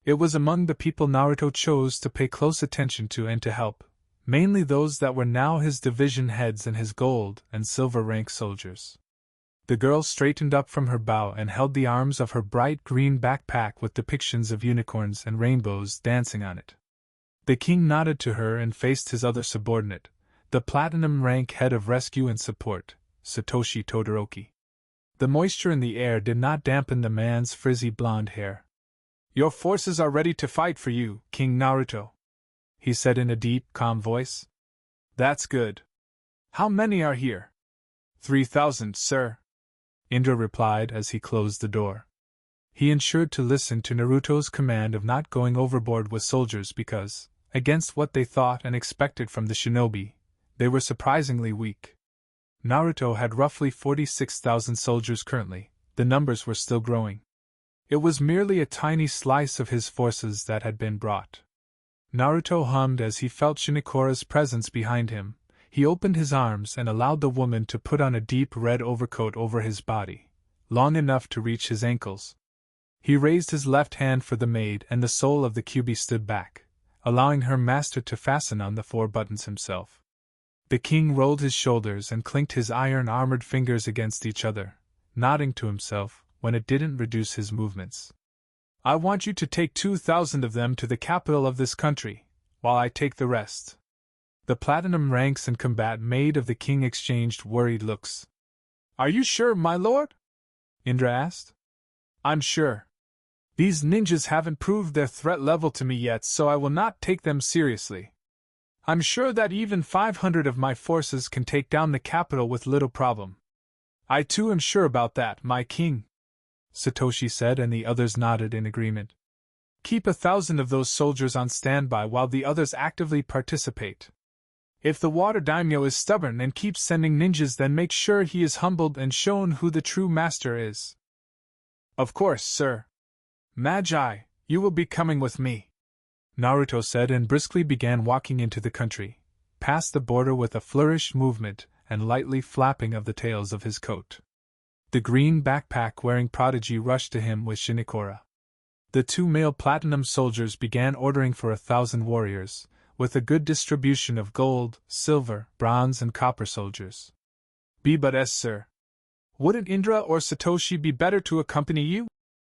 It was among the people Naruto chose to pay close attention to and to help, mainly those that were now his division heads and his gold and silver rank soldiers. The girl straightened up from her bow and held the arms of her bright green backpack with depictions of unicorns and rainbows dancing on it. The king nodded to her and faced his other subordinate, The platinum rank head of rescue and support, Satoshi Todoroki. The moisture in the air did not dampen the man's frizzy blonde hair. "Your forces are ready to fight for you, King Naruto," he said in a deep, calm voice. "That's good. How many are here?" 3,000, sir," Indra replied as he closed the door. He ensured to listen to Naruto's command of not going overboard with soldiers because, against what they thought and expected from the shinobi, they were surprisingly weak. Naruto had roughly 46,000 soldiers currently. The numbers were still growing. It was merely a tiny slice of his forces that had been brought. Naruto hummed as he felt Shinikora's presence behind him. He opened his arms and allowed the woman to put on a deep red overcoat over his body, long enough to reach his ankles. He raised his left hand for the maid and the soul of the Kyuubi stood back, allowing her master to fasten on the 4 buttons himself. The king rolled his shoulders and clinked his iron-armored fingers against each other, nodding to himself when it didn't reduce his movements. "I want you to take 2,000 of them to the capital of this country, while I take the rest." The platinum ranks and combat maid of the king exchanged worried looks. "Are you sure, my lord?" Indra asked. "I'm sure. These ninjas haven't proved their threat level to me yet, so I will not take them seriously. I'm sure that even 500 of my forces can take down the capital with little problem." "I too am sure about that, my king," Satoshi said, and the others nodded in agreement. "Keep 1,000 of those soldiers on standby while the others actively participate. If the water daimyo is stubborn and keeps sending ninjas, then make sure he is humbled and shown who the true master is." "Of course, sir. Magi, you will be coming with me," Naruto said and briskly began walking into the country, past the border with a flourished movement and lightly flapping of the tails of his coat. The green backpack-wearing prodigy rushed to him with Shinikora. The 2 male platinum soldiers began ordering for 1,000 warriors, with a good distribution of gold, silver, bronze, and copper soldiers. "But sir. Wouldn't Indra or Satoshi be better to accompany you?"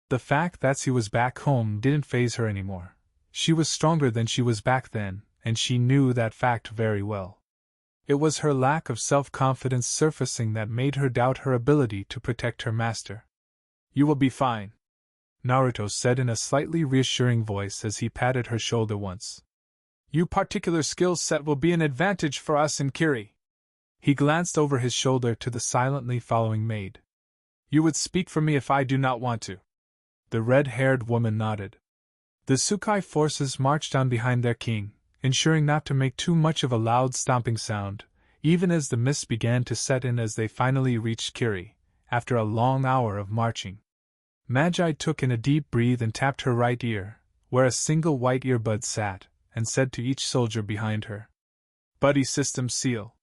The fact that she was back home didn't faze her anymore. She was stronger than she was back then, and she knew that fact very well. It was her lack of self-confidence surfacing that made her doubt her ability to protect her master. "You will be fine," Naruto said in a slightly reassuring voice as he patted her shoulder once. "Your particular skill set will be an advantage for us in Kiri." He glanced over his shoulder to the silently following maid. "You would speak for me if I do not want to." The red-haired woman nodded. The Tsukai forces marched on behind their king, ensuring not to make too much of a loud stomping sound, even as the mist began to set in as they finally reached Kiri, after a long hour of marching. Magi took in a deep breath and tapped her right ear, where a single white earbud sat, and said to each soldier behind her, "Buddy system seal."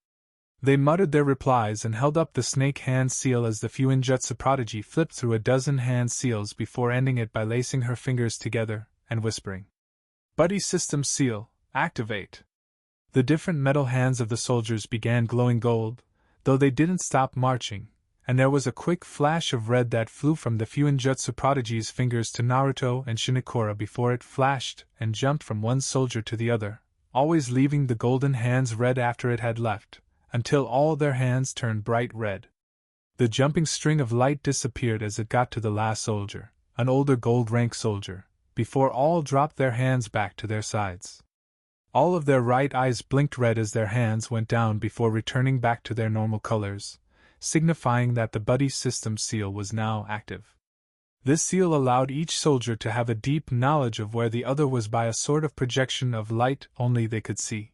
They muttered their replies and held up the snake hand seal as the Fuinjutsu prodigy flipped through a dozen hand seals before ending it by lacing her fingers together and whispering, "Buddy system seal, activate." The different metal hands of the soldiers began glowing gold, though they didn't stop marching, and there was a quick flash of red that flew from the Fuinjutsu prodigy's fingers to Naruto and Shinikora before it flashed and jumped from one soldier to the other, always leaving the golden hands red after it had left, until all their hands turned bright red. The jumping string of light disappeared as it got to the last soldier, an older gold-rank soldier, before all dropped their hands back to their sides. All of their right eyes blinked red as their hands went down before returning back to their normal colors, signifying that the buddy system seal was now active. This seal allowed each soldier to have a deep knowledge of where the other was by a sort of projection of light only they could see.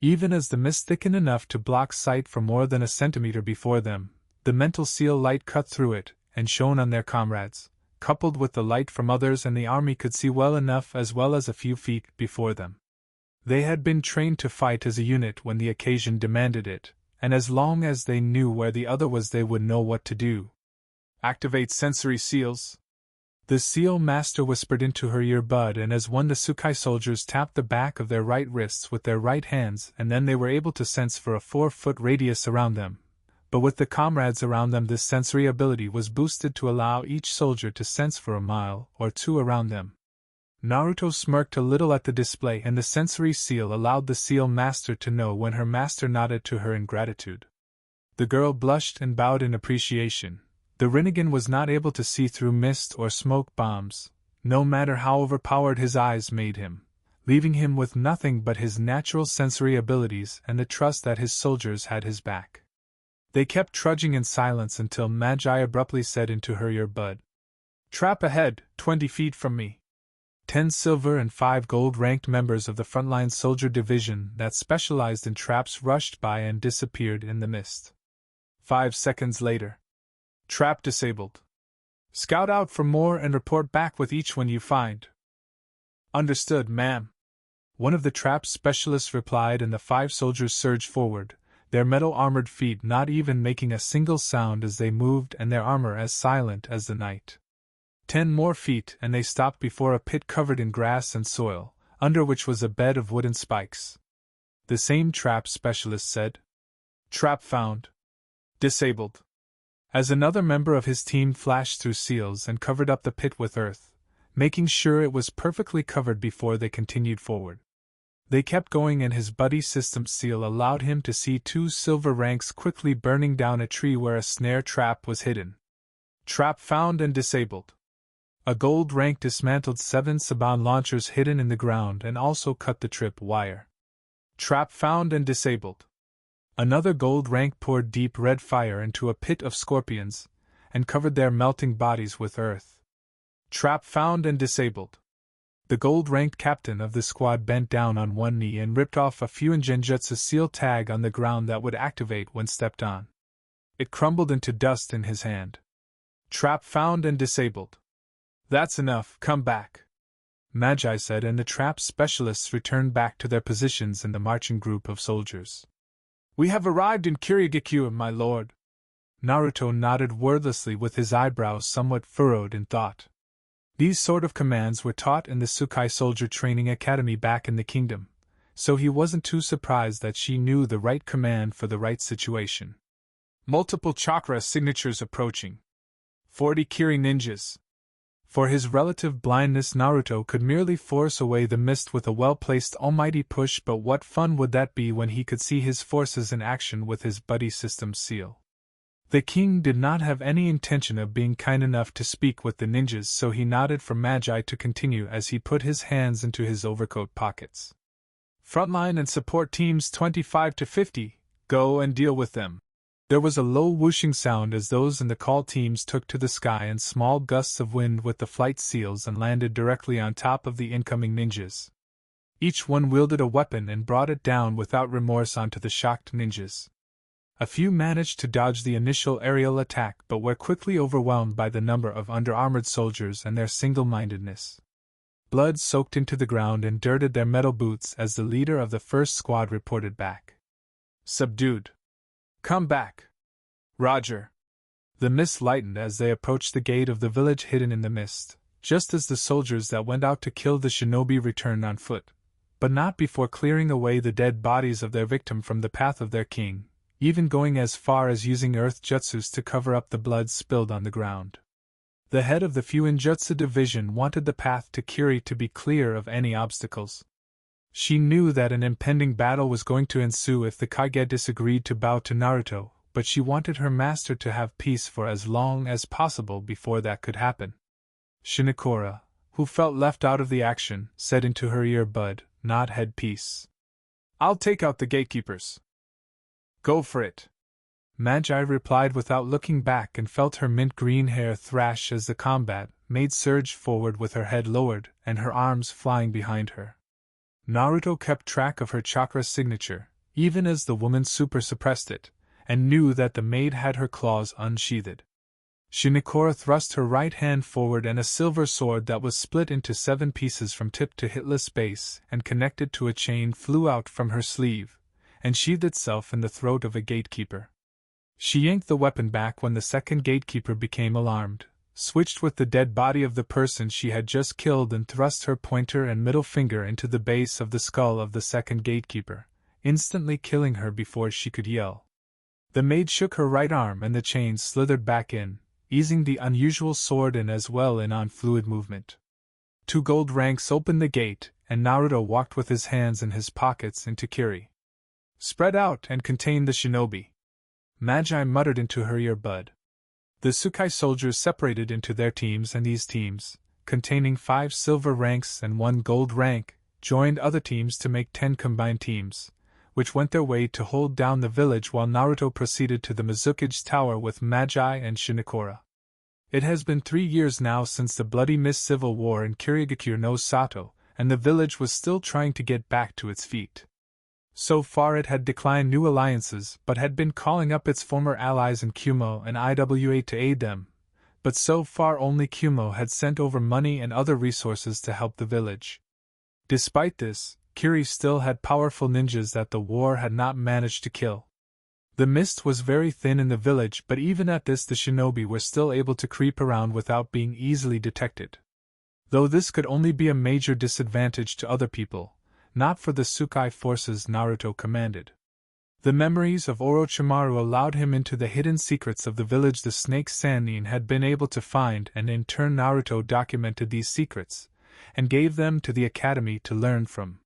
Even as the mist thickened enough to block sight for more than a centimeter before them, the mental seal light cut through it and shone on their comrades, coupled with the light from others, and the army could see well enough as well as a few feet before them. They had been trained to fight as a unit when the occasion demanded it, and as long as they knew where the other was they would know what to do. "Activate sensory seals," the seal master whispered into her earbud, and as one the Tsukai soldiers tapped the back of their right wrists with their right hands, and then they were able to sense for a 4-foot radius around them. But with the comrades around them, this sensory ability was boosted to allow each soldier to sense for a mile or 2 around them. Naruto smirked a little at the display, and the sensory seal allowed the seal master to know when her master nodded to her in gratitude. The girl blushed and bowed in appreciation. The Rinnegan was not able to see through mist or smoke bombs, no matter how overpowered his eyes made him, leaving him with nothing but his natural sensory abilities and the trust that his soldiers had his back. They kept trudging in silence until Magi abruptly said into her earbud, "Trap ahead, 20 feet from me." 10 silver and 5 gold ranked members of the frontline soldier division that specialized in traps rushed by and disappeared in the mist. 5 seconds later. Trap disabled. Scout out for more and report back with each one you find. Understood, ma'am. One of the trap specialists replied, and the 5 soldiers surged forward, their metal-armored feet not even making a single sound as they moved and their armor as silent as the night. 10 more feet and they stopped before a pit covered in grass and soil, under which was a bed of wooden spikes. The same trap specialist said, "Trap found. Disabled." As another member of his team flashed through seals and covered up the pit with earth, making sure it was perfectly covered before they continued forward. They kept going, and his buddy system seal allowed him to see 2 silver ranks quickly burning down a tree where a snare trap was hidden. Trap found and disabled. A gold rank dismantled 7 Saban launchers hidden in the ground and also cut the trip wire. Trap found and disabled. Another gold rank poured deep red fire into a pit of scorpions and covered their melting bodies with earth. Trap found and disabled. The gold-ranked captain of the squad bent down on one knee and ripped off a fuin genjutsu seal tag on the ground that would activate when stepped on. It crumbled into dust in his hand. Trap found and disabled. "That's enough, come back," Magi said, and the trap specialists returned back to their positions in the marching group of soldiers. "We have arrived in Kirigikyu, my lord." Naruto nodded wordlessly with his eyebrows somewhat furrowed in thought. These sort of commands were taught in the Tsukai Soldier Training Academy back in the kingdom, so he wasn't too surprised that she knew the right command for the right situation. Multiple chakra signatures approaching. 40 Kiri ninjas. For his relative blindness, Naruto could merely force away the mist with a well-placed almighty push, but what fun would that be when he could see his forces in action with his buddy system seal. The king did not have any intention of being kind enough to speak with the ninjas, so he nodded for Magi to continue as he put his hands into his overcoat pockets. "Frontline and support teams 25 to 50, go and deal with them." There was a low whooshing sound as those in the call teams took to the sky in small gusts of wind with the flight seals and landed directly on top of the incoming ninjas. Each one wielded a weapon and brought it down without remorse onto the shocked ninjas. A few managed to dodge the initial aerial attack but were quickly overwhelmed by the number of under-armored soldiers and their single-mindedness. Blood soaked into the ground and dirted their metal boots as the leader of the first squad reported back. "Subdued. Come back. Roger." The mist lightened as they approached the gate of the village hidden in the mist, just as the soldiers that went out to kill the shinobi returned on foot, but not before clearing away the dead bodies of their victim from the path of their king, even going as far as using earth jutsus to cover up the blood spilled on the ground. The head of the Fuinjutsu division wanted the path to Kiri to be clear of any obstacles. She knew that an impending battle was going to ensue if the Kage disagreed to bow to Naruto, but she wanted her master to have peace for as long as possible before that could happen. Shinokora, who felt left out of the action, said into her ear, "Bud, nod head peace. I'll take out the gatekeepers." "Go for it," Magi replied without looking back, and felt her mint green hair thrash as the combat made surge forward with her head lowered and her arms flying behind her. Naruto kept track of her chakra signature, even as the woman super suppressed it, and knew that the maid had her claws unsheathed. Shinokora thrust her right hand forward and a silver sword that was split into 7 pieces from tip to hitless base and connected to a chain flew out from her sleeve, and sheathed itself in the throat of a gatekeeper. She yanked the weapon back when the second gatekeeper became alarmed, switched with the dead body of the person she had just killed, and thrust her pointer and middle finger into the base of the skull of the second gatekeeper, instantly killing her before she could yell. The maid shook her right arm and the chain slithered back in, easing the unusual sword in as well in on fluid movement. 2 gold ranks opened the gate, and Naruto walked with his hands in his pockets into Kiri. Spread out and contain the shinobi. Magi muttered into her earbud. The Tsukai soldiers separated into their teams, and these teams, containing 5 silver ranks and 1 gold rank, joined other teams to make 10 combined teams, which went their way to hold down the village while Naruto proceeded to the Mizukage Tower with Magi and Shinikura. It has been 3 years now since the Bloody Mist civil war in Kirigakure no Sato, and the village was still trying to get back to its feet. So far it had declined new alliances, but had been calling up its former allies in Kumo and Iwa to aid them, but so far only Kumo had sent over money and other resources to help the village. Despite this, Kiri still had powerful ninjas that the war had not managed to kill. The mist was very thin in the village, but even at this the shinobi were still able to creep around without being easily detected. Though this could only be a major disadvantage to other people, not for the Tsukai forces Naruto commanded. The memories of Orochimaru allowed him into the hidden secrets of the village the snake Sannin had been able to find, and in turn Naruto documented these secrets, and gave them to the academy to learn from.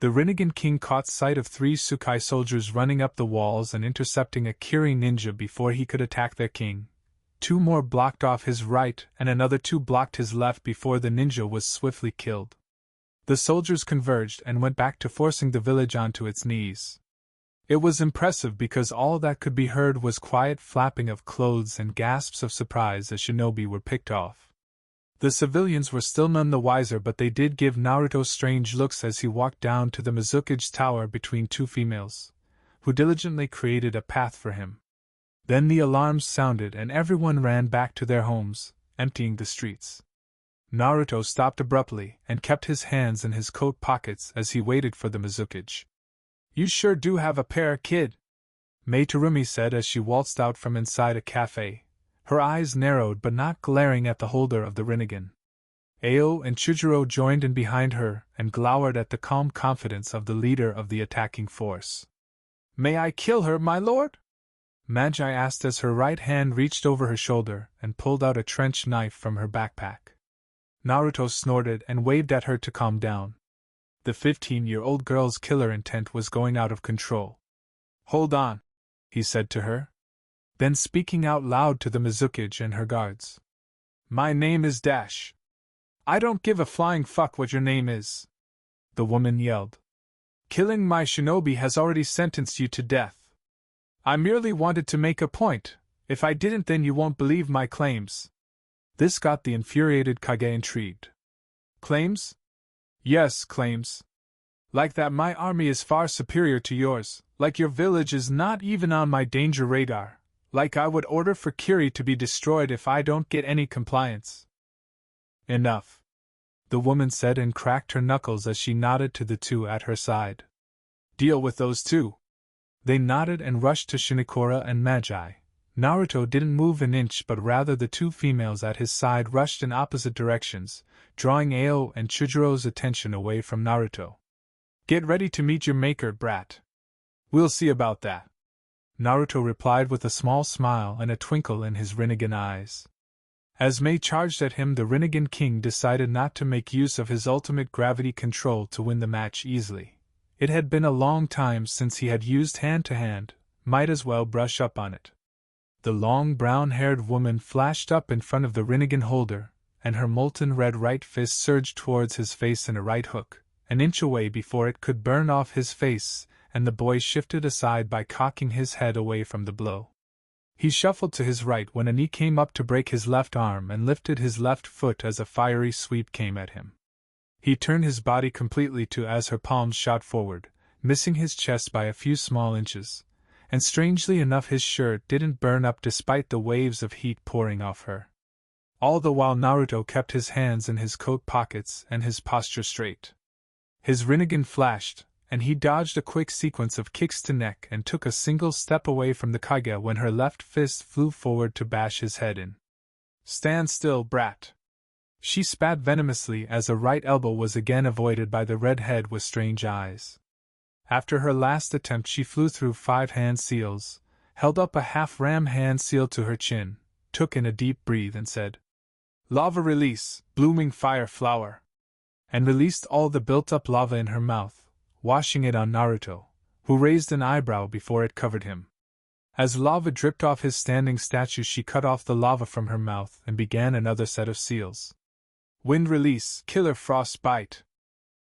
The Rinnegan King caught sight of 3 Tsukai soldiers running up the walls and intercepting a Kiri ninja before he could attack their king. 2 more blocked off his right and another 2 blocked his left before the ninja was swiftly killed. The soldiers converged and went back to forcing the village onto its knees. It was impressive because all that could be heard was quiet flapping of clothes and gasps of surprise as shinobi were picked off. The civilians were still none the wiser, but they did give Naruto strange looks as he walked down to the Mizukage Tower between 2 females, who diligently created a path for him. Then the alarms sounded and everyone ran back to their homes, emptying the streets. Naruto stopped abruptly and kept his hands in his coat pockets as he waited for the Mizukage. "You sure do have a pair, kid," Mei Terumi said as she waltzed out from inside a cafe, her eyes narrowed but not glaring at the holder of the Rinnegan. Ao and Chujiro joined in behind her and glowered at the calm confidence of the leader of the attacking force. "May I kill her, my lord?" Magi asked as her right hand reached over her shoulder and pulled out a trench knife from her backpack. Naruto snorted and waved at her to calm down. The 15-year-old girl's killer intent was going out of control. "Hold on," he said to her. Then speaking out loud to the Mizukage and her guards. "My name is Dash." "I don't give a flying fuck what your name is," the woman yelled. "Killing my shinobi has already sentenced you to death. I merely wanted to make a point. If I didn't, then you won't believe my claims." This got the infuriated Kage intrigued. "Claims?" "Yes, claims. Like that my army is far superior to yours, like your village is not even on my danger radar. Like I would order for Kiri to be destroyed if I don't get any compliance." "Enough," the woman said and cracked her knuckles as she nodded to the 2 at her side. "Deal with those 2. They nodded and rushed to Shinikura and Magi. Naruto didn't move an inch, but rather the 2 females at his side rushed in opposite directions, drawing Ao and Chujiro's attention away from Naruto. "Get ready to meet your maker, brat." "We'll see about that," Naruto replied with a small smile and a twinkle in his Rinnegan eyes. As Mei charged at him, the Rinnegan King decided not to make use of his ultimate gravity control to win the match easily. It had been a long time since he had used hand-to-hand, might as well brush up on it. The long brown-haired woman flashed up in front of the Rinnegan holder, and her molten red right fist surged towards his face in a right hook, an inch away before it could burn off his face, and the boy shifted aside by cocking his head away from the blow. He shuffled to his right when a knee came up to break his left arm and lifted his left foot as a fiery sweep came at him. He turned his body completely to as her palms shot forward, missing his chest by a few small inches, and strangely enough his shirt didn't burn up despite the waves of heat pouring off her. All the while Naruto kept his hands in his coat pockets and his posture straight. His Rinnegan flashed, and he dodged a quick sequence of kicks to neck and took a single step away from the Kage when her left fist flew forward to bash his head in. "Stand still, brat!" She spat venomously as a right elbow was again avoided by the red head with strange eyes. After her last attempt she flew through 5 hand seals, held up a half-ram hand seal to her chin, took in a deep breath and said, "Lava release, blooming fire flower." and released all the built-up lava in her mouth, washing it on Naruto, who raised an eyebrow before it covered him. As lava dripped off his standing statue, she cut off the lava from her mouth and began another set of seals. Wind release, killer frost bite.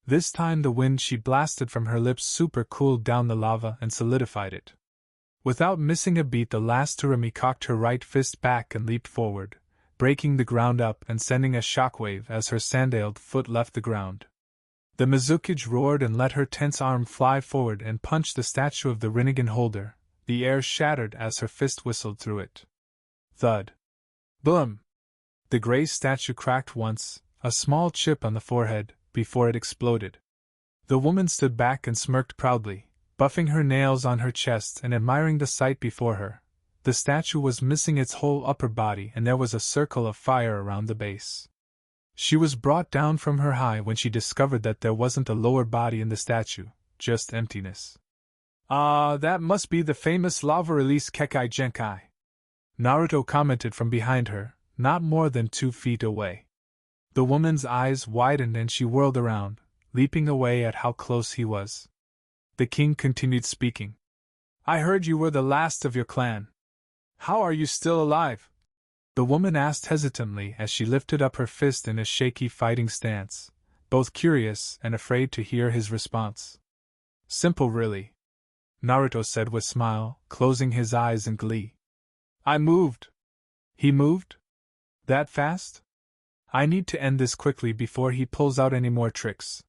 This time the wind she blasted from her lips super cooled down the lava and solidified it. Without missing a beat, the last Tsurumi cocked her right fist back and leaped forward, breaking the ground up and sending a shockwave as her sandaled foot left the ground. The Mizukage roared and let her tense arm fly forward and punched the statue of the Rinnegan holder. The air shattered as her fist whistled through it. Thud. Boom! The gray statue cracked once, a small chip on the forehead, before it exploded. The woman stood back and smirked proudly, buffing her nails on her chest and admiring the sight before her. The statue was missing its whole upper body and there was a circle of fire around the base. She was brought down from her high when she discovered that there wasn't a lower body in the statue, just emptiness. "Ah, that must be the famous lava release Kekai Genkai," Naruto commented from behind her, not more than 2 feet away. The woman's eyes widened and she whirled around, leaping away at how close he was. The king continued speaking. "I heard you were the last of your clan. How are you still alive?" The woman asked hesitantly as she lifted up her fist in a shaky fighting stance, both curious and afraid to hear his response. "Simple, really," Naruto said with a smile, closing his eyes in glee. "I moved." "He moved? That fast? I need to end this quickly before he pulls out any more tricks."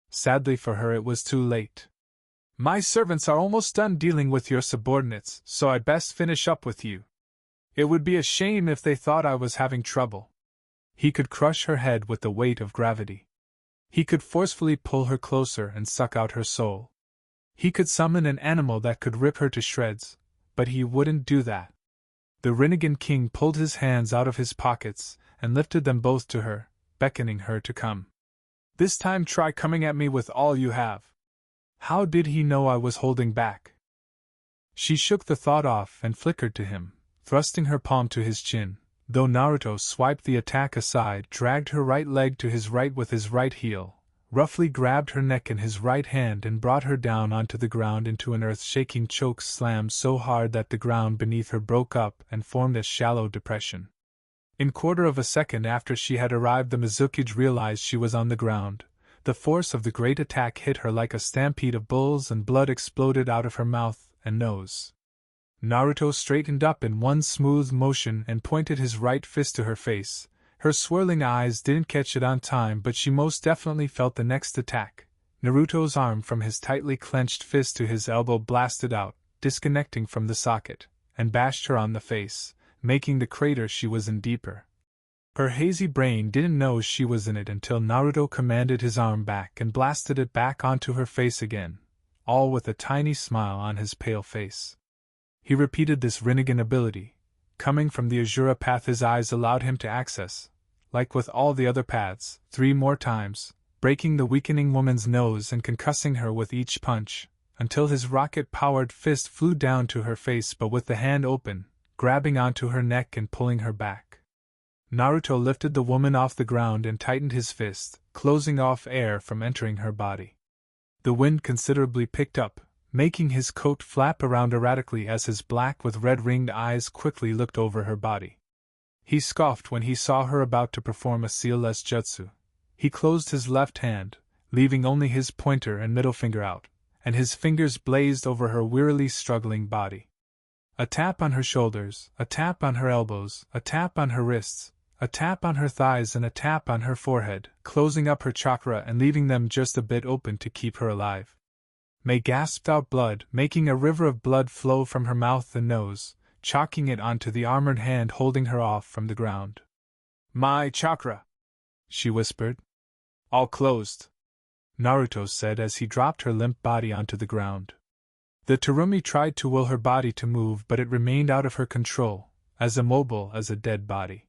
Sadly for her, it was too late. "My servants are almost done dealing with your subordinates, so I'd best finish up with you. It would be a shame if they thought I was having trouble." He could crush her head with the weight of gravity. He could forcefully pull her closer and suck out her soul. He could summon an animal that could rip her to shreds, but he wouldn't do that. The Rinnegan King pulled his hands out of his pockets and lifted them both to her, beckoning her to come. "This time try coming at me with all you have." How did he know I was holding back? She shook the thought off and flickered to him, thrusting her palm to his chin, though Naruto swiped the attack aside, dragged her right leg to his right with his right heel, roughly grabbed her neck in his right hand and brought her down onto the ground into an earth-shaking choke slam so hard that the ground beneath her broke up and formed a shallow depression. In quarter of a second after she had arrived, the Mizukage realized she was on the ground. The force of the great attack hit her like a stampede of bulls and blood exploded out of her mouth and nose. Naruto straightened up in one smooth motion and pointed his right fist to her face. Her swirling eyes didn't catch it on time, but she most definitely felt the next attack. Naruto's arm from his tightly clenched fist to his elbow blasted out, disconnecting from the socket, and bashed her on the face, making the crater she was in deeper. Her hazy brain didn't know she was in it until Naruto commanded his arm back and blasted it back onto her face again, all with a tiny smile on his pale face. He repeated this Rinnegan ability, coming from the Azura path his eyes allowed him to access, like with all the other paths, 3 more times, breaking the weakening woman's nose and concussing her with each punch, until his rocket-powered fist flew down to her face but with the hand open, grabbing onto her neck and pulling her back. Naruto lifted the woman off the ground and tightened his fist, closing off air from entering her body. The wind considerably picked up, making his coat flap around erratically as his black with red-ringed eyes quickly looked over her body. He scoffed when he saw her about to perform a sealless jutsu. He closed his left hand, leaving only his pointer and middle finger out, and his fingers blazed over her wearily struggling body. A tap on her shoulders, a tap on her elbows, a tap on her wrists, a tap on her thighs and a tap on her forehead, closing up her chakra and leaving them just a bit open to keep her alive. May gasped out blood, making a river of blood flow from her mouth and nose, chalking it onto the armored hand holding her off from the ground. "My chakra," she whispered. "All closed," Naruto said as he dropped her limp body onto the ground. The Tsurumi tried to will her body to move, but it remained out of her control, as immobile as a dead body.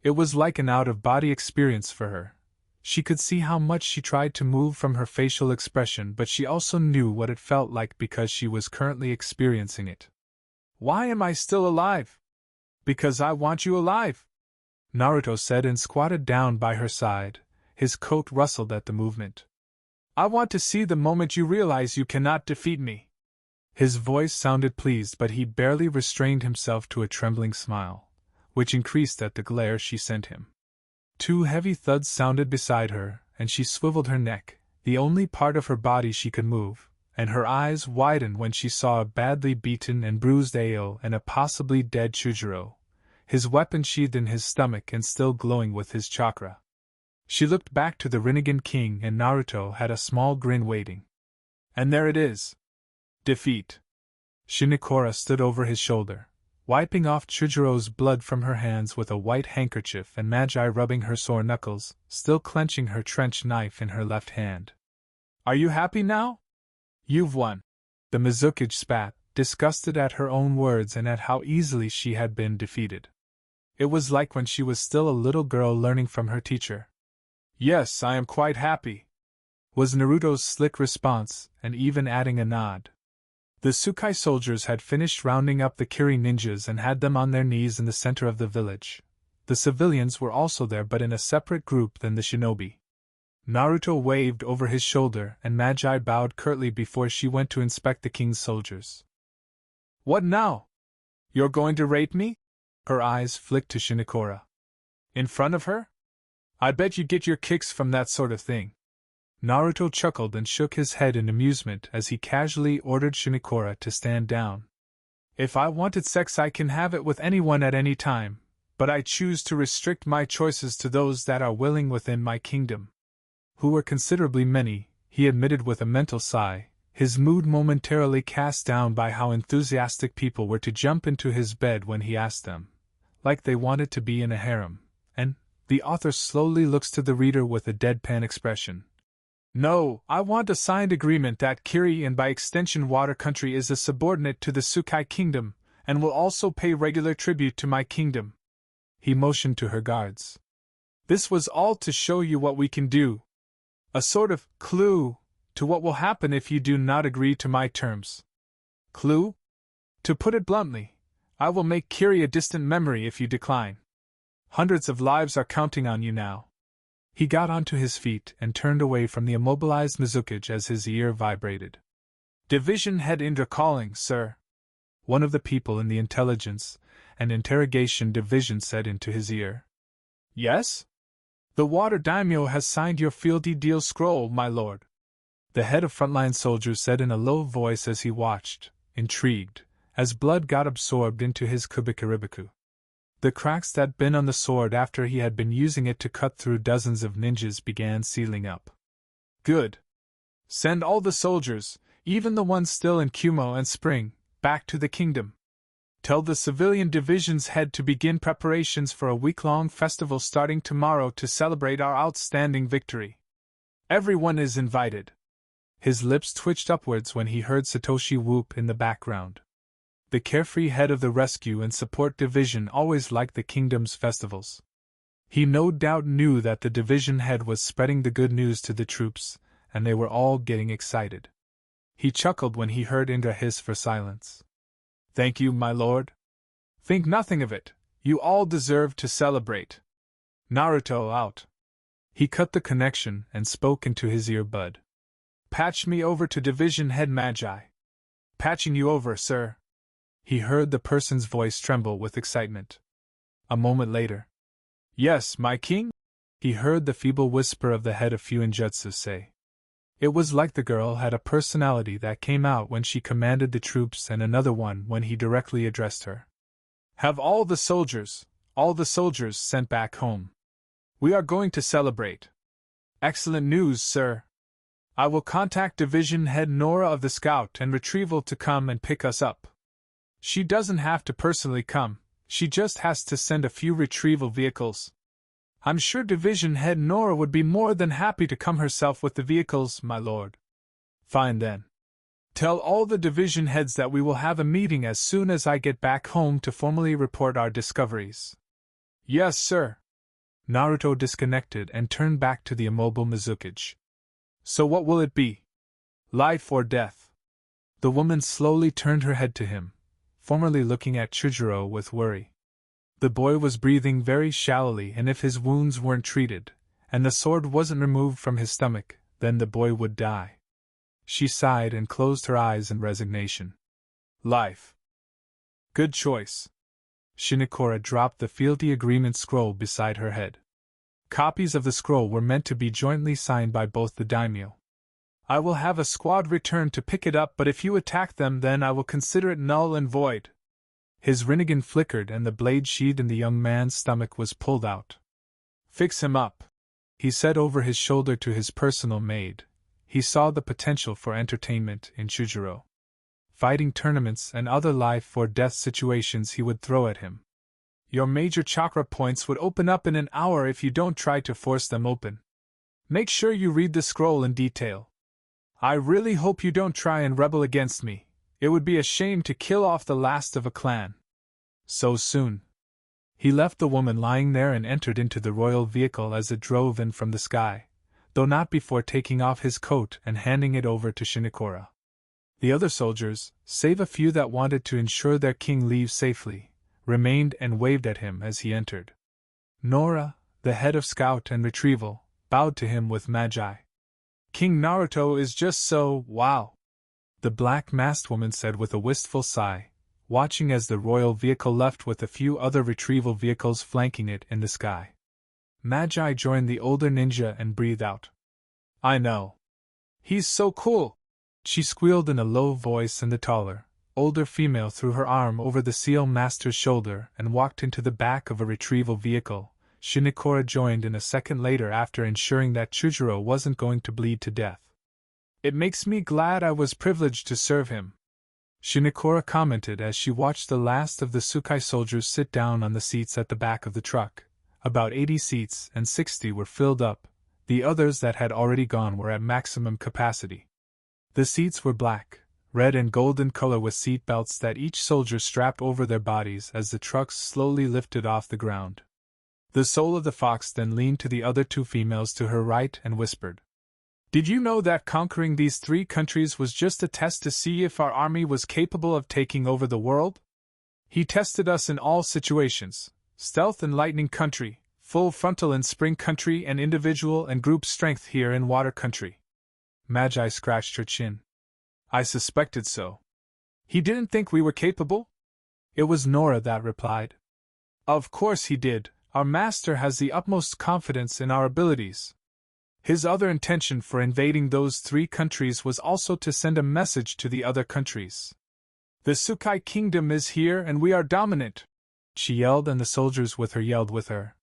It was like an out-of-body experience for her. She could see how much she tried to move from her facial expression, but she also knew what it felt like because she was currently experiencing it. "Why am I still alive?" "Because I want you alive," Naruto said and squatted down by her side, His coat rustled at the movement. I want to see the moment you realize you cannot defeat me. His voice sounded pleased, but he barely restrained himself to a trembling smile, which increased at the glare she sent him. 2 heavy thuds sounded beside her, and she swiveled her neck, the only part of her body she could move, and her eyes widened when she saw a badly beaten and bruised Ao and a possibly dead Chujiro, his weapon sheathed in his stomach and still glowing with his chakra. She looked back to the Rinnegan King, and Naruto had a small grin waiting. And there it is. Defeat. Shinokora stood over his shoulder, wiping off Chujiro's blood from her hands with a white handkerchief, and Magi rubbing her sore knuckles, still clenching her trench knife in her left hand. Are you happy now? You've won. The Mizukage spat, disgusted at her own words and at how easily she had been defeated. It was like when she was still a little girl learning from her teacher. Yes, I am quite happy, was Naruto's slick response, and even adding a nod. The Tsukai soldiers had finished rounding up the Kiri ninjas and had them on their knees in the center of the village. The civilians were also there, but in a separate group than the shinobi. Naruto waved over his shoulder, and Magi bowed curtly before she went to inspect the king's soldiers. What now? You're going to rape me? Her eyes flicked to Shinokora. In front of her? I bet you get your kicks from that sort of thing. Naruto chuckled and shook his head in amusement as he casually ordered Shinokora to stand down. If I wanted sex, I can have it with anyone at any time, but I choose to restrict my choices to those that are willing within my kingdom. Who were considerably many, he admitted with a mental sigh, his mood momentarily cast down by how enthusiastic people were to jump into his bed when he asked them, like they wanted to be in a harem, and the author slowly looks to the reader with a deadpan expression. No, I want a signed agreement that Kiri and by extension Water Country is a subordinate to the Tsukai Kingdom, and will also pay regular tribute to my kingdom. He motioned to her guards. This was all to show you what we can do. A sort of clue to what will happen if you do not agree to my terms. Clue? To put it bluntly, I will make Kiri a distant memory if you decline. Hundreds of lives are counting on you now. He got onto his feet and turned away from the immobilized Mizukage as his ear vibrated. Division Head Indra calling, sir. One of the people in the Intelligence and Interrogation Division said into his ear. Yes? The Water Daimyo has signed your fealty deal scroll, my lord. The head of frontline soldiers said in a low voice as he watched, intrigued, as blood got absorbed into his kubikiribiku. The cracks that'd been on the sword after he had been using it to cut through dozens of ninjas began sealing up. Good. Send all the soldiers, even the ones still in Kumo and Spring, back to the kingdom. Tell the civilian division's head to begin preparations for a week-long festival starting tomorrow to celebrate our outstanding victory. Everyone is invited. His lips twitched upwards when he heard Satoshi whoop in the background. The carefree head of the Rescue and Support Division always liked the kingdom's festivals. He no doubt knew that the division head was spreading the good news to the troops, and they were all getting excited. He chuckled when he heard Indra hiss for silence. Thank you, my lord. Think nothing of it, you all deserve to celebrate. Naruto out. He cut the connection and spoke into his earbud. Patch me over to Division Head Magi. Patching you over, sir. He heard the person's voice tremble with excitement. A moment later. Yes, my king? He heard the feeble whisper of the head of Fuinjutsu say. It was like the girl had a personality that came out when she commanded the troops and another one when he directly addressed her. Have all the soldiers sent back home. We are going to celebrate. Excellent news, sir. I will contact Division Head Nora of the Scout and Retrieval to come and pick us up. She doesn't have to personally come, she just has to send a few retrieval vehicles. I'm sure Division Head Nora would be more than happy to come herself with the vehicles, my lord. Fine then. Tell all the division heads that we will have a meeting as soon as I get back home to formally report our discoveries. Yes, sir. Naruto disconnected and turned back to the immobile Mizukage. So what will it be? Life or death? The woman slowly turned her head to him, formerly looking at Chujiro with worry. The boy was breathing very shallowly, and if his wounds weren't treated, and the sword wasn't removed from his stomach, then the boy would die. She sighed and closed her eyes in resignation. Life. Good choice. Shinokora dropped the fealty agreement scroll beside her head. Copies of the scroll were meant to be jointly signed by both the daimyo. I will have a squad return to pick it up, but if you attack them, then I will consider it null and void. His rinnegan flickered and the blade sheathed in the young man's stomach was pulled out. Fix him up, he said over his shoulder to his personal maid. He saw the potential for entertainment in Chujiro. Fighting tournaments and other life-or-death situations he would throw at him. Your major chakra points would open up in an hour if you don't try to force them open. Make sure you read the scroll in detail. I really hope you don't try and rebel against me. It would be a shame to kill off the last of a clan. So soon. He left the woman lying there and entered into the royal vehicle as it drove in from the sky, though not before taking off his coat and handing it over to Shinokora. The other soldiers, save a few that wanted to ensure their king leaves safely, remained and waved at him as he entered. Nora, the head of scout and retrieval, bowed to him with magi. King Naruto is just so, wow, the black-masked woman said with a wistful sigh, watching as the royal vehicle left with a few other retrieval vehicles flanking it in the sky. Magi joined the older ninja and breathed out. I know. He's so cool, she squealed in a low voice, and the taller, older female threw her arm over the seal master's shoulder and walked into the back of a retrieval vehicle. Shinokora joined in a second later after ensuring that Chujiro wasn't going to bleed to death. It makes me glad I was privileged to serve him, Shinokora commented as she watched the last of the Tsukai soldiers sit down on the seats at the back of the truck. About 80 seats and 60 were filled up, the others that had already gone were at maximum capacity. The seats were black, red and gold in color with seat belts that each soldier strapped over their bodies as the trucks slowly lifted off the ground. The soul of the fox then leaned to the other two females to her right and whispered, Did you know that conquering these 3 countries was just a test to see if our army was capable of taking over the world? He tested us in all situations, stealth and lightning country, full frontal in spring country, and individual and group strength here in water country. Magi scratched her chin. I suspected so. He didn't think we were capable? It was Nora that replied. Of course he did. Our master has the utmost confidence in our abilities. His other intention for invading those 3 countries was also to send a message to the other countries. The Tsukai kingdom is here and we are dominant, she yelled, and the soldiers with her yelled with her.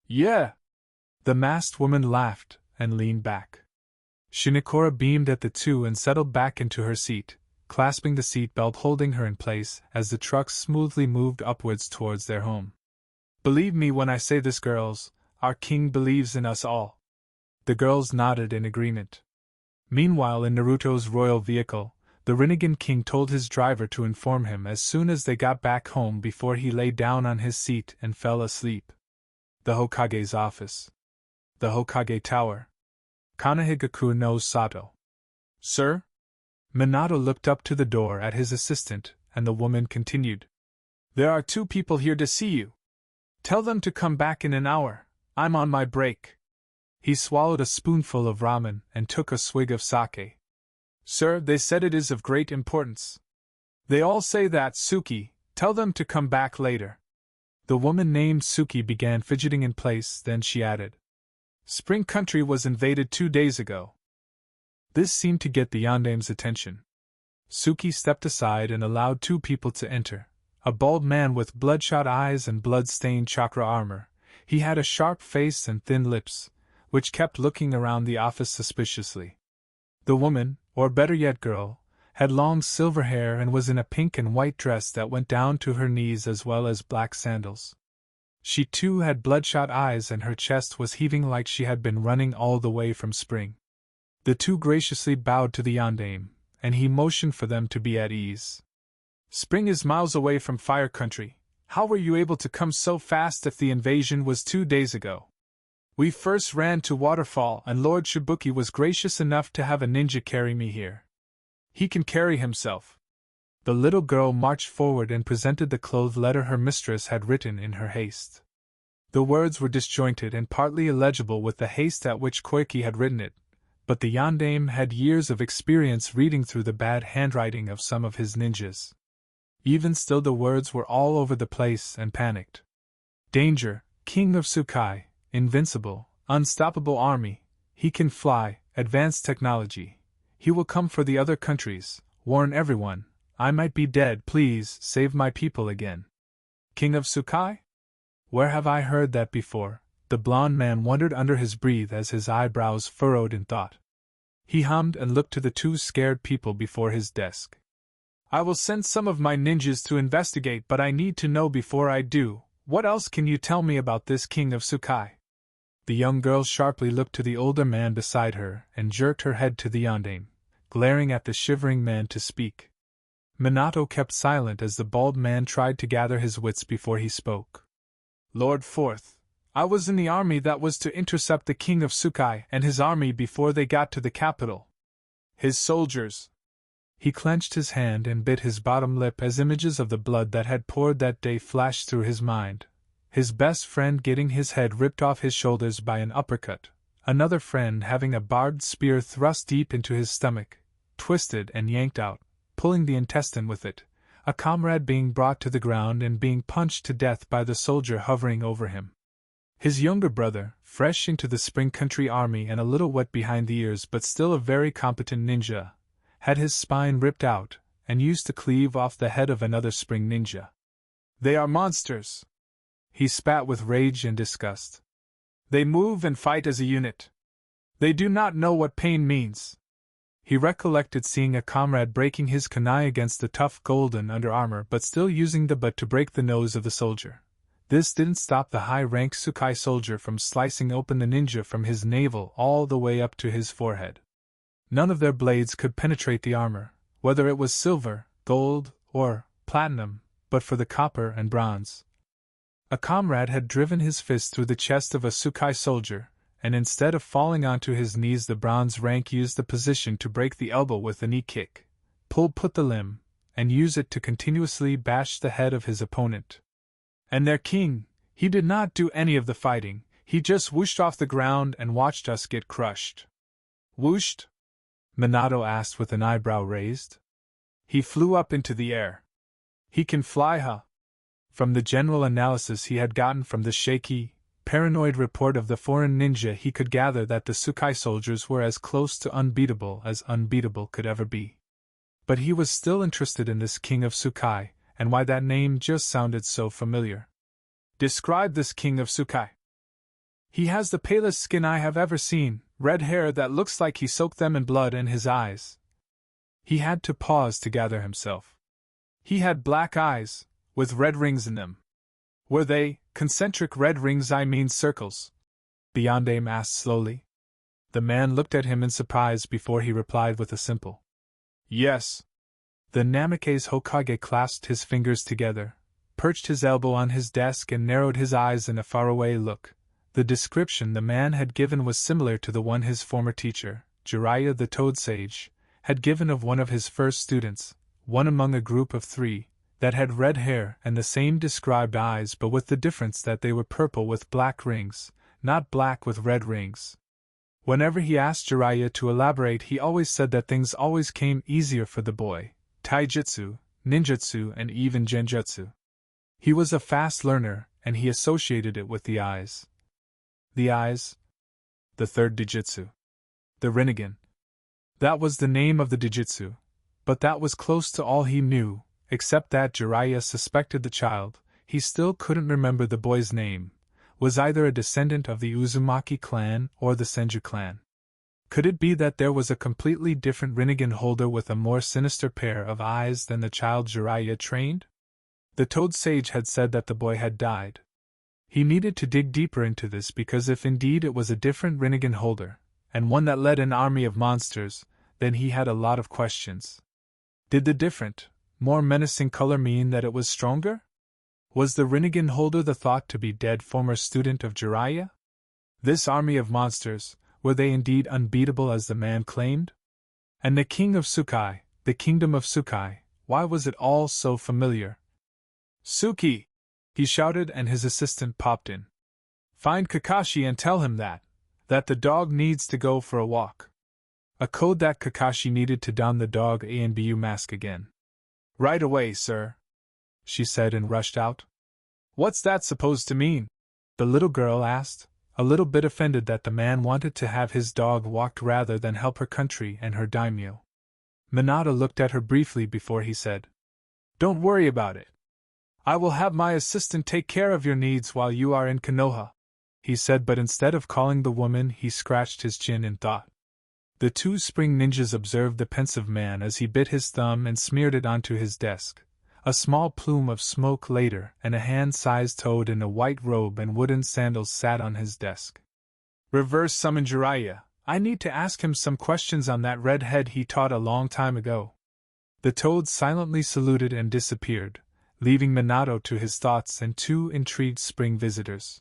Yeah! The masked woman laughed and leaned back. Shinokora beamed at the two and settled back into her seat, clasping the seat belt holding her in place as the trucks smoothly moved upwards towards their home. Believe me when I say this, girls, our king believes in us all. The girls nodded in agreement. Meanwhile, in Naruto's royal vehicle, the Rinnegan king told his driver to inform him as soon as they got back home before he lay down on his seat and fell asleep. The Hokage's office. The Hokage Tower. Kanahigaku no Sato. Sir? Minato looked up to the door at his assistant, and the woman continued. There are 2 people here to see you. Tell them to come back in an hour. I'm on my break. He swallowed a spoonful of ramen and took a swig of sake. Sir, they said it is of great importance. They all say that, Suki. Tell them to come back later. The woman named Suki began fidgeting in place, then she added. Spring Country was invaded 2 days ago. This seemed to get the Yandame's attention. Suki stepped aside and allowed 2 people to enter. A bald man with bloodshot eyes and blood-stained chakra armor. He had a sharp face and thin lips, which kept looking around the office suspiciously. The woman, or better yet girl, had long silver hair and was in a pink and white dress that went down to her knees as well as black sandals. She too had bloodshot eyes and her chest was heaving like she had been running all the way from spring. The 2 graciously bowed to the Yandame, and he motioned for them to be at ease. Spring is miles away from Fire Country. How were you able to come so fast if the invasion was 2 days ago? We first ran to Waterfall and Lord Shibuki was gracious enough to have a ninja carry me here. He can carry himself. The little girl marched forward and presented the clothed letter her mistress had written in her haste. The words were disjointed and partly illegible with the haste at which Koike had written it, but the yondaime had years of experience reading through the bad handwriting of some of his ninjas. Even still the words were all over the place and panicked. Danger, King of Tsukai, invincible, unstoppable army, he can fly, advanced technology. He will come for the other countries, warn everyone, I might be dead, please save my people again. King of Tsukai? Where have I heard that before? The blond man wondered under his breath as his eyebrows furrowed in thought. He hummed and looked to the two scared people before his desk. I will send some of my ninjas to investigate, but I need to know before I do, what else can you tell me about this King of Tsukai? The young girl sharply looked to the older man beside her and jerked her head to the yondaime, glaring at the shivering man to speak. Minato kept silent as the bald man tried to gather his wits before he spoke. Lord Fourth, I was in the army that was to intercept the King of Tsukai and his army before they got to the capital. His soldiers. He clenched his hand and bit his bottom lip as images of the blood that had poured that day flashed through his mind. His best friend getting his head ripped off his shoulders by an uppercut, another friend having a barbed spear thrust deep into his stomach, twisted and yanked out, pulling the intestine with it, a comrade being brought to the ground and being punched to death by the soldier hovering over him. His younger brother, fresh into the Spring Country Army and a little wet behind the ears but still a very competent ninja, had his spine ripped out and used to cleave off the head of another Spring Ninja. They are monsters! He spat with rage and disgust. They move and fight as a unit. They do not know what pain means. He recollected seeing a comrade breaking his kunai against the tough golden under armor but still using the butt to break the nose of the soldier. This didn't stop the high-ranked Tsukai soldier from slicing open the ninja from his navel all the way up to his forehead. None of their blades could penetrate the armor, whether it was silver, gold, or platinum, but for the copper and bronze. A comrade had driven his fist through the chest of a Tsukai soldier, and instead of falling onto his knees the bronze rank used the position to break the elbow with a knee kick, put the limb, and use it to continuously bash the head of his opponent. And their king, he did not do any of the fighting, he just whooshed off the ground and watched us get crushed. Whooshed? Minato asked with an eyebrow raised. He flew up into the air. He can fly, huh? From the general analysis he had gotten from the shaky, paranoid report of the foreign ninja he could gather that the Tsukai soldiers were as close to unbeatable as unbeatable could ever be. But he was still interested in this King of Tsukai, and why that name just sounded so familiar. Describe this King of Tsukai. He has the palest skin I have ever seen, red hair that looks like he soaked them in blood, and his eyes. He had to pause to gather himself. He had black eyes, with red rings in them. Were they concentric red rings, I mean circles? The yondaime asked slowly. The man looked at him in surprise before he replied with a simple yes. The Namake's Hokage clasped his fingers together, perched his elbow on his desk and narrowed his eyes in a faraway look. The description the man had given was similar to the one his former teacher, Jiraiya the Toad Sage, had given of one of his first students, one among a group of 3, that had red hair and the same described eyes, but with the difference that they were purple with black rings, not black with red rings. Whenever he asked Jiraiya to elaborate, he always said that things always came easier for the boy. Taijutsu, ninjutsu, and even genjutsu. He was a fast learner, and he associated it with the eyes. The eyes? The third dijutsu. The Rinnegan. That was the name of the dijutsu, but that was close to all he knew, except that Jiraiya suspected the child, he still couldn't remember the boy's name, was either a descendant of the Uzumaki clan or the Senju clan. Could it be that there was a completely different Rinnegan holder with a more sinister pair of eyes than the child Jiraiya trained? The Toad Sage had said that the boy had died. He needed to dig deeper into this because if indeed it was a different Rinnegan holder, and one that led an army of monsters, then he had a lot of questions. Did the different, more menacing color mean that it was stronger? Was the Rinnegan holder the thought to be dead former student of Jiraiya? This army of monsters, were they indeed unbeatable as the man claimed? And the King of Tsukai, the Kingdom of Tsukai, why was it all so familiar? Suki! He shouted and his assistant popped in. Find Kakashi and tell him that the dog needs to go for a walk. A code that Kakashi needed to don the dog ANBU mask again. Right away, sir, she said and rushed out. What's that supposed to mean? The little girl asked, a little bit offended that the man wanted to have his dog walked rather than help her country and her daimyo. Minato looked at her briefly before he said, Don't worry about it. I will have my assistant take care of your needs while you are in Konoha, he said, but instead of calling the woman he scratched his chin in thought. The two spring ninjas observed the pensive man as he bit his thumb and smeared it onto his desk. A small plume of smoke later, and a hand-sized toad in a white robe and wooden sandals sat on his desk. Reverse summon Jiraiya. I need to ask him some questions on that red head he taught a long time ago. The toad silently saluted and disappeared, leaving Minato to his thoughts and two intrigued spring visitors.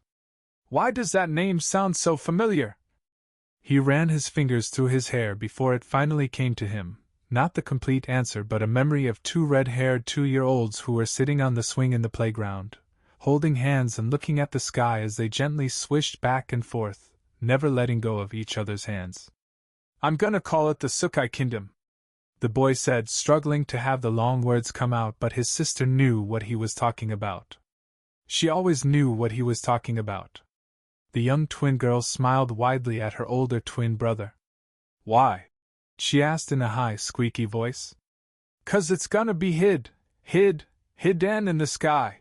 Why does that name sound so familiar? He ran his fingers through his hair before it finally came to him. Not the complete answer, but a memory of two red-haired 2-year-olds who were sitting on the swing in the playground, holding hands and looking at the sky as they gently swished back and forth, never letting go of each other's hands. I'm gonna call it the Tsukai Kingdom, the boy said, struggling to have the long words come out, but his sister knew what he was talking about. She always knew what he was talking about. The young twin girl smiled widely at her older twin brother. Why? She asked in a high, squeaky voice. 'Cause it's gonna be hidden in the sky,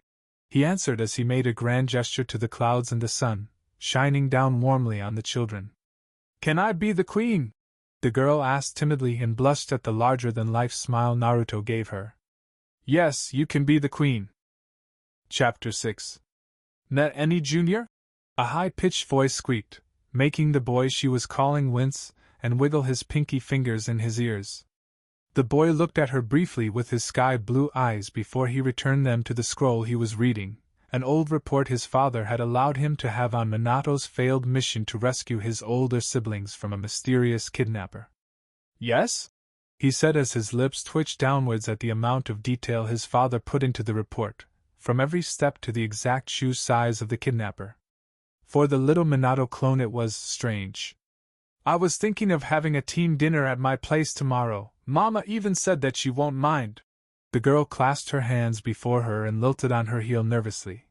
he answered as he made a grand gesture to the clouds and the sun, shining down warmly on the children. Can I be the queen? The girl asked timidly and blushed at the larger-than-life smile Naruto gave her. Yes, you can be the queen. Chapter 6. Net any junior? A high-pitched voice squeaked, making the boy she was calling wince and wiggle his pinky fingers in his ears. The boy looked at her briefly with his sky-blue eyes before he returned them to the scroll he was reading, an old report his father had allowed him to have on Minato's failed mission to rescue his older siblings from a mysterious kidnapper. Yes? He said as his lips twitched downwards at the amount of detail his father put into the report, from every step to the exact shoe size of the kidnapper. For the little Minato clone it was strange. I was thinking of having a team dinner at my place tomorrow. Mama even said that she won't mind. The girl clasped her hands before her and lilted on her heel nervously,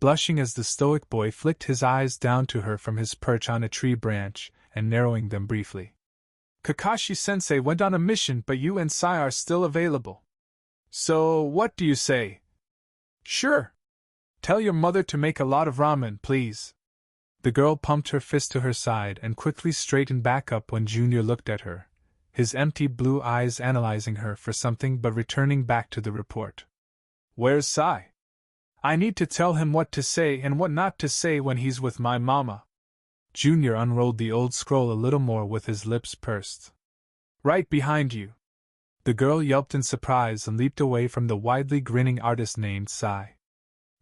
blushing as the stoic boy flicked his eyes down to her from his perch on a tree branch and narrowing them briefly. Kakashi-sensei went on a mission, but you and Sai are still available. So, what do you say? Sure. Tell your mother to make a lot of ramen, please. The girl pumped her fist to her side and quickly straightened back up when Junior looked at her, his empty blue eyes analyzing her for something but returning back to the report. Where's Sai? I need to tell him what to say and what not to say when he's with my mama. Junior unrolled the old scroll a little more with his lips pursed. Right behind you. The girl yelped in surprise and leaped away from the widely grinning artist named Sai.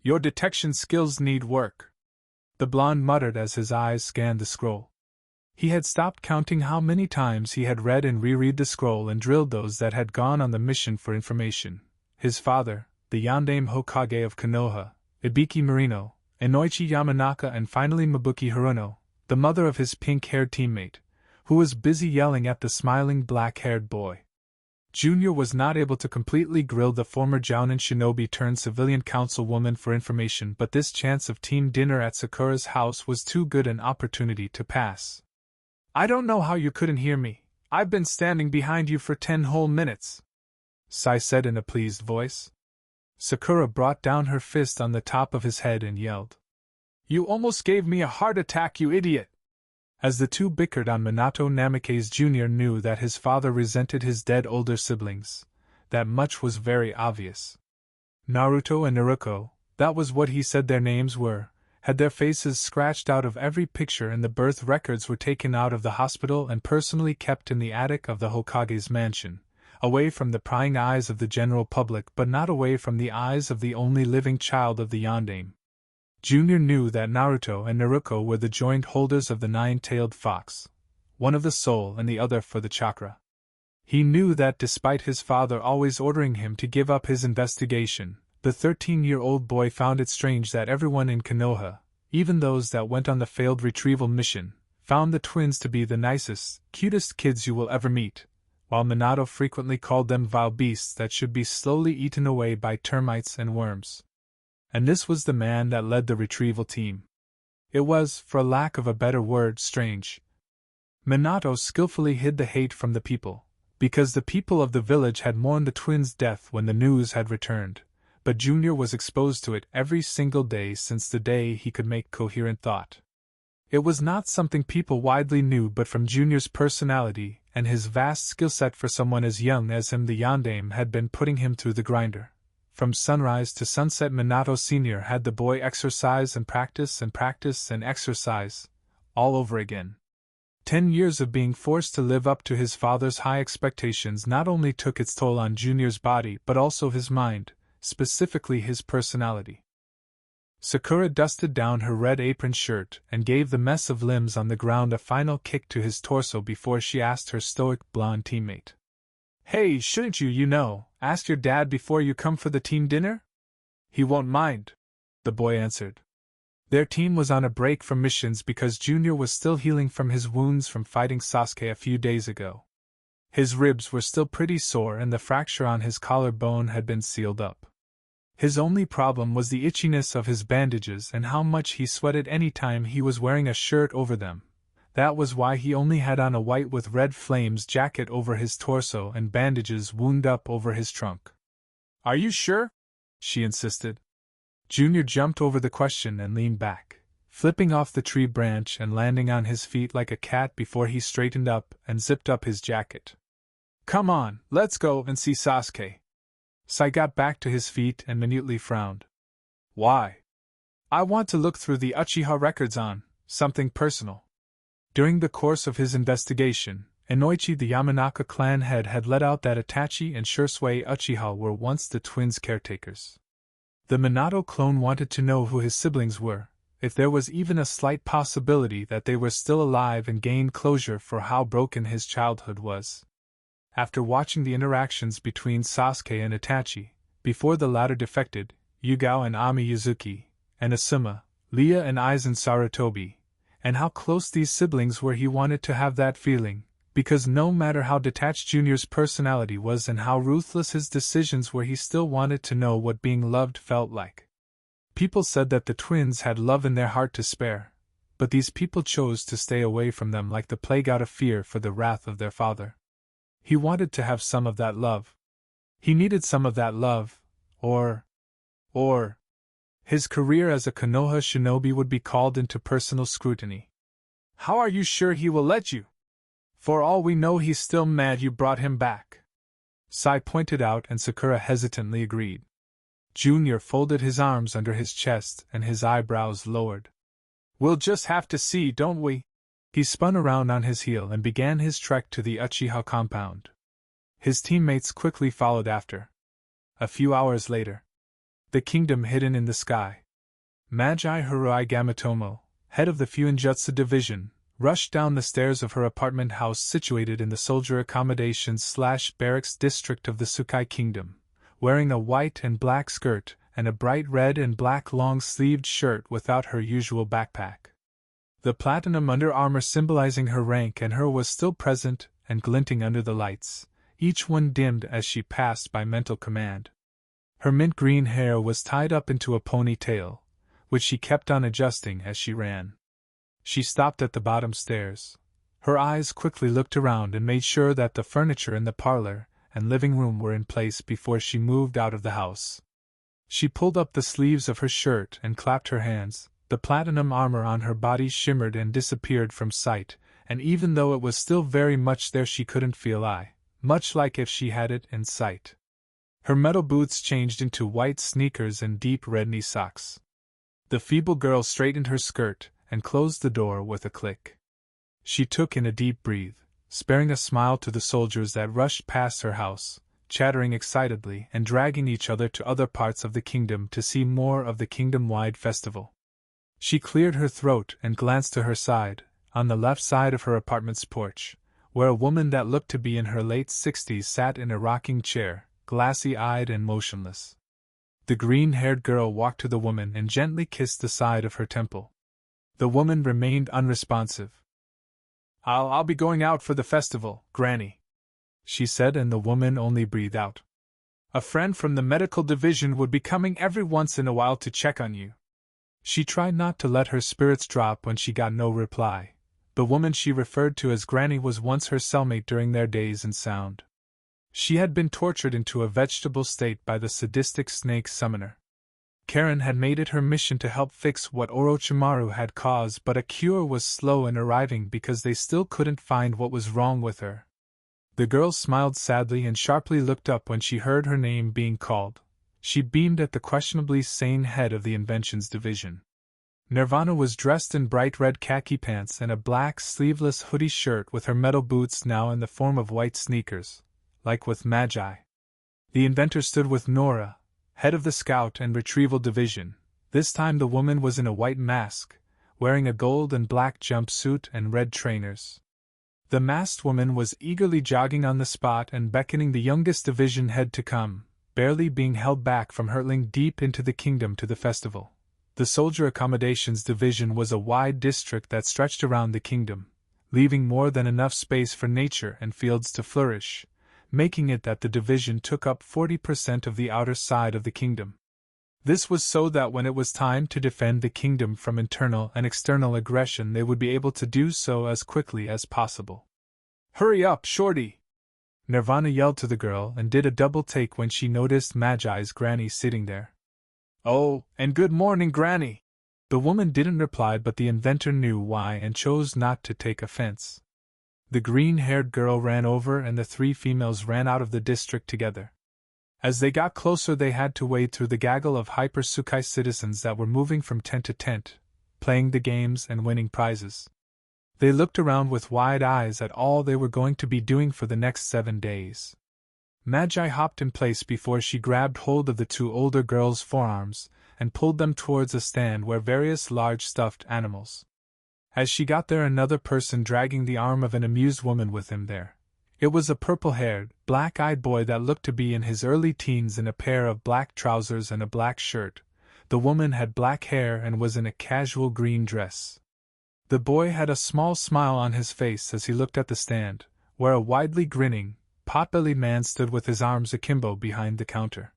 Your detection skills need work, the blonde muttered as his eyes scanned the scroll. He had stopped counting how many times he had read and reread the scroll and drilled those that had gone on the mission for information. His father, the Yondaime Hokage of Konoha, Ibiki Marino, Inoichi Yamanaka, and finally Mabuki Haruno, the mother of his pink-haired teammate, who was busy yelling at the smiling black-haired boy. Junior was not able to completely grill the former Jounin shinobi-turned-civilian councilwoman for information, but this chance of team dinner at Sakura's house was too good an opportunity to pass. I don't know how you couldn't hear me. I've been standing behind you for 10 whole minutes, Sai said in a pleased voice. Sakura brought down her fist on the top of his head and yelled, You almost gave me a heart attack, you idiot! As the two bickered on Minato, Namikaze Jr. knew that his father resented his dead older siblings. That much was very obvious. Naruto and Naruko, that was what he said their names were, had their faces scratched out of every picture, and the birth records were taken out of the hospital and personally kept in the attic of the Hokage's mansion, away from the prying eyes of the general public but not away from the eyes of the only living child of the Yondaime. Junior knew that Naruto and Naruko were the joint holders of the nine-tailed fox, one of the soul and the other for the chakra. He knew that despite his father always ordering him to give up his investigation, the 13-year-old boy found it strange that everyone in Konoha, even those that went on the failed retrieval mission, found the twins to be the nicest, cutest kids you will ever meet, while Minato frequently called them vile beasts that should be slowly eaten away by termites and worms. And this was the man that led the retrieval team. It was, for lack of a better word, strange. Minato skillfully hid the hate from the people, because the people of the village had mourned the twins' death when the news had returned, but Junior was exposed to it every single day since the day he could make coherent thought. It was not something people widely knew, but from Junior's personality and his vast skill set for someone as young as him, the yondaime had been putting him through the grinder. From sunrise to sunset, Minato Sr. had the boy exercise and practice and practice and exercise, all over again. 10 years of being forced to live up to his father's high expectations not only took its toll on Junior's body but also his mind, specifically his personality. Sakura dusted down her red apron shirt and gave the mess of limbs on the ground a final kick to his torso before she asked her stoic blonde teammate. "Hey, shouldn't you ask your dad before you come for the team dinner?" "He won't mind," the boy answered. Their team was on a break from missions because Junior was still healing from his wounds from fighting Sasuke a few days ago. His ribs were still pretty sore and the fracture on his collarbone had been sealed up. His only problem was the itchiness of his bandages and how much he sweated any time he was wearing a shirt over them. That was why he only had on a white with red flames jacket over his torso and bandages wound up over his trunk. "Are you sure?" she insisted. Junior jumped over the question and leaned back, flipping off the tree branch and landing on his feet like a cat before he straightened up and zipped up his jacket. "Come on, let's go and see Sasuke." Sai got back to his feet and minutely frowned. "Why?" "I want to look through the Uchiha records on something personal." During the course of his investigation, Inoichi, the Yamanaka clan head, had let out that Itachi and Shursui Uchiha were once the twins' caretakers. The Minato clone wanted to know who his siblings were, if there was even a slight possibility that they were still alive, and gain closure for how broken his childhood was. After watching the interactions between Sasuke and Itachi, before the latter defected, Yugao and Ami Yuzuki, and Asuma, Lia and Aizen Sarutobi, and how close these siblings were, he wanted to have that feeling, because no matter how detached Junior's personality was and how ruthless his decisions were, he still wanted to know what being loved felt like. People said that the twins had love in their heart to spare, but these people chose to stay away from them like the plague out of fear for the wrath of their father. He wanted to have some of that love. He needed some of that love, or his career as a Konoha shinobi would be called into personal scrutiny. "How are you sure he will let you? For all we know, he's still mad you brought him back," Sai pointed out, and Sakura hesitantly agreed. Junior folded his arms under his chest and his eyebrows lowered. "We'll just have to see, don't we?" He spun around on his heel and began his trek to the Uchiha compound. His teammates quickly followed after. A few hours later, the kingdom hidden in the sky. Magi Haruai Gamatomo, head of the Fuinjutsu division, rushed down the stairs of her apartment house situated in the soldier accommodations/barracks district of the Sukai Kingdom, wearing a white and black skirt and a bright red and black long-sleeved shirt without her usual backpack. The platinum under armor symbolizing her rank and her was still present and glinting under the lights, each one dimmed as she passed by mental command. Her mint green hair was tied up into a ponytail, which she kept on adjusting as she ran. She stopped at the bottom stairs. Her eyes quickly looked around and made sure that the furniture in the parlor and living room were in place before she moved out of the house. She pulled up the sleeves of her shirt and clapped her hands. The platinum armor on her body shimmered and disappeared from sight, and even though it was still very much there, she couldn't feel much like if she had it in sight. Her metal boots changed into white sneakers and deep red knee socks. The feeble girl straightened her skirt and closed the door with a click. She took in a deep breath, sparing a smile to the soldiers that rushed past her house, chattering excitedly and dragging each other to other parts of the kingdom to see more of the kingdom-wide festival. She cleared her throat and glanced to her side, on the left side of her apartment's porch, where a woman that looked to be in her late 60s sat in a rocking chair, glassy-eyed and motionless. The green-haired girl walked to the woman and gently kissed the side of her temple. The woman remained unresponsive. I'll be going out for the festival, Granny," she said, and the woman only breathed out. "A friend from the medical division would be coming every once in a while to check on you." She tried not to let her spirits drop when she got no reply. The woman she referred to as Granny was once her cellmate during their days in Sound. She had been tortured into a vegetable state by the sadistic snake summoner. Karen had made it her mission to help fix what Orochimaru had caused, but a cure was slow in arriving because they still couldn't find what was wrong with her. The girl smiled sadly and sharply looked up when she heard her name being called. She beamed at the questionably sane head of the Inventions Division. Nirvana was dressed in bright red khaki pants and a black sleeveless hoodie shirt, with her metal boots now in the form of white sneakers, like with Magi. The inventor stood with Nora, head of the Scout and Retrieval Division. This time the woman was in a white mask, wearing a gold and black jumpsuit and red trainers. The masked woman was eagerly jogging on the spot and beckoning the youngest division head to come, barely being held back from hurtling deep into the kingdom to the festival. The Soldier Accommodations Division was a wide district that stretched around the kingdom, leaving more than enough space for nature and fields to flourish, making it that the division took up 40% of the outer side of the kingdom. This was so that when it was time to defend the kingdom from internal and external aggression, they would be able to do so as quickly as possible. "Hurry up, Shorty!" Nirvana yelled to the girl and did a double take when she noticed Magi's Granny sitting there. "Oh, and good morning, Granny!" The woman didn't reply, but the inventor knew why and chose not to take offense. The green-haired girl ran over and the three females ran out of the district together. As they got closer, they had to wade through the gaggle of Hyper-Sukai citizens that were moving from tent to tent, playing the games and winning prizes. They looked around with wide eyes at all they were going to be doing for the next 7 days. Magi hopped in place before she grabbed hold of the two older girls' forearms and pulled them towards a stand where various large stuffed animals. As she got there, another person dragging the arm of an amused woman with him there. It was a purple-haired, black-eyed boy that looked to be in his early teens in a pair of black trousers and a black shirt. The woman had black hair and was in a casual green dress. The boy had a small smile on his face as he looked at the stand, where a widely grinning, pot-bellied man stood with his arms akimbo behind the counter.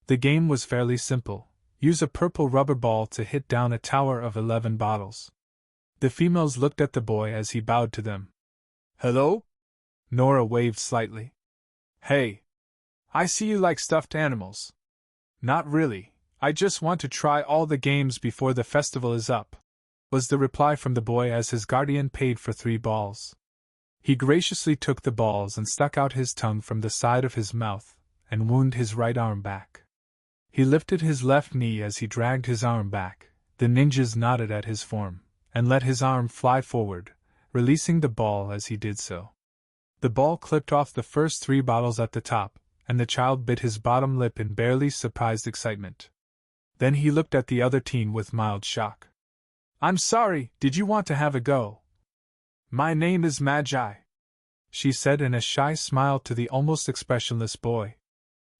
The game was fairly simple. Use a purple rubber ball to hit down a tower of 11 bottles. The females looked at the boy as he bowed to them. "Hello?" Nora waved slightly. "Hey. I see you like stuffed animals." "Not really, I just want to try all the games before the festival is up," was the reply from the boy as his guardian paid for 3 balls. He graciously took the balls and stuck out his tongue from the side of his mouth, and wound his right arm back. He lifted his left knee as he dragged his arm back. The ninjas nodded at his form, and let his arm fly forward, releasing the ball as he did so. The ball clipped off the first 3 bottles at the top, and the child bit his bottom lip in barely surprised excitement. Then he looked at the other teen with mild shock. "I'm sorry, did you want to have a go?" "My name is Magi," she said in a shy smile to the almost expressionless boy.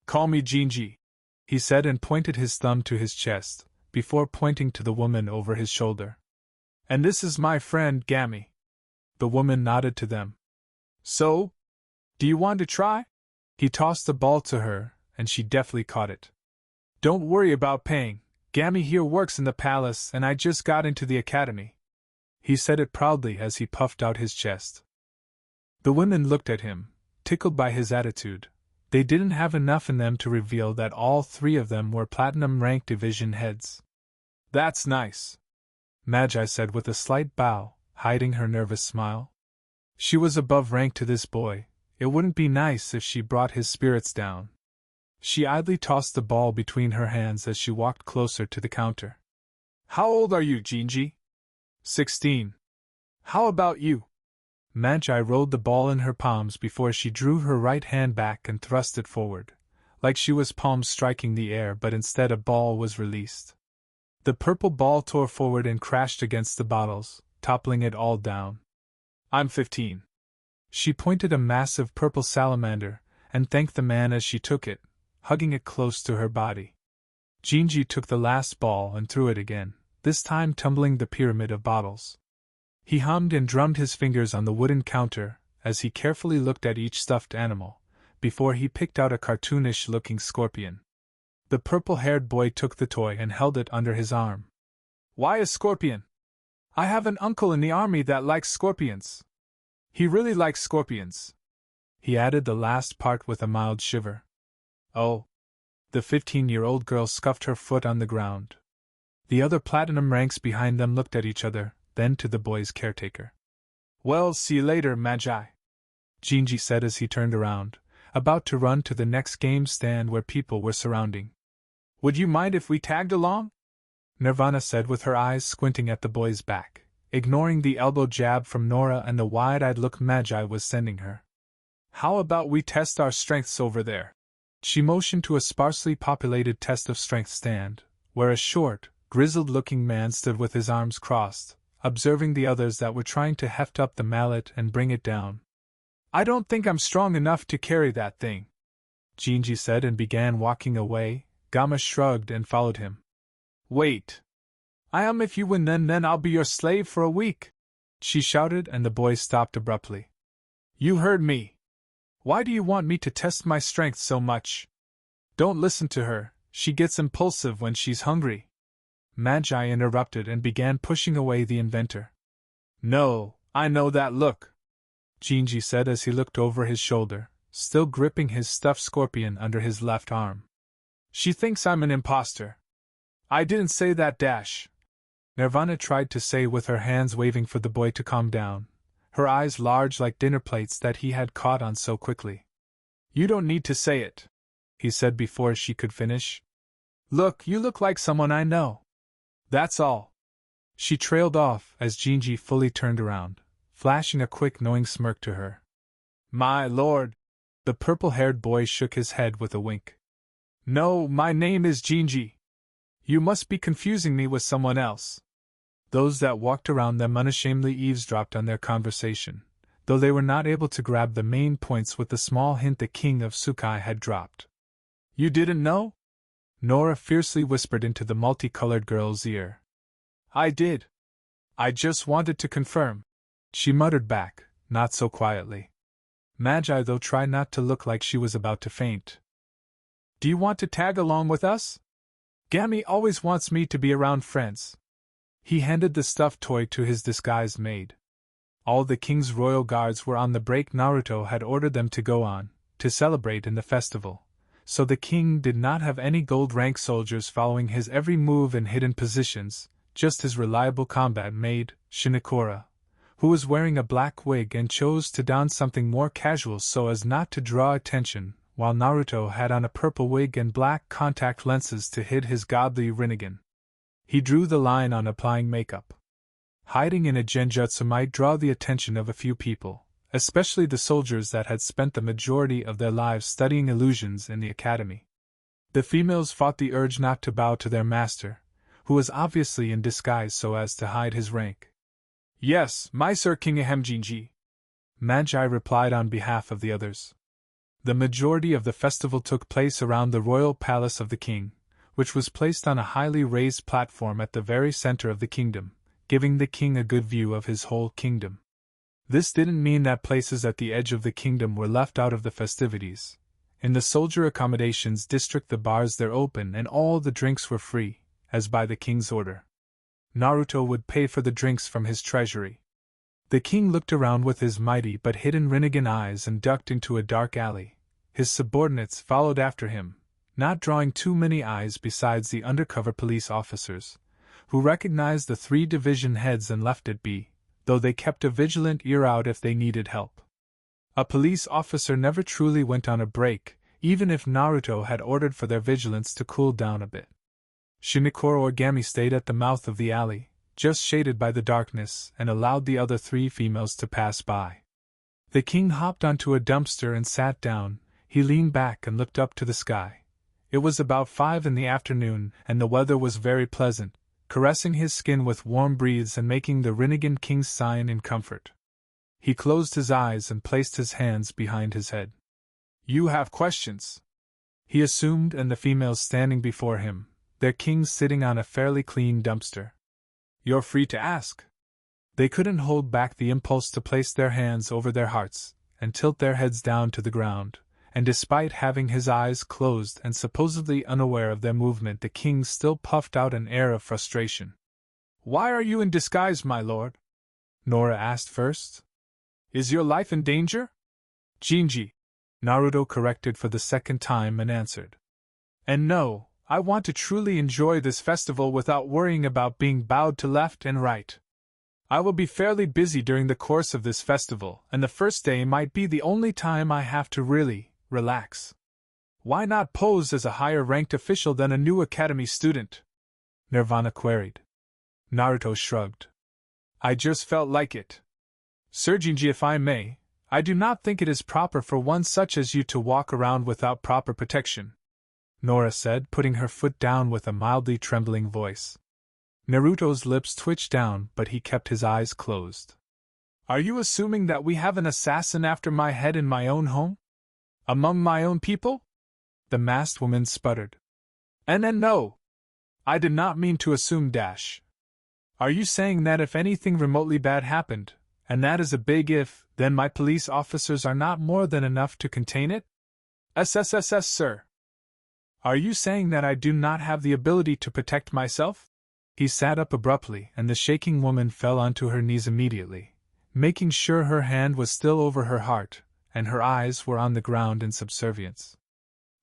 "Call me Jinji," he said and pointed his thumb to his chest, before pointing to the woman over his shoulder. "And this is my friend Gammy." The woman nodded to them. "So? Do you want to try?" He tossed the ball to her, and she deftly caught it. "Don't worry about paying. Gammy here works in the palace and I just got into the academy." He said it proudly as he puffed out his chest. The women looked at him, tickled by his attitude. They didn't have enough in them to reveal that all 3 of them were platinum-rank division heads. "That's nice," Magi said with a slight bow, hiding her nervous smile. She was above rank to this boy. It wouldn't be nice if she brought his spirits down. She idly tossed the ball between her hands as she walked closer to the counter. "How old are you, Jinji?" 16. "How about you?" Magi rolled the ball in her palms before she drew her right hand back and thrust it forward, like she was palms striking the air, but instead a ball was released. The purple ball tore forward and crashed against the bottles, toppling it all down. "I'm 15. She pointed a massive purple salamander, and thanked the man as she took it, hugging it close to her body. Jinji took the last ball and threw it again. this time tumbling the pyramid of bottles. He hummed and drummed his fingers on the wooden counter as he carefully looked at each stuffed animal, before he picked out a cartoonish-looking scorpion. The purple-haired boy took the toy and held it under his arm. "Why a scorpion? I have an uncle in the army that likes scorpions. He really likes scorpions." He added the last part with a mild shiver. "Oh." The 15-year-old girl scuffed her foot on the ground. The other platinum ranks behind them looked at each other, then to the boy's caretaker. "Well, see you later, Magi," Jinji said as he turned around, about to run to the next game stand where people were surrounding. "Would you mind if we tagged along?" Nirvana said with her eyes squinting at the boy's back, ignoring the elbow jab from Nora and the wide-eyed look Magi was sending her. "How about we test our strengths over there?" She motioned to a sparsely populated test of strength stand, where a short, grizzled-looking man stood with his arms crossed, observing the others that were trying to heft up the mallet and bring it down. "I don't think I'm strong enough to carry that thing," Jinji said and began walking away. Gamma shrugged and followed him. "Wait. I am if you win then I'll be your slave for a week," she shouted and the boy stopped abruptly. "You heard me. Why do you want me to test my strength so much?" "Don't listen to her, she gets impulsive when she's hungry," Magi interrupted and began pushing away the inventor. "No, I know that look," Jinji said as he looked over his shoulder, still gripping his stuffed scorpion under his left arm. "She thinks I'm an imposter." "I didn't say that, Dash," Nirvana tried to say with her hands waving for the boy to calm down, her eyes large like dinner plates that he had caught on so quickly. "You don't need to say it," he said before she could finish. "Look, you look like someone I know. That's all." She trailed off as Jinji fully turned around, flashing a quick knowing smirk to her. "My lord!" The purple-haired boy shook his head with a wink. "No, my name is Jinji. You must be confusing me with someone else." Those that walked around them unashamedly eavesdropped on their conversation, though they were not able to grab the main points with the small hint the king of Sukai had dropped. "You didn't know?" Nora fiercely whispered into the multicolored girl's ear. "I did. I just wanted to confirm," she muttered back, not so quietly. Magi though tried not to look like she was about to faint. "Do you want to tag along with us? Gammy always wants me to be around friends." He handed the stuffed toy to his disguised maid. All the king's royal guards were on the break Naruto had ordered them to go on, to celebrate in the festival, so the king did not have any gold-rank soldiers following his every move in hidden positions, just his reliable combat maid, Shinikora, who was wearing a black wig and chose to don something more casual so as not to draw attention, while Naruto had on a purple wig and black contact lenses to hide his godly Rinnegan. He drew the line on applying makeup. Hiding in a genjutsu might draw the attention of a few people, especially the soldiers that had spent the majority of their lives studying illusions in the academy. The females fought the urge not to bow to their master, who was obviously in disguise so as to hide his rank. "Yes, my Sir King Ahem Jinji," Magi replied on behalf of the others. The majority of the festival took place around the royal palace of the king, which was placed on a highly raised platform at the very center of the kingdom, giving the king a good view of his whole kingdom. This didn't mean that places at the edge of the kingdom were left out of the festivities. In the soldier accommodations district the bars there open and all the drinks were free, as by the king's order. Naruto would pay for the drinks from his treasury. The king looked around with his mighty but hidden Rinnegan eyes and ducked into a dark alley. His subordinates followed after him, not drawing too many eyes besides the undercover police officers, who recognized the 3 division heads and left it be, though they kept a vigilant ear out if they needed help. A police officer never truly went on a break, even if Naruto had ordered for their vigilance to cool down a bit. Shinikoro Origami stayed at the mouth of the alley, just shaded by the darkness, and allowed the other 3 females to pass by. The king hopped onto a dumpster and sat down. He leaned back and looked up to the sky. It was about 5 in the afternoon, and the weather was very pleasant, caressing his skin with warm breeze and making the Rinnegan king's sign in comfort. He closed his eyes and placed his hands behind his head. "You have questions?" he assumed, and the females standing before him, their king sitting on a fairly clean dumpster. You're free to ask. They couldn't hold back the impulse to place their hands over their hearts and tilt their heads down to the ground, and despite having his eyes closed and supposedly unaware of their movement, the king still puffed out an air of frustration. Why are you in disguise, my lord? Nora asked first. Is your life in danger? Jinji, Naruto corrected for the second time and answered. And no, I want to truly enjoy this festival without worrying about being bowed to left and right. I will be fairly busy during the course of this festival, and the first day might be the only time I have to really relax. Why not pose as a higher-ranked official than a new academy student? Nirvana queried. Naruto shrugged. I just felt like it. Sir Jinji, if I may, I do not think it is proper for one such as you to walk around without proper protection, Nora said, putting her foot down with a mildly trembling voice. Naruto's lips twitched down, but he kept his eyes closed. Are you assuming that we have an assassin after my head in my own home? Among my own people? The masked woman sputtered. No. I did not mean to assume dash. Are you saying that if anything remotely bad happened, and that is a big if, then my police officers are not more than enough to contain it? SSSS, sir. Are you saying that I do not have the ability to protect myself? He sat up abruptly, and the shaking woman fell onto her knees immediately, making sure her hand was still over her heart, and her eyes were on the ground in subservience.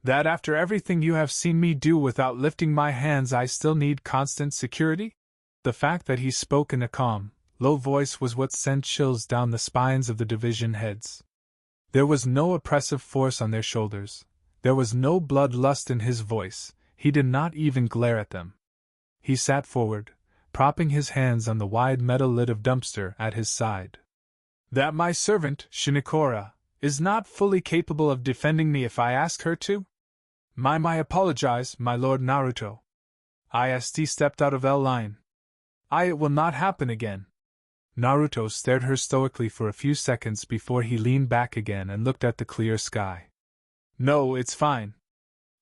That after everything you have seen me do without lifting my hands I still need constant security? The fact that he spoke in a calm, low voice was what sent chills down the spines of the division heads. There was no oppressive force on their shoulders. There was no bloodlust in his voice. He did not even glare at them. He sat forward, propping his hands on the wide metal lid of dumpster at his side. That my servant, Shinikora, is not fully capable of defending me if I ask her to? I apologize, my lord Naruto. IST stepped out of L line. It will not happen again. Naruto stared her stoically for a few seconds before he leaned back again and looked at the clear sky. No, it's fine.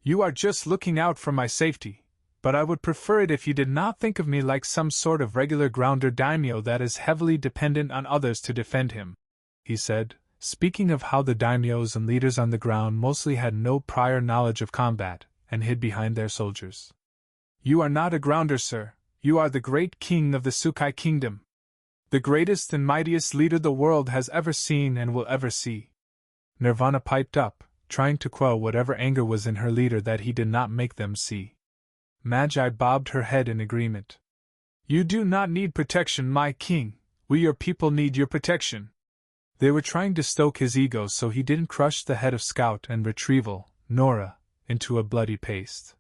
You are just looking out for my safety, but I would prefer it if you did not think of me like some sort of regular grounder daimyo that is heavily dependent on others to defend him, he said, speaking of how the daimyos and leaders on the ground mostly had no prior knowledge of combat and hid behind their soldiers. You are not a grounder, sir. You are the great king of the Tsukai kingdom. The greatest and mightiest leader the world has ever seen and will ever see. Nirvana piped up, trying to quell whatever anger was in her leader that he did not make them see. Magi bobbed her head in agreement. You do not need protection, my king. We your people need your protection. They were trying to stoke his ego so he didn't crush the head of Scout and Retrieval, Nora, into a bloody paste.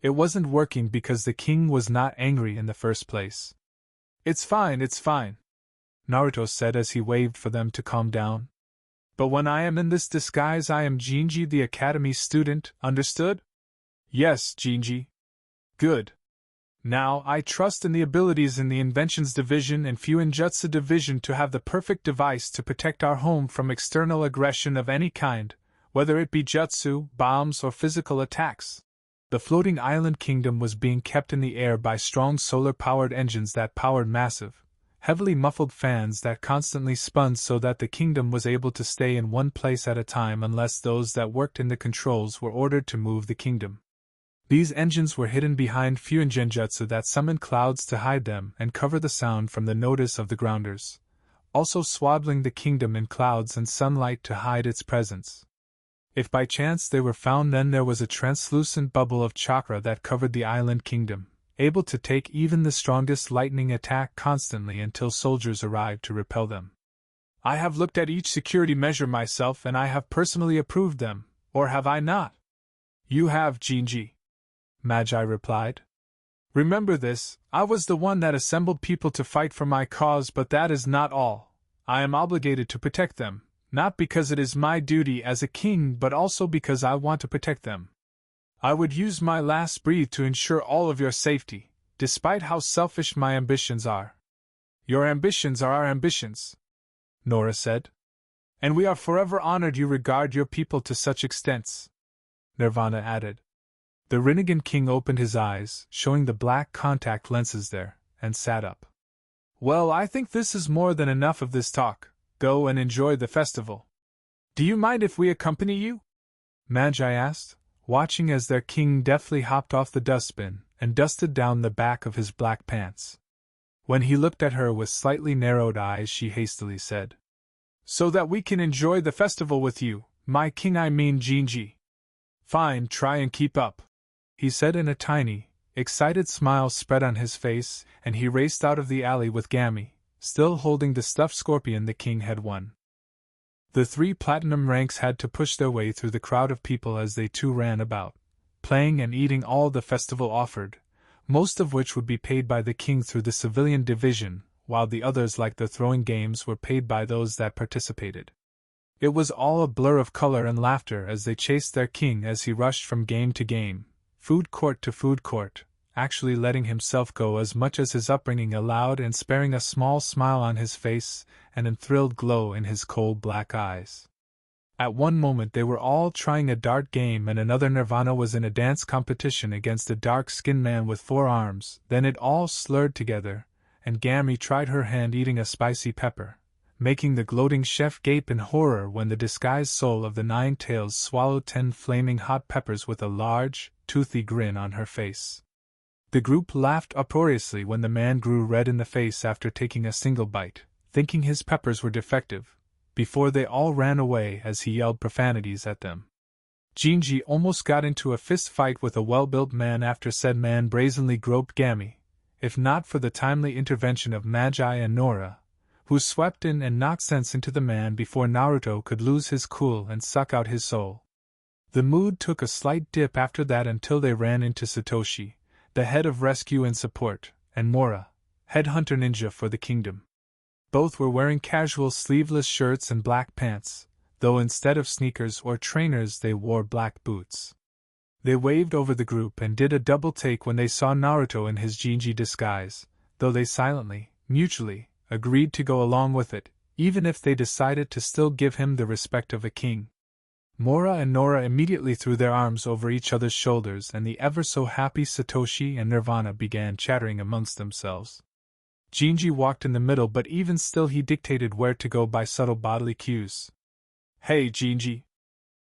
It wasn't working because the king was not angry in the first place. It's fine, Naruto said as he waved for them to calm down. But when I am in this disguise I am Jinji the academy student, understood? Yes, Jinji. Good. Now, I trust in the abilities in the Inventions Division and Fuinjutsu Division to have the perfect device to protect our home from external aggression of any kind, whether it be jutsu, bombs, or physical attacks. The floating island kingdom was being kept in the air by strong solar-powered engines that powered massive, heavily muffled fans that constantly spun so that the kingdom was able to stay in one place at a time unless those that worked in the controls were ordered to move the kingdom. These engines were hidden behind Fuingenjutsu that summoned clouds to hide them and cover the sound from the notice of the grounders, also swaddling the kingdom in clouds and sunlight to hide its presence. If by chance they were found, then there was a translucent bubble of chakra that covered the island kingdom, able to take even the strongest lightning attack constantly until soldiers arrived to repel them. I have looked at each security measure myself and I have personally approved them, or have I not? You have, Jinji. Magi replied. Remember this, I was the one that assembled people to fight for my cause, but that is not all. I am obligated to protect them. Not because it is my duty as a king, but also because I want to protect them. I would use my last breath to ensure all of your safety, despite how selfish my ambitions are. Your ambitions are our ambitions, Nora said. And we are forever honored you regard your people to such extents, Nirvana added. The Rinnegan king opened his eyes, showing the black contact lenses there, and sat up. Well, I think this is more than enough of this talk. Go and enjoy the festival. Do you mind if we accompany you? Magi asked, watching as their king deftly hopped off the dustbin and dusted down the back of his black pants. When he looked at her with slightly narrowed eyes, she hastily said, "So that we can enjoy the festival with you, my king, I mean Jinji." "Fine, try and keep up," he said, in a tiny, excited smile spread on his face, and he raced out of the alley with Gammy, still holding the stuffed scorpion the king had won. The three platinum ranks had to push their way through the crowd of people as they too ran about, playing and eating all the festival offered, most of which would be paid by the king through the civilian division, while the others, like the throwing games, were paid by those that participated. It was all a blur of color and laughter as they chased their king as he rushed from game to game, food court to food court, actually letting himself go as much as his upbringing allowed and sparing a small smile on his face and a thrilled glow in his cold black eyes. At one moment they were all trying a dart game and another Nirvana was in a dance competition against a dark-skinned man with 4 arms, then it all slurred together, and Gammy tried her hand eating a spicy pepper, making the gloating chef gape in horror when the disguised soul of the 9 tails swallowed 10 flaming hot peppers with a large, toothy grin on her face. The group laughed uproariously when the man grew red in the face after taking a single bite, thinking his peppers were defective, before they all ran away as he yelled profanities at them. Jinji almost got into a fist fight with a well-built man after said man brazenly groped Gammy, if not for the timely intervention of Magi and Nora, who swept in and knocked sense into the man before Naruto could lose his cool and suck out his soul. The mood took a slight dip after that until they ran into Satoshi, the head of rescue and support, and Mora, headhunter ninja for the kingdom. Both were wearing casual sleeveless shirts and black pants, though instead of sneakers or trainers they wore black boots. They waved over the group and did a double take when they saw Naruto in his Jinji disguise, though they silently, mutually, agreed to go along with it, even if they decided to still give him the respect of a king. Mora and Nora immediately threw their arms over each other's shoulders and the ever-so-happy Satoshi and Nirvana began chattering amongst themselves. Jinji walked in the middle, but even still he dictated where to go by subtle bodily cues. "Hey, Jinji,"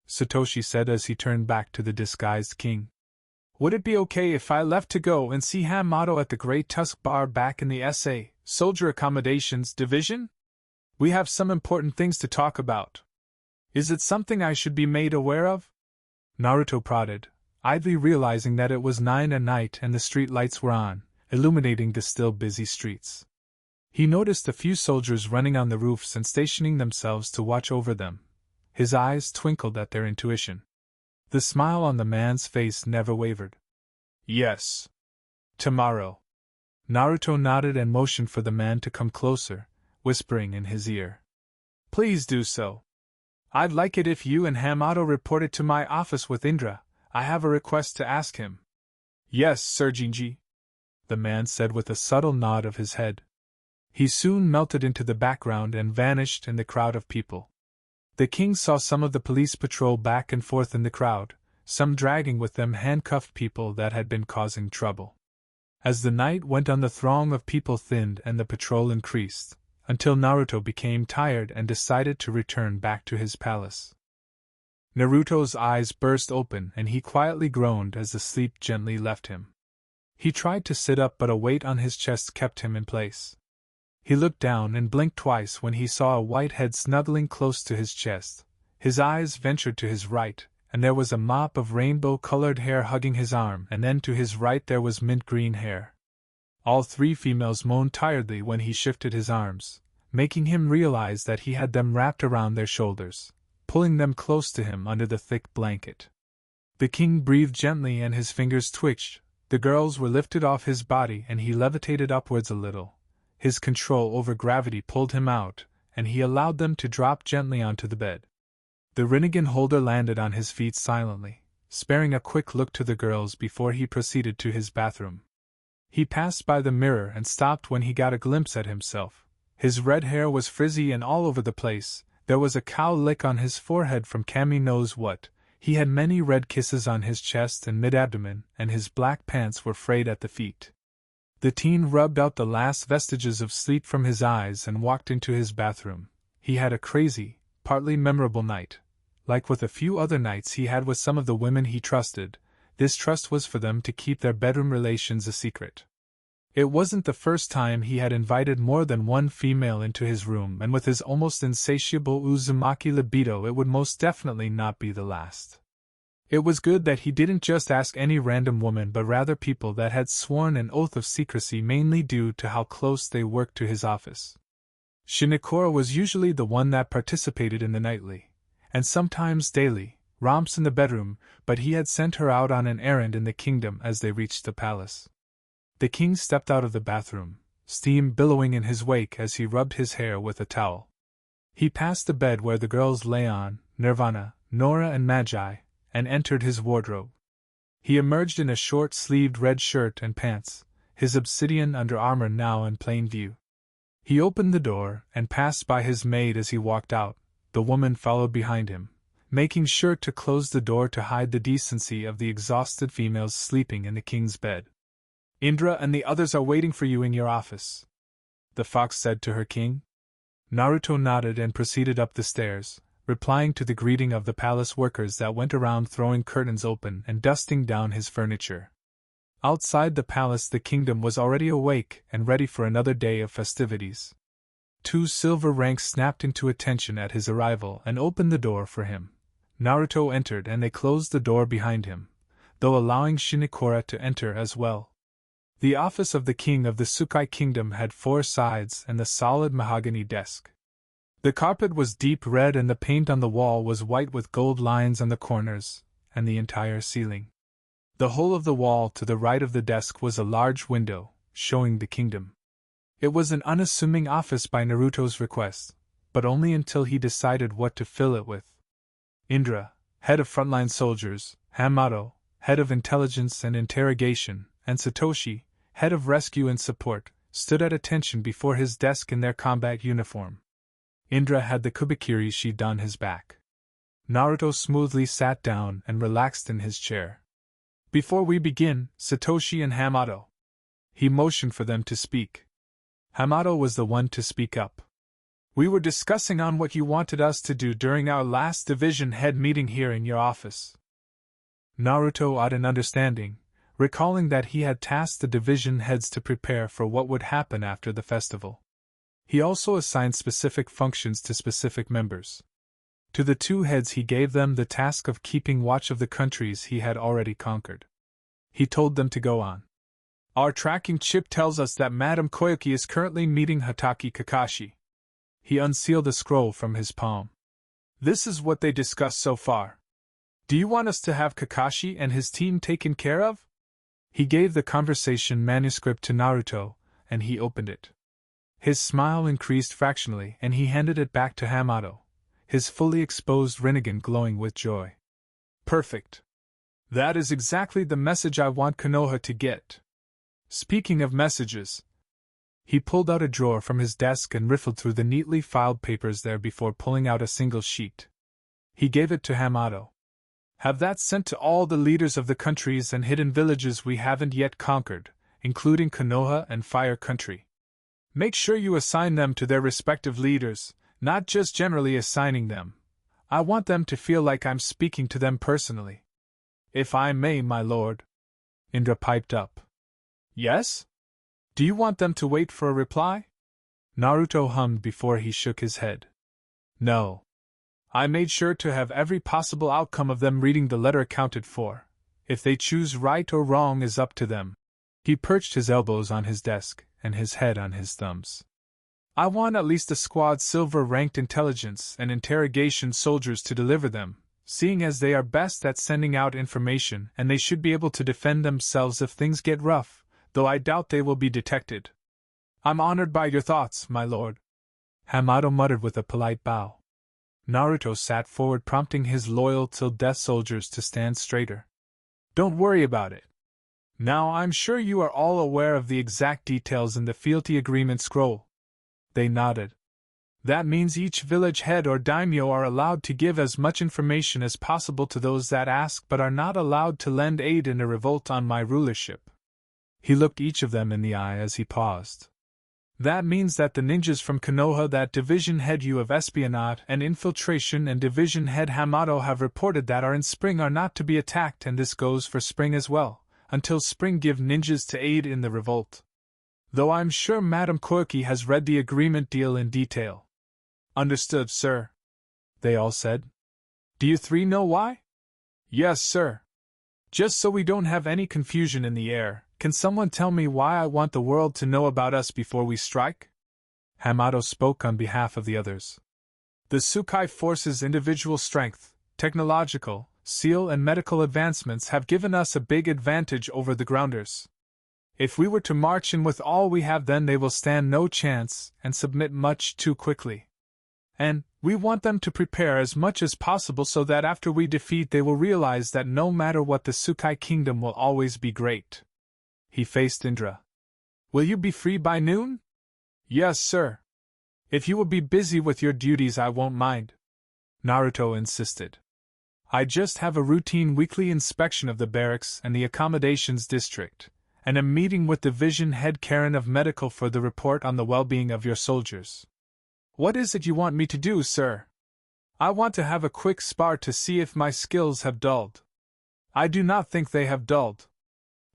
Satoshi said as he turned back to the disguised king. "Would it be okay if I left to go and see Hamato at the Grey Tusk Bar back in the SA, Soldier Accommodations Division? We have some important things to talk about. Is it something I should be made aware of?" Naruto prodded, idly realizing that it was 9 at night and the street lights were on, illuminating the still busy streets. He noticed a few soldiers running on the roofs and stationing themselves to watch over them. His eyes twinkled at their intuition. The smile on the man's face never wavered. "Yes. Tomorrow." Naruto nodded and motioned for the man to come closer, whispering in his ear, "Please do so. I'd like it if you and Hamato reported to my office with Indra. I have a request to ask him." "Yes, Sir Jinji," the man said with a subtle nod of his head. He soon melted into the background and vanished in the crowd of people. The king saw some of the police patrol back and forth in the crowd, some dragging with them handcuffed people that had been causing trouble. As the night went on, the throng of people thinned and the patrol increased, until Naruto became tired and decided to return back to his palace. Naruto's eyes burst open and he quietly groaned as the sleep gently left him. He tried to sit up, but a weight on his chest kept him in place. He looked down and blinked twice when he saw a white head snuggling close to his chest. His eyes ventured to his right, and there was a mop of rainbow-colored hair hugging his arm, and then to his right there was mint-green hair. All 3 females moaned tiredly when he shifted his arms, making him realize that he had them wrapped around their shoulders, pulling them close to him under the thick blanket. The king breathed gently and his fingers twitched. The girls were lifted off his body and he levitated upwards a little. His control over gravity pulled him out, and he allowed them to drop gently onto the bed. The Rinnegan holder landed on his feet silently, sparing a quick look to the girls before he proceeded to his bathroom. He passed by the mirror and stopped when he got a glimpse at himself. His red hair was frizzy and all over the place, there was a cow lick on his forehead from Kami knows what, he had many red kisses on his chest and mid-abdomen, and his black pants were frayed at the feet. The teen rubbed out the last vestiges of sleep from his eyes and walked into his bathroom. He had a crazy, partly memorable night. Like with a few other nights he had with some of the women he trusted, this trust was for them to keep their bedroom relations a secret. It wasn't the first time he had invited more than one female into his room, and with his almost insatiable Uzumaki libido it would most definitely not be the last. It was good that he didn't just ask any random woman but rather people that had sworn an oath of secrecy mainly due to how close they worked to his office. Shinokura was usually the one that participated in the nightly, and sometimes daily, romps in the bedroom, but he had sent her out on an errand in the kingdom as they reached the palace. The king stepped out of the bathroom, steam billowing in his wake as he rubbed his hair with a towel. He passed the bed where the girls lay on, Nirvana, Nora and Magi, and entered his wardrobe. He emerged in a short-sleeved red shirt and pants, his obsidian underarmor now in plain view. He opened the door and passed by his maid as he walked out. The woman followed behind him, making sure to close the door to hide the decency of the exhausted females sleeping in the king's bed. "Indra and the others are waiting for you in your office," the fox said to her king. Naruto nodded and proceeded up the stairs, replying to the greeting of the palace workers that went around throwing curtains open and dusting down his furniture. Outside the palace the kingdom was already awake and ready for another day of festivities. 2 silver ranks snapped into attention at his arrival and opened the door for him. Naruto entered and they closed the door behind him, though allowing Shinokura to enter as well. The office of the king of the Tsukai kingdom had 4 sides and the solid mahogany desk. The carpet was deep red and the paint on the wall was white with gold lines on the corners, and the entire ceiling. The whole of the wall to the right of the desk was a large window, showing the kingdom. It was an unassuming office by Naruto's request, but only until he decided what to fill it with. Indra, head of frontline soldiers, Hamato, head of intelligence and interrogation, and Satoshi, head of rescue and support, stood at attention before his desk in their combat uniform. Indra had the kubikiri sheet on his back. Naruto smoothly sat down and relaxed in his chair. "Before we begin, Satoshi and Hamato." He motioned for them to speak. Hamato was the one to speak up. "We were discussing on what you wanted us to do during our last division head meeting here in your office." Naruto nodded in understanding, recalling that he had tasked the division heads to prepare for what would happen after the festival. He also assigned specific functions to specific members. To the 2 heads he gave them the task of keeping watch of the countries he had already conquered. He told them to go on. "Our tracking chip tells us that Madame Koyuki is currently meeting Hatake Kakashi." He unsealed a scroll from his palm. "This is what they discussed so far. Do you want us to have Kakashi and his team taken care of?" He gave the conversation manuscript to Naruto, and he opened it. His smile increased fractionally and he handed it back to Hamato, his fully exposed Rinnegan glowing with joy. "Perfect. That is exactly the message I want Konoha to get. Speaking of messages..." He pulled out a drawer from his desk and riffled through the neatly filed papers there before pulling out a single sheet. He gave it to Hamato. "Have that sent to all the leaders of the countries and hidden villages we haven't yet conquered, including Konoha and Fire Country. Make sure you assign them to their respective leaders, not just generally assigning them. I want them to feel like I'm speaking to them personally." "If I may, my lord." Indra piped up. "Yes? Do you want them to wait for a reply?" Naruto hummed before he shook his head. "No. I made sure to have every possible outcome of them reading the letter accounted for. If they choose right or wrong is up to them." He perched his elbows on his desk and his head on his thumbs. "I want at least a squad silver-ranked intelligence and interrogation soldiers to deliver them, seeing as they are best at sending out information and they should be able to defend themselves if things get rough, though I doubt they will be detected." "I'm honored by your thoughts, my lord," Hamato muttered with a polite bow. Naruto sat forward, prompting his loyal till death soldiers to stand straighter. "Don't worry about it. Now I'm sure you are all aware of the exact details in the fealty agreement scroll." They nodded. "That means each village head or daimyo are allowed to give as much information as possible to those that ask but are not allowed to lend aid in a revolt on my rulership." He looked each of them in the eye as he paused. That means that the ninjas from Konoha, that Division Head Yu of Espionage and Infiltration and Division Head Hamato have reported that are in Spring are not to be attacked, and this goes for Spring as well, until Spring give ninjas to aid in the revolt. Though I'm sure Madame Koike has read the agreement deal in detail. Understood, sir, they all said. Do you three know why? Yes, sir. Just so we don't have any confusion in the air, can someone tell me why I want the world to know about us before we strike? Hamato spoke on behalf of the others. The Tsukai Force's individual strength, technological, seal and medical advancements have given us a big advantage over the grounders. If we were to march in with all we have, then they will stand no chance and submit much too quickly. And we want them to prepare as much as possible so that after we defeat they will realize that no matter what, the Tsukai Kingdom will always be great. He faced Indra. Will you be free by noon? Yes, sir. If you will be busy with your duties, I won't mind. Naruto insisted. I just have a routine weekly inspection of the barracks and the accommodations district, and am meeting with Division Head Karen of Medical for the report on the well-being of your soldiers. What is it you want me to do, sir? I want to have a quick spar to see if my skills have dulled. I do not think they have dulled,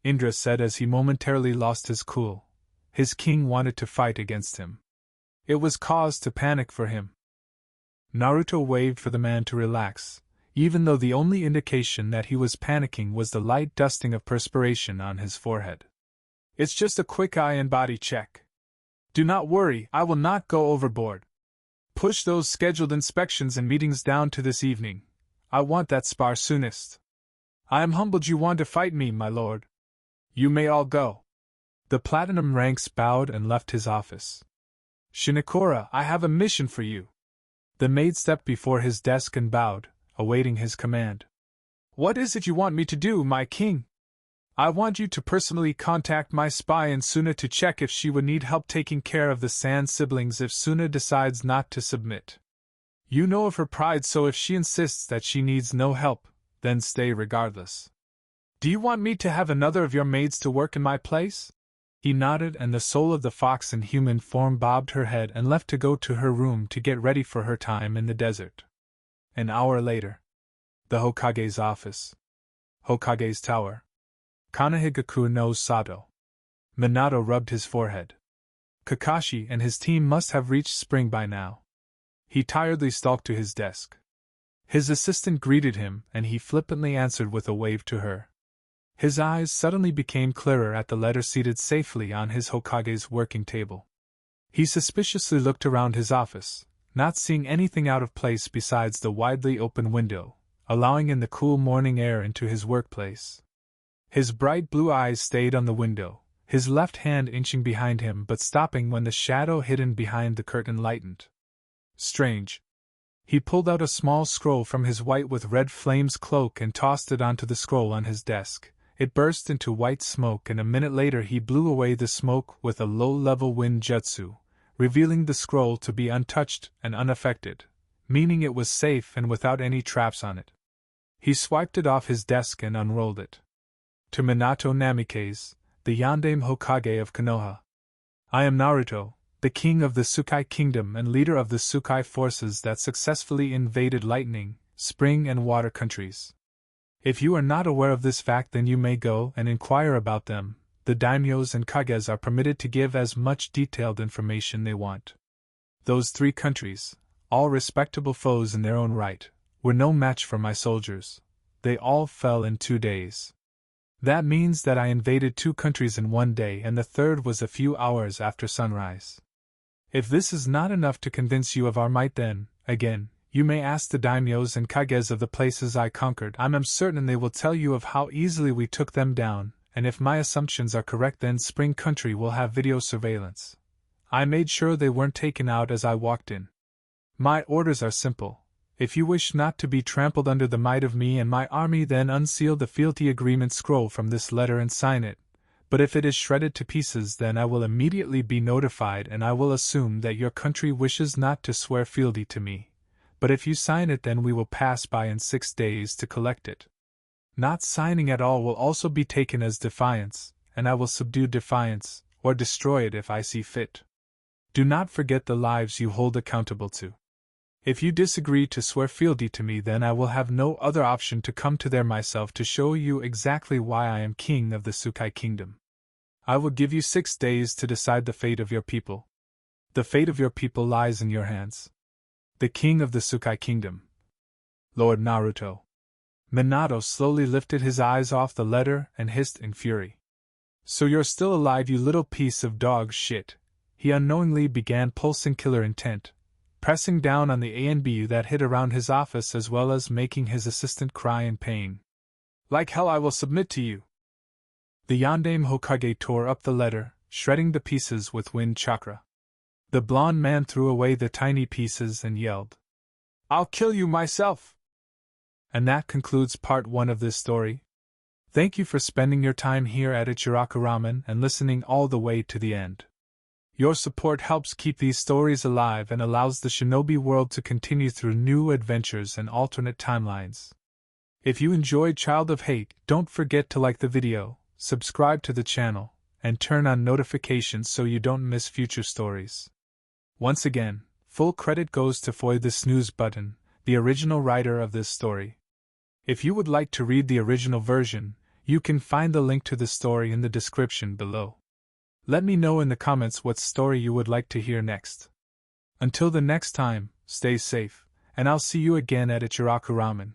Indra said as he momentarily lost his cool. His king wanted to fight against him. It was cause to panic for him. Naruto waved for the man to relax, even though the only indication that he was panicking was the light dusting of perspiration on his forehead. It's just a quick eye and body check. Do not worry, I will not go overboard. Push those scheduled inspections and meetings down to this evening. I want that spar soonest. I am humbled you want to fight me, my lord. You may all go. The platinum ranks bowed and left his office. Shinokura, I have a mission for you. The maid stepped before his desk and bowed, awaiting his command. What is it you want me to do, my king? I want you to personally contact my spy in Suna to check if she would need help taking care of the Sand siblings if Suna decides not to submit. You know of her pride, so if she insists that she needs no help, then stay regardless. Do you want me to have another of your maids to work in my place? He nodded, and the soul of the fox in human form bobbed her head and left to go to her room to get ready for her time in the desert. An hour later. The Hokage's office. Hokage's tower. Kanahigaku no Sato. Minato rubbed his forehead. Kakashi and his team must have reached Spring by now. He tiredly stalked to his desk. His assistant greeted him, and he flippantly answered with a wave to her. His eyes suddenly became clearer at the letter seated safely on his Hokage's working table. He suspiciously looked around his office, not seeing anything out of place besides the widely open window, allowing in the cool morning air into his workplace. His bright blue eyes stayed on the window, his left hand inching behind him but stopping when the shadow hidden behind the curtain lightened. Strange. He pulled out a small scroll from his white with red flames cloak and tossed it onto the scroll on his desk. It burst into white smoke, and a minute later he blew away the smoke with a low-level wind jutsu, revealing the scroll to be untouched and unaffected, meaning it was safe and without any traps on it. He swiped it off his desk and unrolled it. To Minato Namikaze, the Yandame Hokage of Konoha. I am Naruto, the king of the Tsukai Kingdom and leader of the Tsukai forces that successfully invaded Lightning, Spring and Water countries. If you are not aware of this fact, then you may go and inquire about them. The daimyos and kages are permitted to give as much detailed information they want. Those three countries, all respectable foes in their own right, were no match for my soldiers. They all fell in 2 days. That means that I invaded 2 countries in 1 day, and the third was a few hours after sunrise. If this is not enough to convince you of our might, then, again, you may ask the daimyos and kages of the places I conquered. I am certain they will tell you of how easily we took them down, and if my assumptions are correct, then Spring Country will have video surveillance. I made sure they weren't taken out as I walked in. My orders are simple. If you wish not to be trampled under the might of me and my army, then unseal the fealty agreement scroll from this letter and sign it. But if it is shredded to pieces, then I will immediately be notified, and I will assume that your country wishes not to swear fealty to me. But if you sign it, then we will pass by in 6 days to collect it. Not signing at all will also be taken as defiance, and I will subdue defiance, or destroy it if I see fit. Do not forget the lives you hold accountable to. If you disagree to swear fealty to me, then I will have no other option to come to there myself to show you exactly why I am king of the Tsukai kingdom. I will give you 6 days to decide the fate of your people. The fate of your people lies in your hands. The king of the Tsukai kingdom, Lord Naruto. Minato slowly lifted his eyes off the letter and hissed in fury. So you're still alive, you little piece of dog shit. He unknowingly began pulsing killer intent, pressing down on the ANBU that hid around his office as well as making his assistant cry in pain. Like hell I will submit to you. The Yondaime Hokage tore up the letter, shredding the pieces with wind chakra. The blonde man threw away the tiny pieces and yelled, "I'll kill you myself!" And that concludes part 1 of this story. Thank you for spending your time here at Ichiraku Ramen and listening all the way to the end. Your support helps keep these stories alive and allows the shinobi world to continue through new adventures and alternate timelines. If you enjoyed Child of Hate, don't forget to like the video, subscribe to the channel, and turn on notifications so you don't miss future stories. Once again, full credit goes to Foy the Snooze Button, the original writer of this story. If you would like to read the original version, you can find the link to the story in the description below. Let me know in the comments what story you would like to hear next. Until the next time, stay safe, and I'll see you again at Ichiraku Ramen.